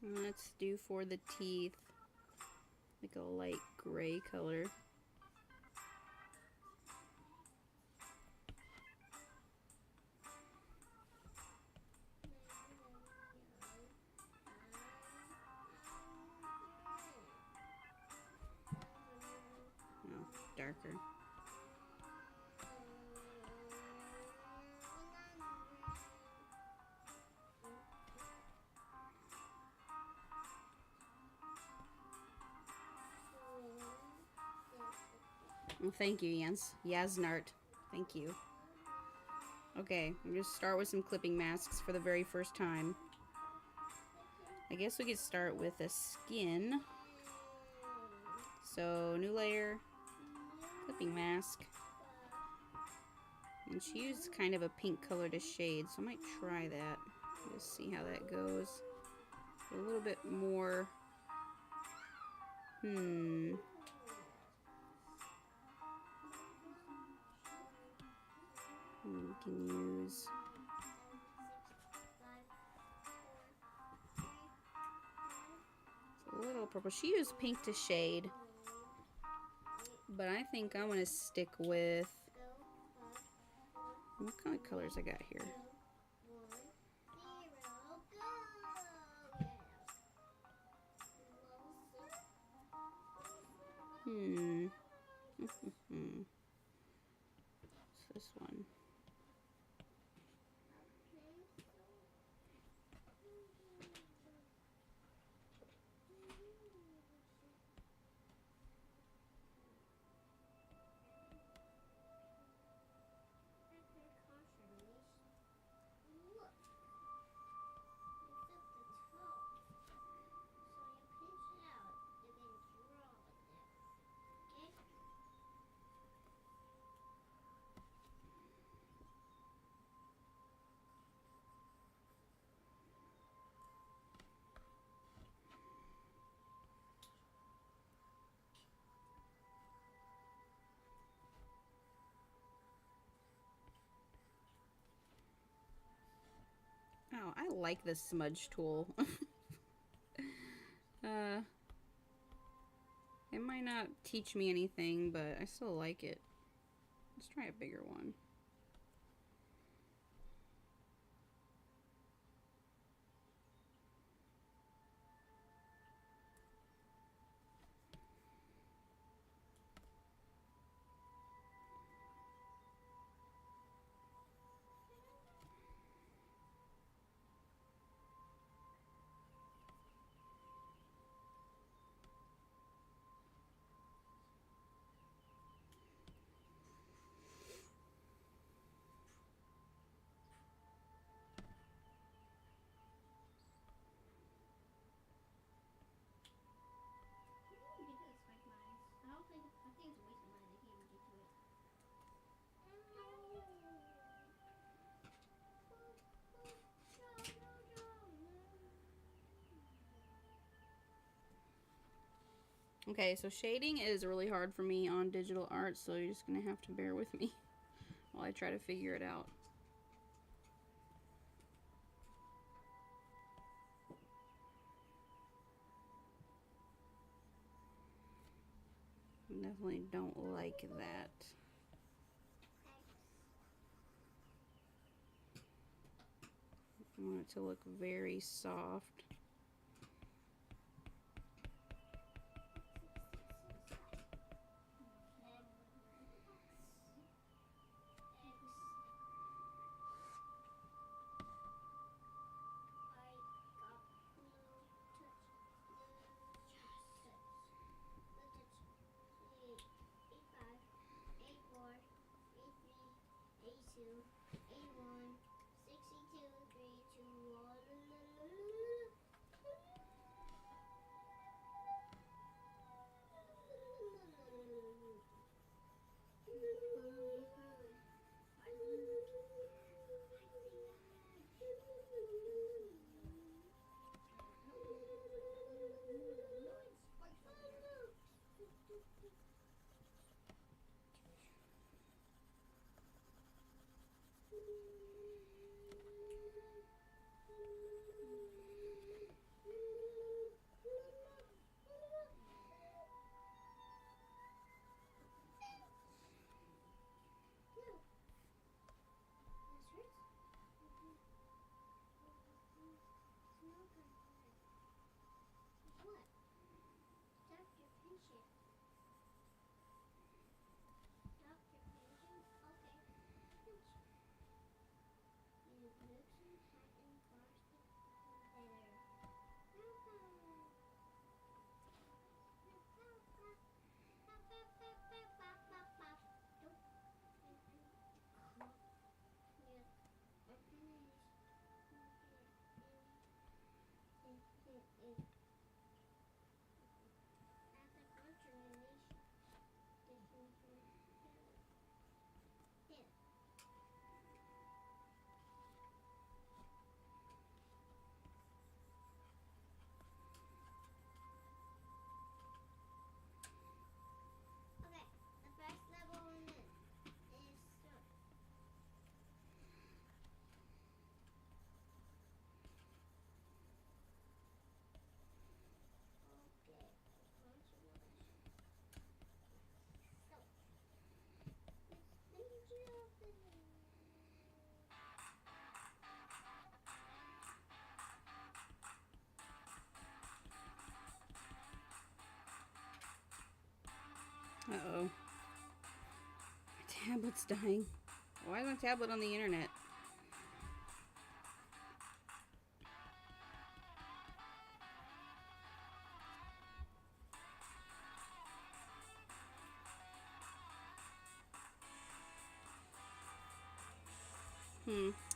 Let's do for the teeth, like a light gray color. Oh, darker. Well, thank you, Jens. Yasnart. Thank you. Okay, I'm just start with some clipping masks for the very first time. I guess we could start with a skin. So, new layer, clipping mask. And she used kind of a pink color to shade, so I might try that. Just see how that goes. A little bit more. We can use a little purple. She used pink to shade, but I think I'm gonna stick with, what kind of colors I got here? It's this one. Oh, I like this smudge tool. It might not teach me anything, but I still like it. Let's try a bigger one. Okay, so shading is really hard for me on digital art, so you're just gonna have to bear with me while I try to figure it out. Definitely don't like that. I want it to look very soft. Uh-oh. My tablet's dying. Why is my tablet on the internet?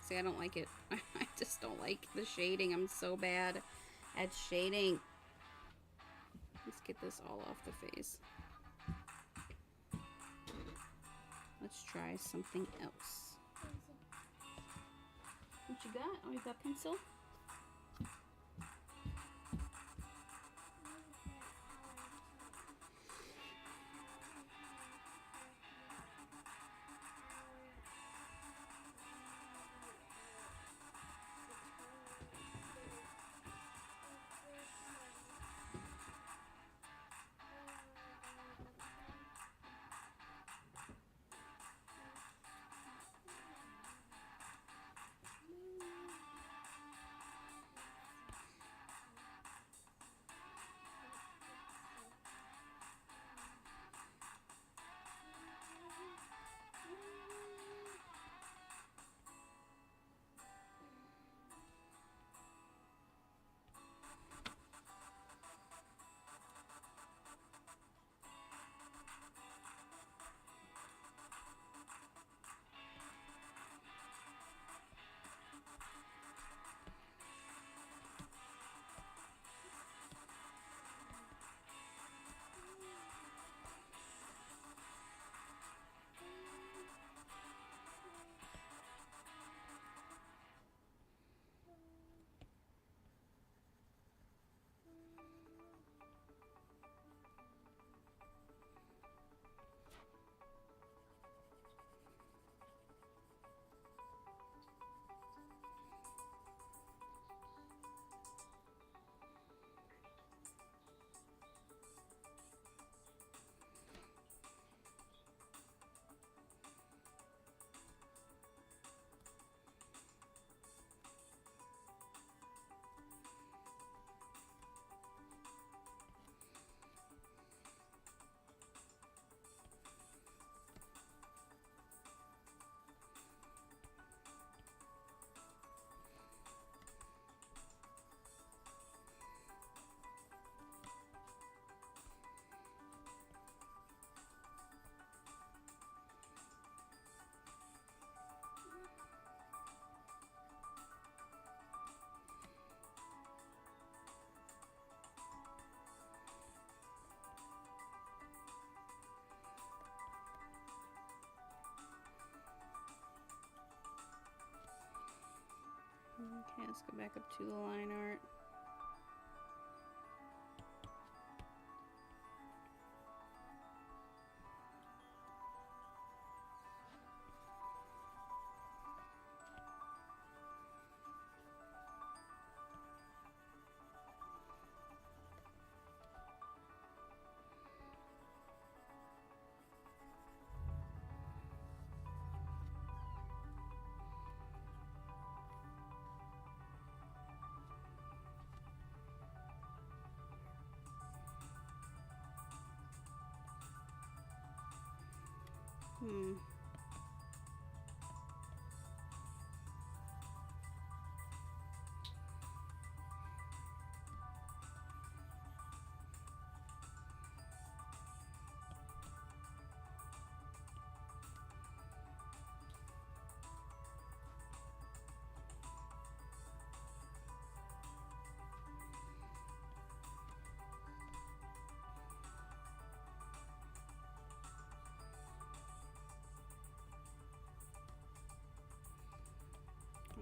See, I don't like it. I just don't like the shading. I'm so bad at shading. Let's get this all off the face. Let's try something else. What you got? Oh, you got pencil? Okay, let's go back up to the line art. Hmm.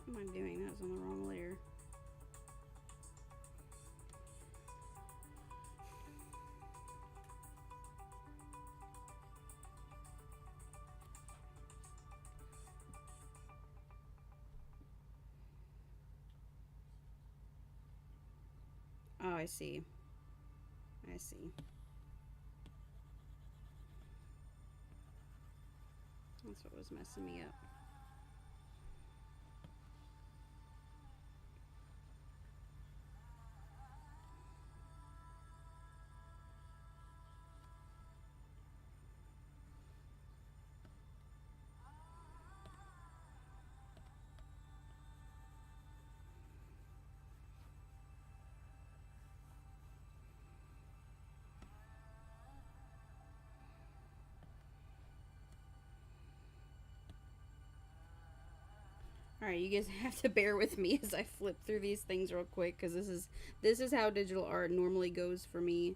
What am I doing? That was on the wrong layer. Oh, I see. I see. That's what was messing me up. Alright, you guys have to bear with me as I flip through these things real quick, because this is how digital art normally goes for me,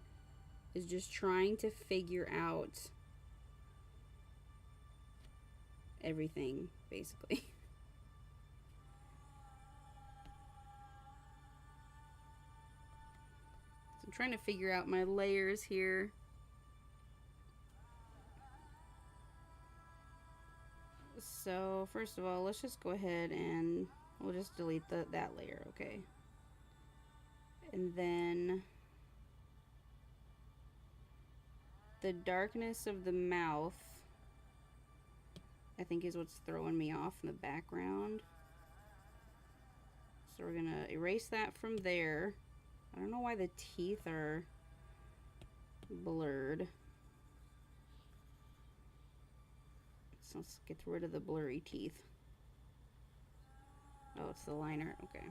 is just trying to figure out everything, basically. So I'm trying to figure out my layers here. So, first of all, let's just go ahead and we'll just delete that layer, okay? And then the darkness of the mouth, I think, is what's throwing me off in the background. So we're gonna erase that from there. I don't know why the teeth are blurred. So let's get rid of the blurry teeth. Oh, it's the liner. Okay.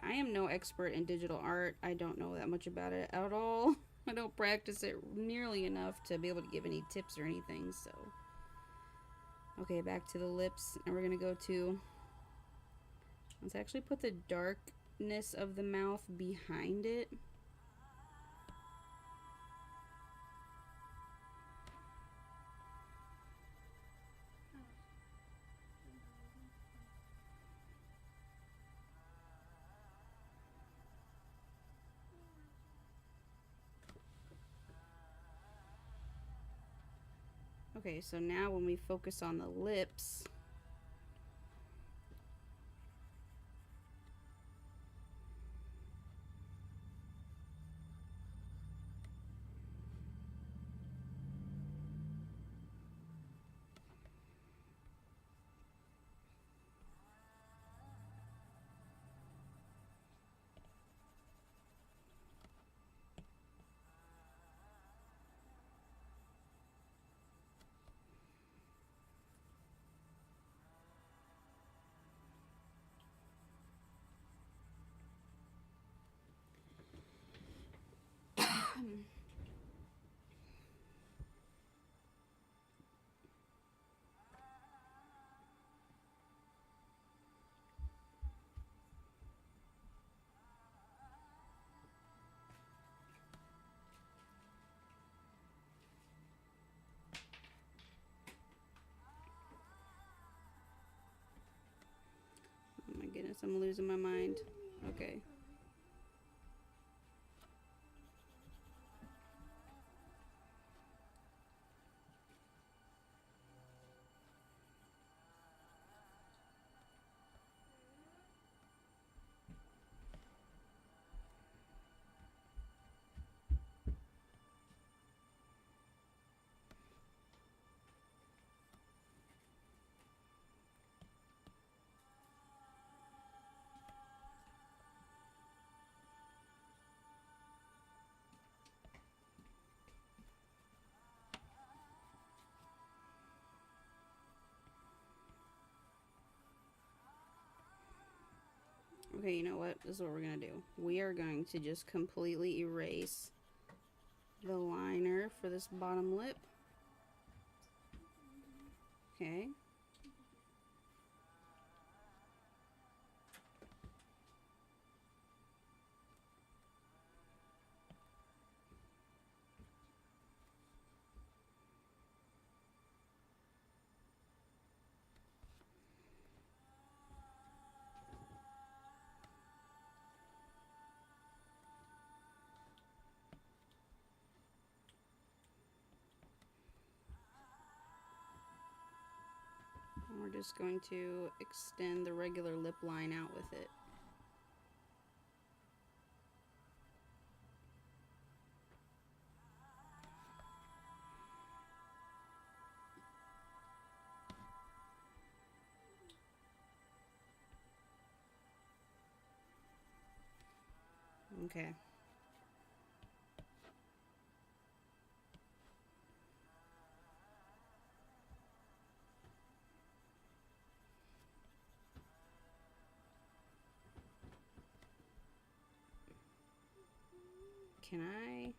I am no expert in digital art. I don't know that much about it at all. I don't practice it nearly enough to be able to give any tips or anything, so. Okay, back to the lips. And we're gonna go to, let's actually put the darkness of the mouth behind it. Okay, so now when we focus on the lips, oh my goodness, I'm losing my mind. Okay. Okay, you know what? This is what we're gonna do. We are going to just completely erase the liner for this bottom lip. Okay. We're just going to extend the regular lip line out with it. Okay. Can I?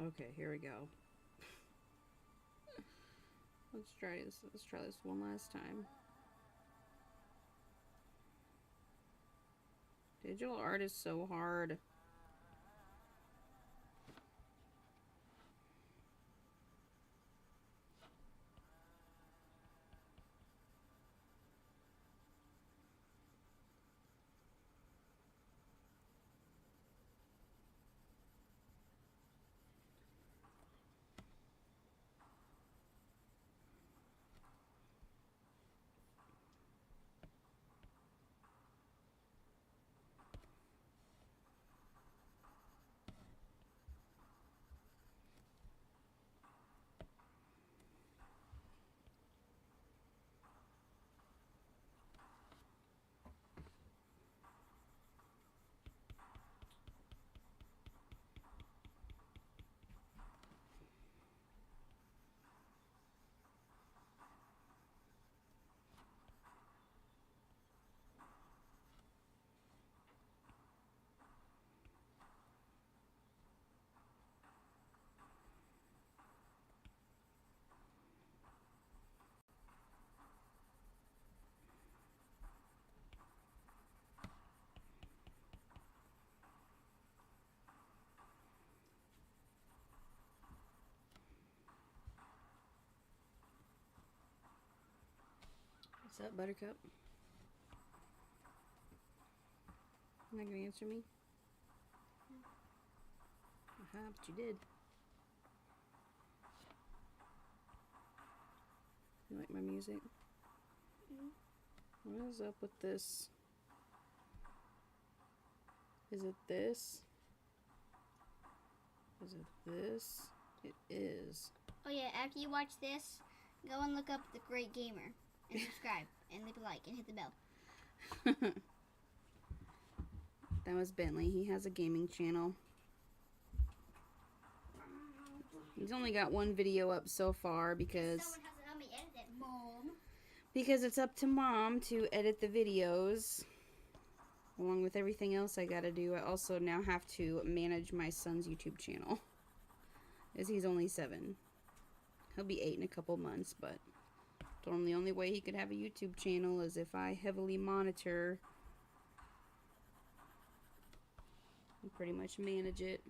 Okay, here we go. Let's try this. Let's try this one last time. Digital art is so hard. What's up, Buttercup? You're not gonna answer me? But you did. You like my music? What is up with this? Is it this? Is it this? It is. Oh yeah, after you watch this, go and look up The Great Gamer and subscribe and leave a like and hit the bell. That was Bentley. He has a gaming channel. He's only got one video up so far because Someone has to help me edit it, Mom. because it's up to Mom to edit the videos. Along with everything else I gotta do, I also now have to manage my son's YouTube channel. As he's only 7. He'll be 8 in a couple months, but told him the only way he could have a YouTube channel is if I heavily monitor and pretty much manage it.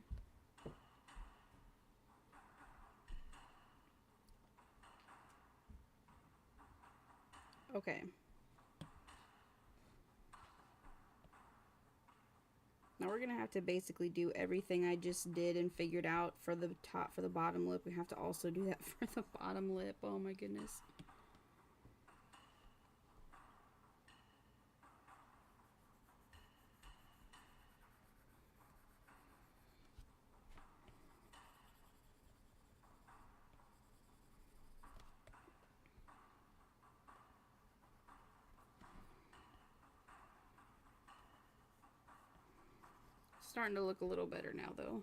Okay. Now we're gonna have to basically do everything I just did and figured out for the top, for the bottom lip. We have to also do that for the bottom lip. Oh my goodness. Starting to look a little better now though,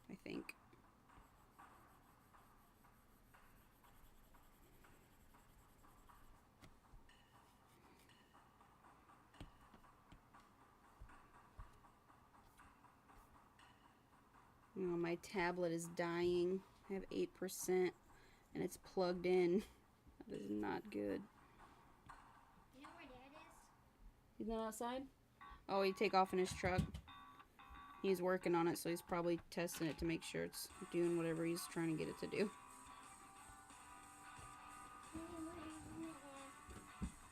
I think. You know, my tablet is dying. I have 8% and it's plugged in. That is not good. You know where Dad is? He's not outside? Oh, he'd take off in his truck. He's working on it, so he's probably testing it to make sure it's doing whatever he's trying to get it to do.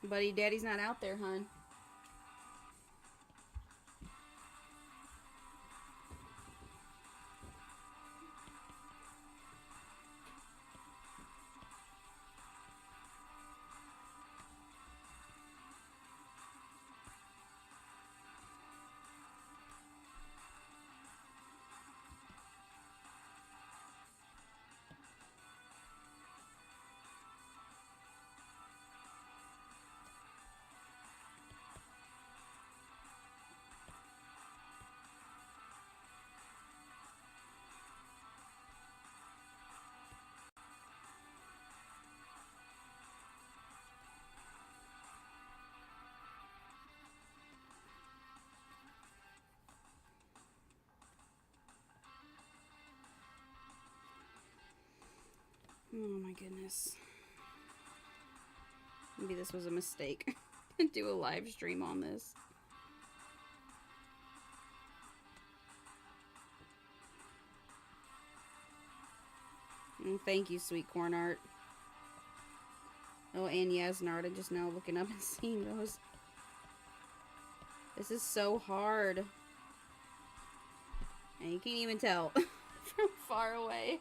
Buddy, Daddy's not out there, hun. Oh my goodness. Maybe this was a mistake. Do a live stream on this. Thank you, Sweet Corn Art. Oh, and Yasnard, I'm just now looking up and seeing those. This is so hard. And you can't even tell from far away.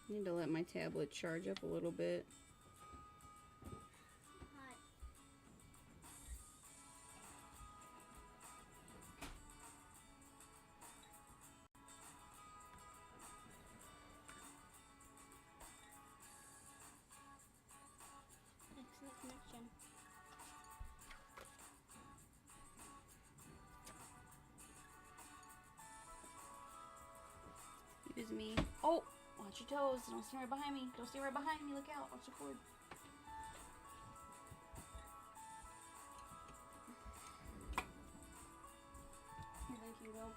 I need to let my tablet charge up a little bit. Excellent connection. Excuse me. Oh! Watch your toes. Don't stay right behind me. Don't stay right behind me. Look out. Watch the cord. Here, thank you, Will.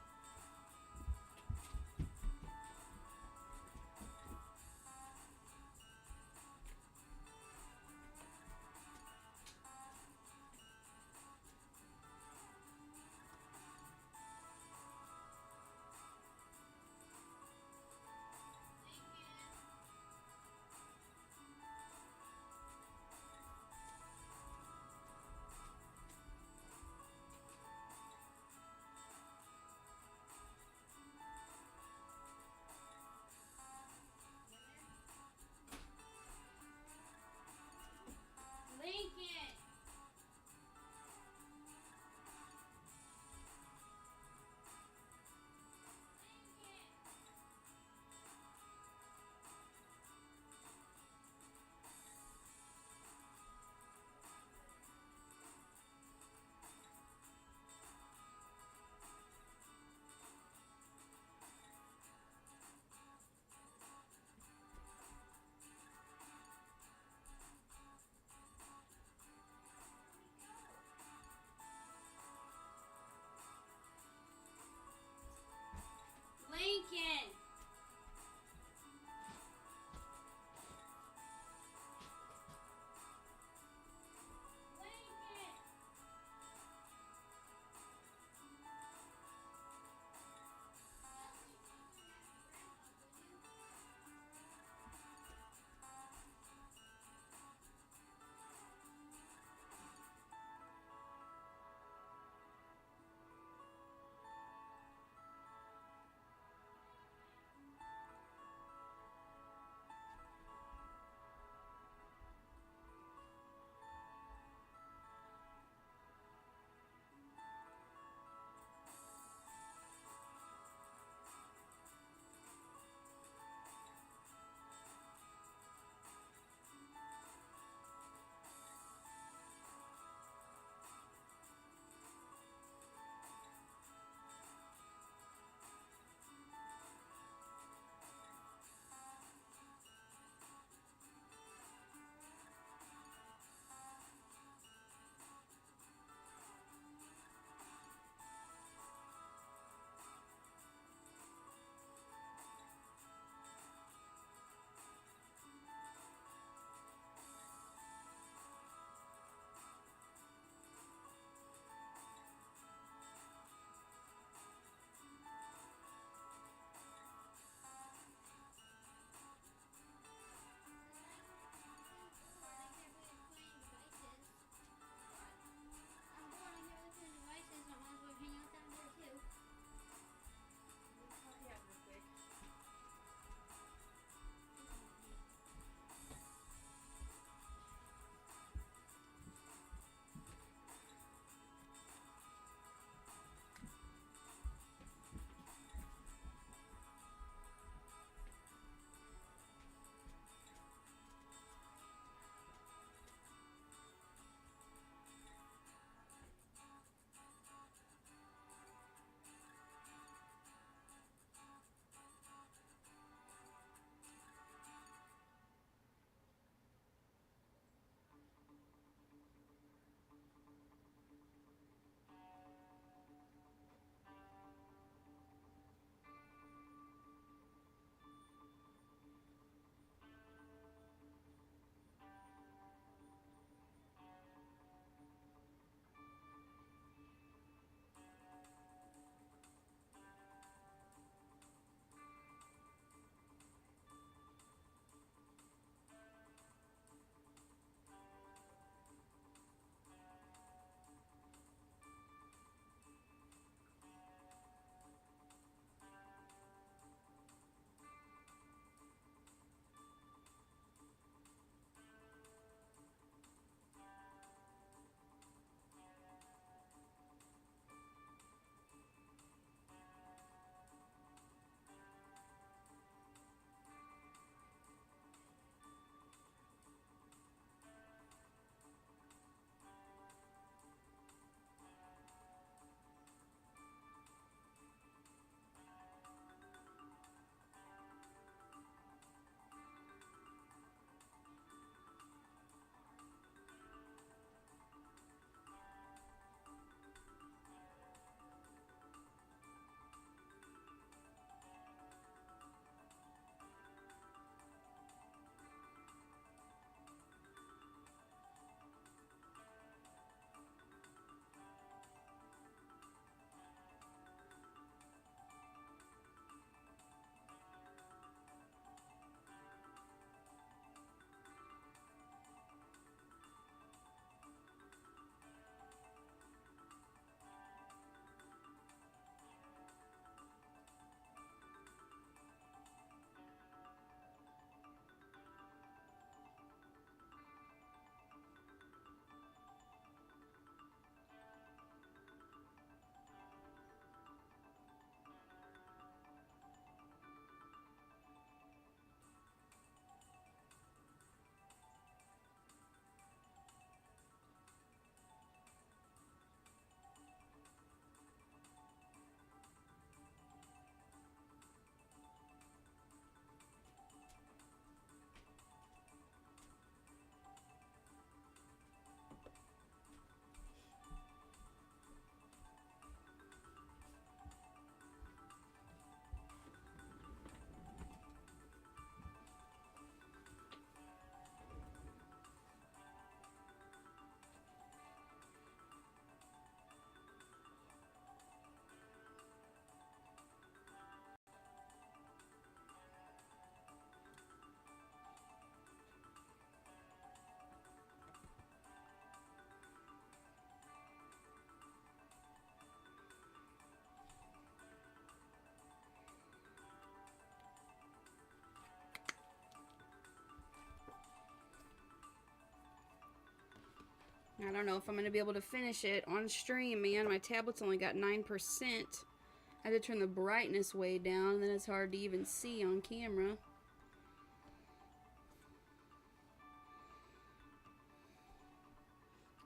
I don't know if I'm going to be able to finish it on stream, man. My tablet's only got 9%. I had to turn the brightness way down, and then it's hard to even see on camera.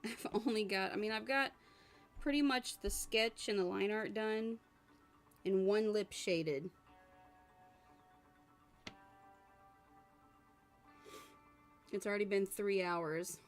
I've only got, I mean, I've got pretty much the sketch and the line art done, and one lip shaded. It's already been 3 hours.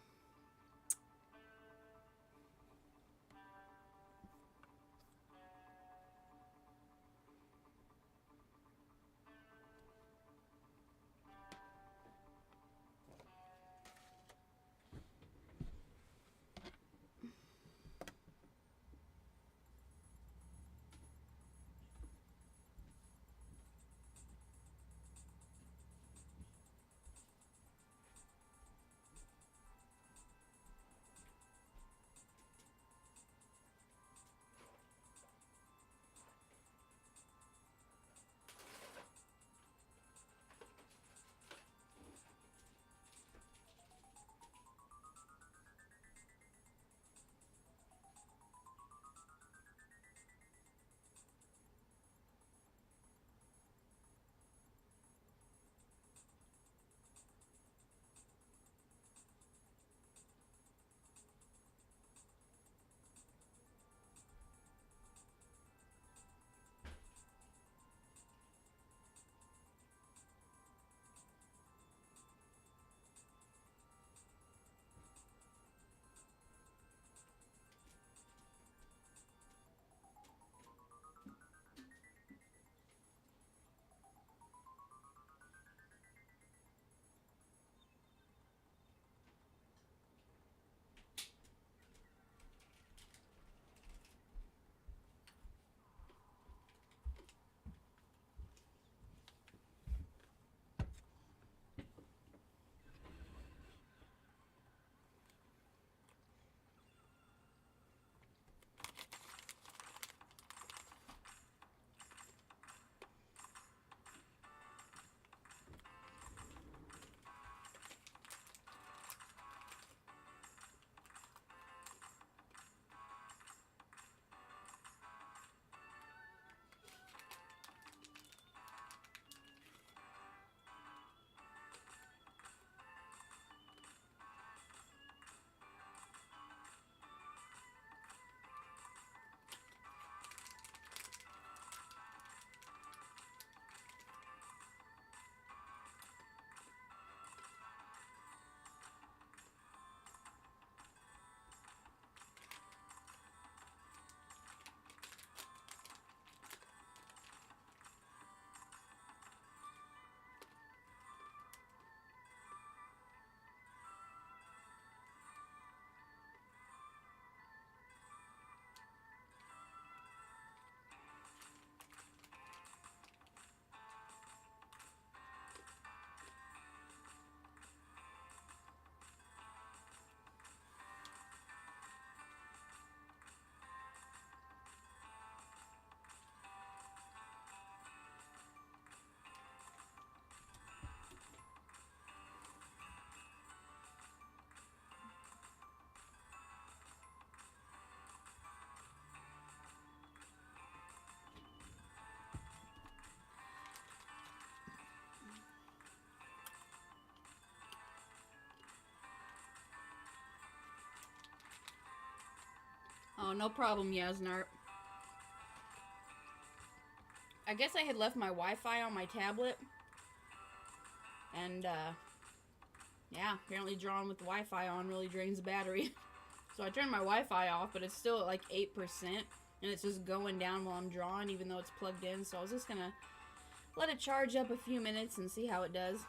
Oh, no problem, Yasnart. I guess I had left my Wi-Fi on my tablet. And, yeah, apparently drawing with the Wi-Fi on really drains the battery. So I turned my Wi-Fi off, but it's still at like 8%. And it's just going down while I'm drawing, even though it's plugged in. So I was just gonna let it charge up a few minutes and see how it does.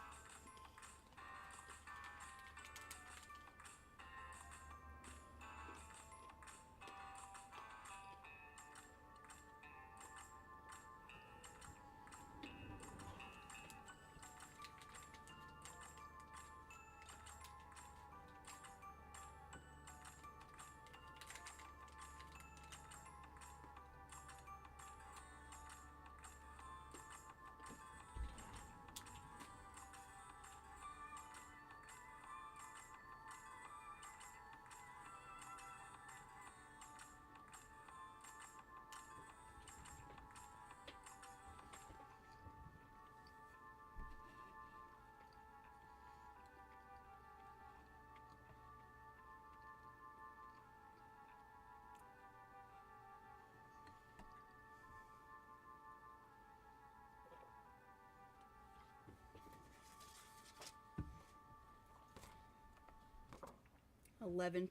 11%.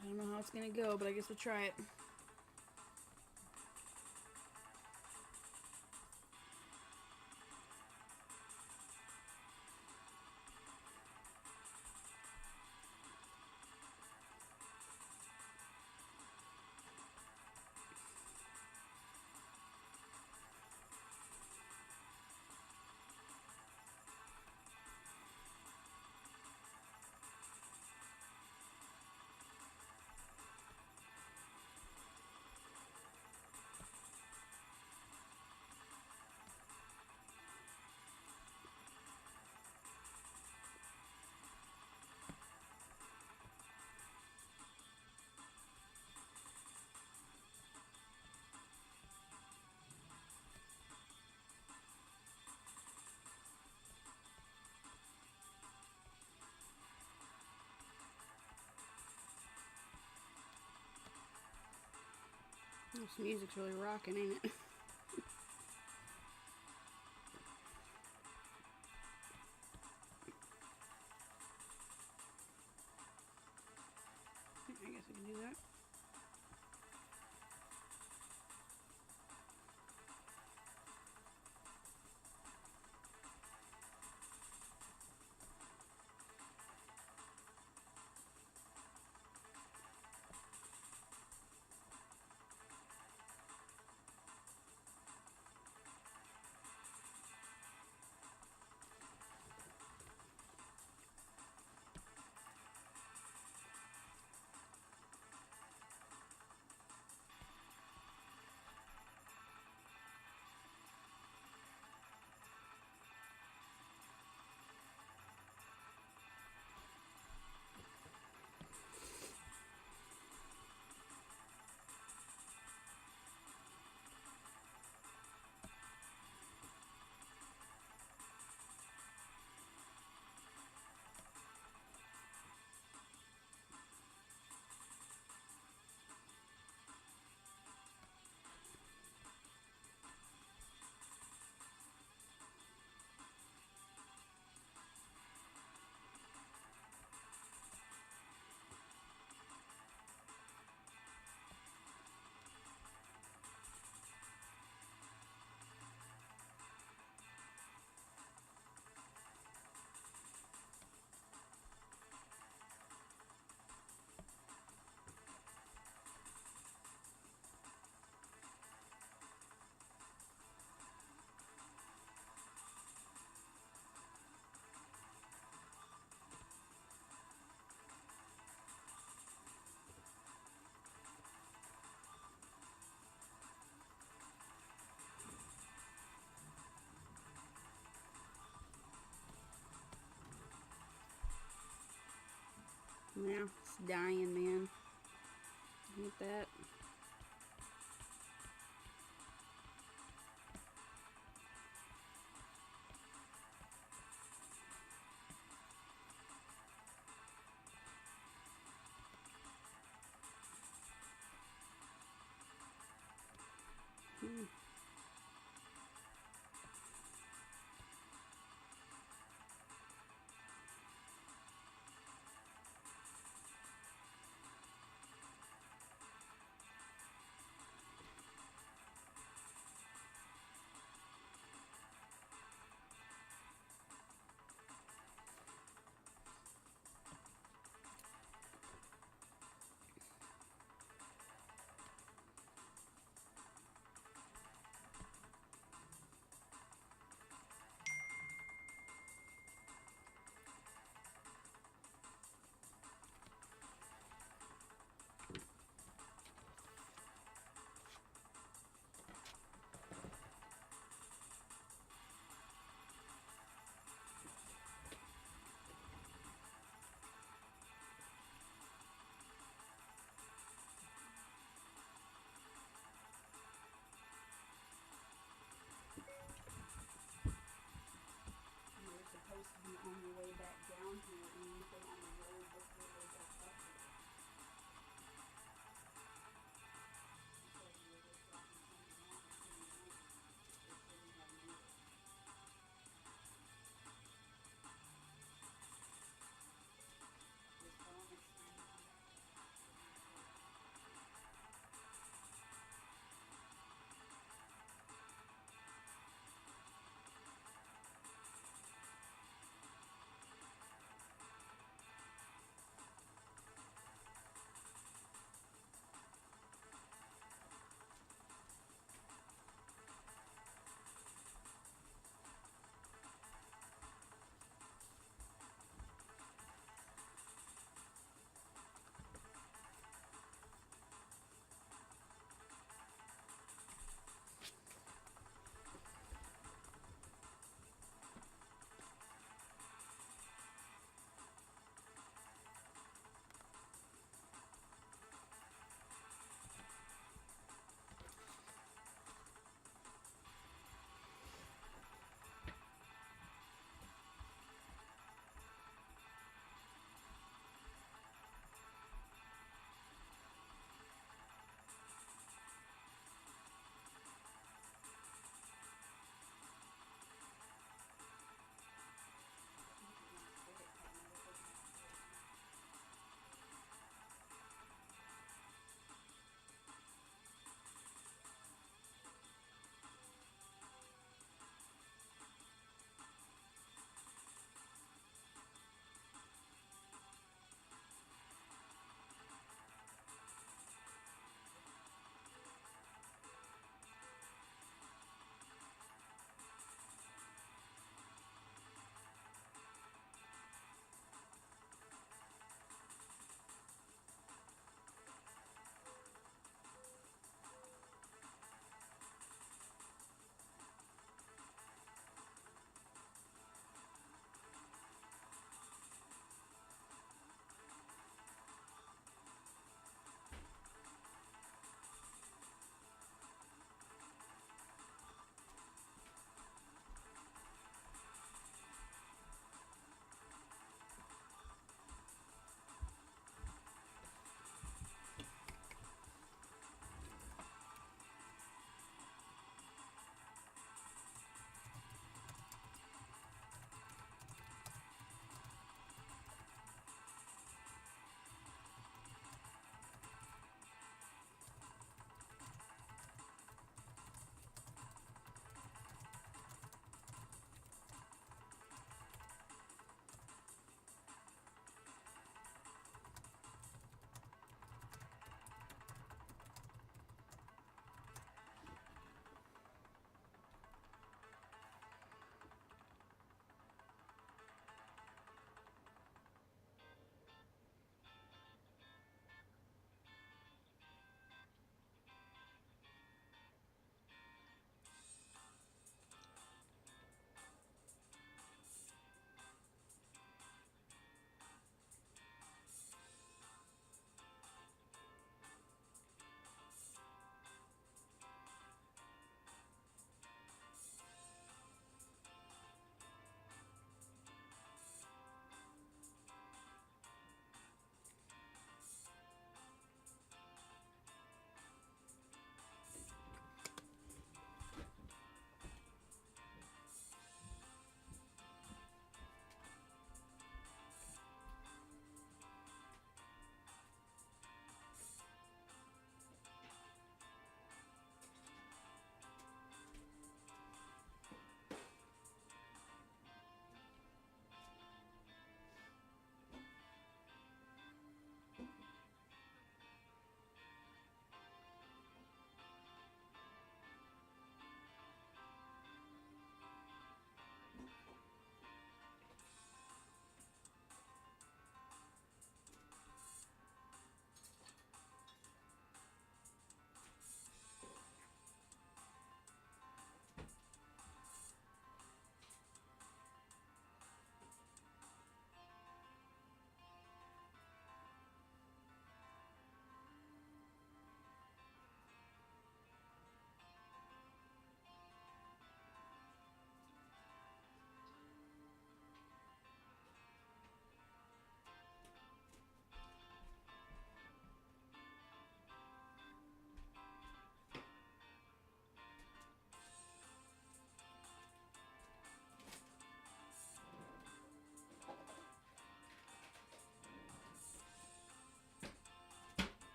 I don't know how it's gonna go, but I guess we'll try it. This music's really rocking, ain't it? I guess I can do that. Yeah, it's dying, man. Look at that.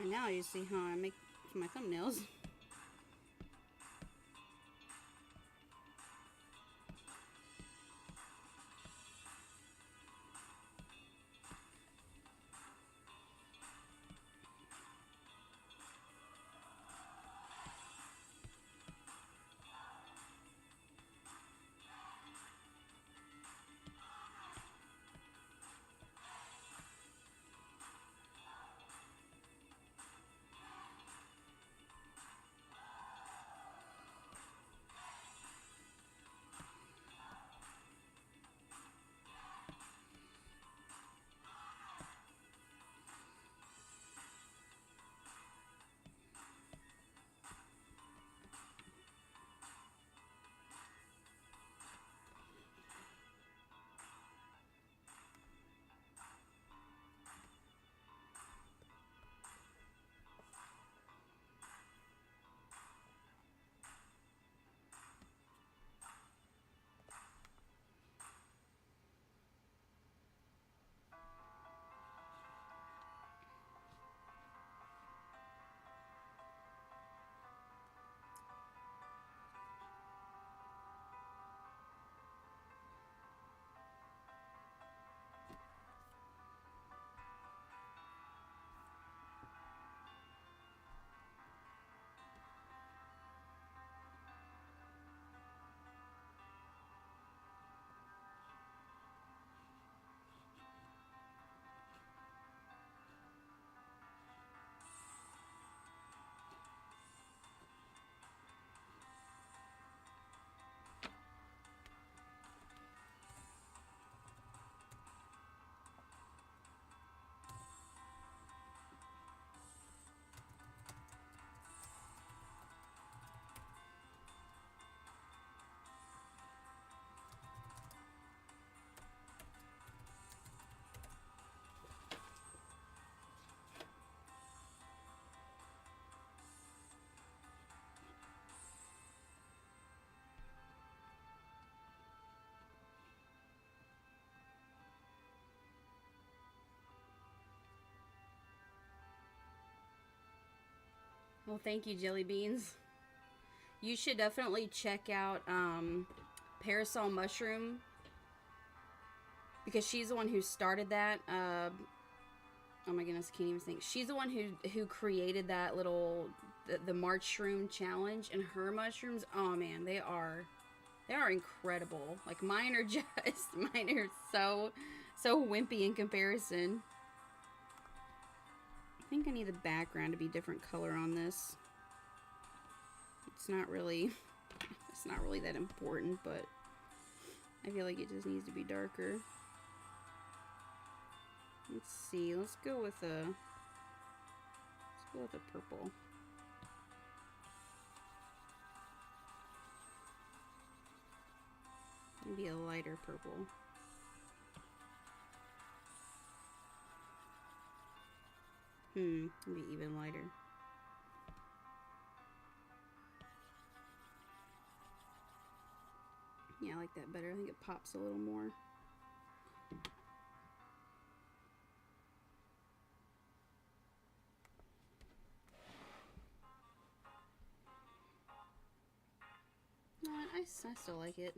And now you see how I make my thumbnails. Well, thank you, Jelly Beans. You should definitely check out Parasol Mushroom, because she's the one who started that. Oh my goodness, I can't even think. She's the one who created that little the Marchroom challenge, and her mushrooms, oh man, they are incredible. Like mine are so wimpy in comparison. I think I need the background to be different color on this. It's not really that important, but I feel like it just needs to be darker. Let's see. Let's go with a purple. Maybe a lighter purple. Maybe even lighter. Yeah, I like that better. I think it pops a little more. No, I still like it.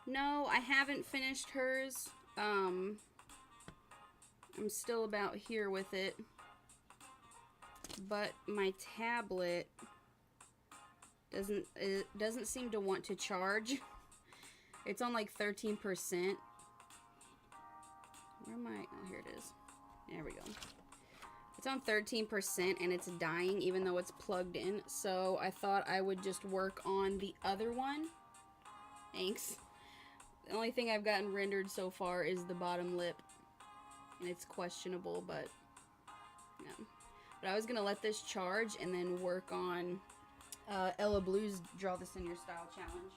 No, I haven't finished hers. I'm still about here with it. But my tablet doesn't seem to want to charge. It's on like 13%. Where am I? Oh, here it is. There we go. It's on 13% and it's dying even though it's plugged in. So I thought I would just work on the other one. Thanks. The only thing I've gotten rendered so far is the bottom lip. And it's questionable, but yeah. But I was gonna let this charge and then work on Ella Blue's Draw This in Your Style challenge.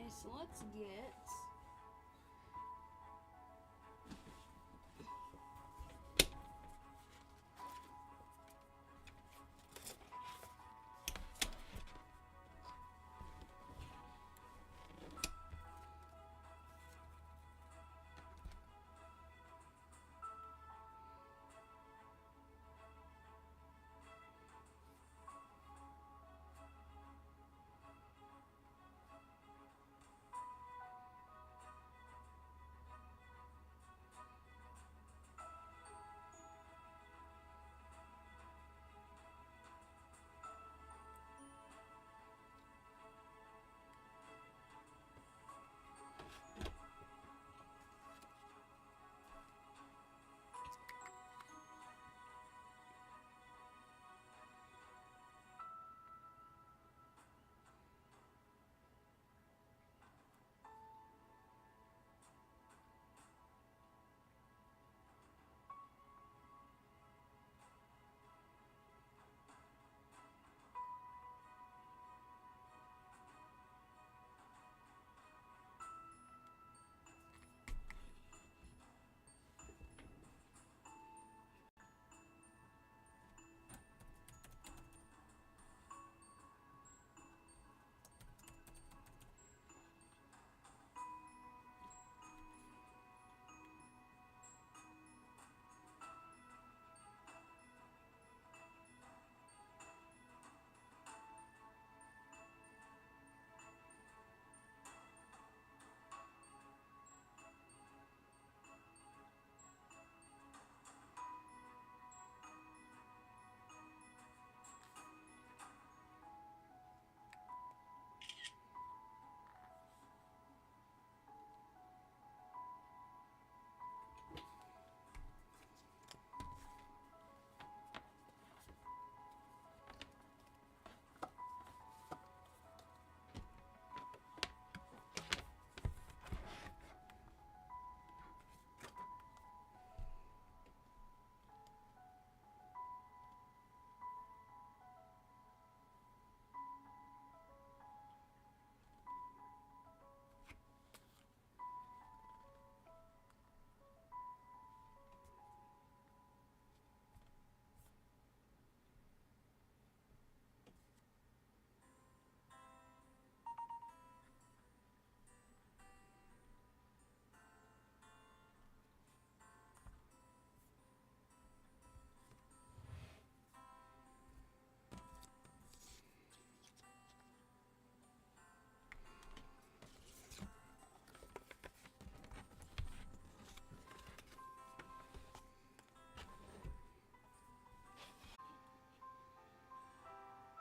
so let's get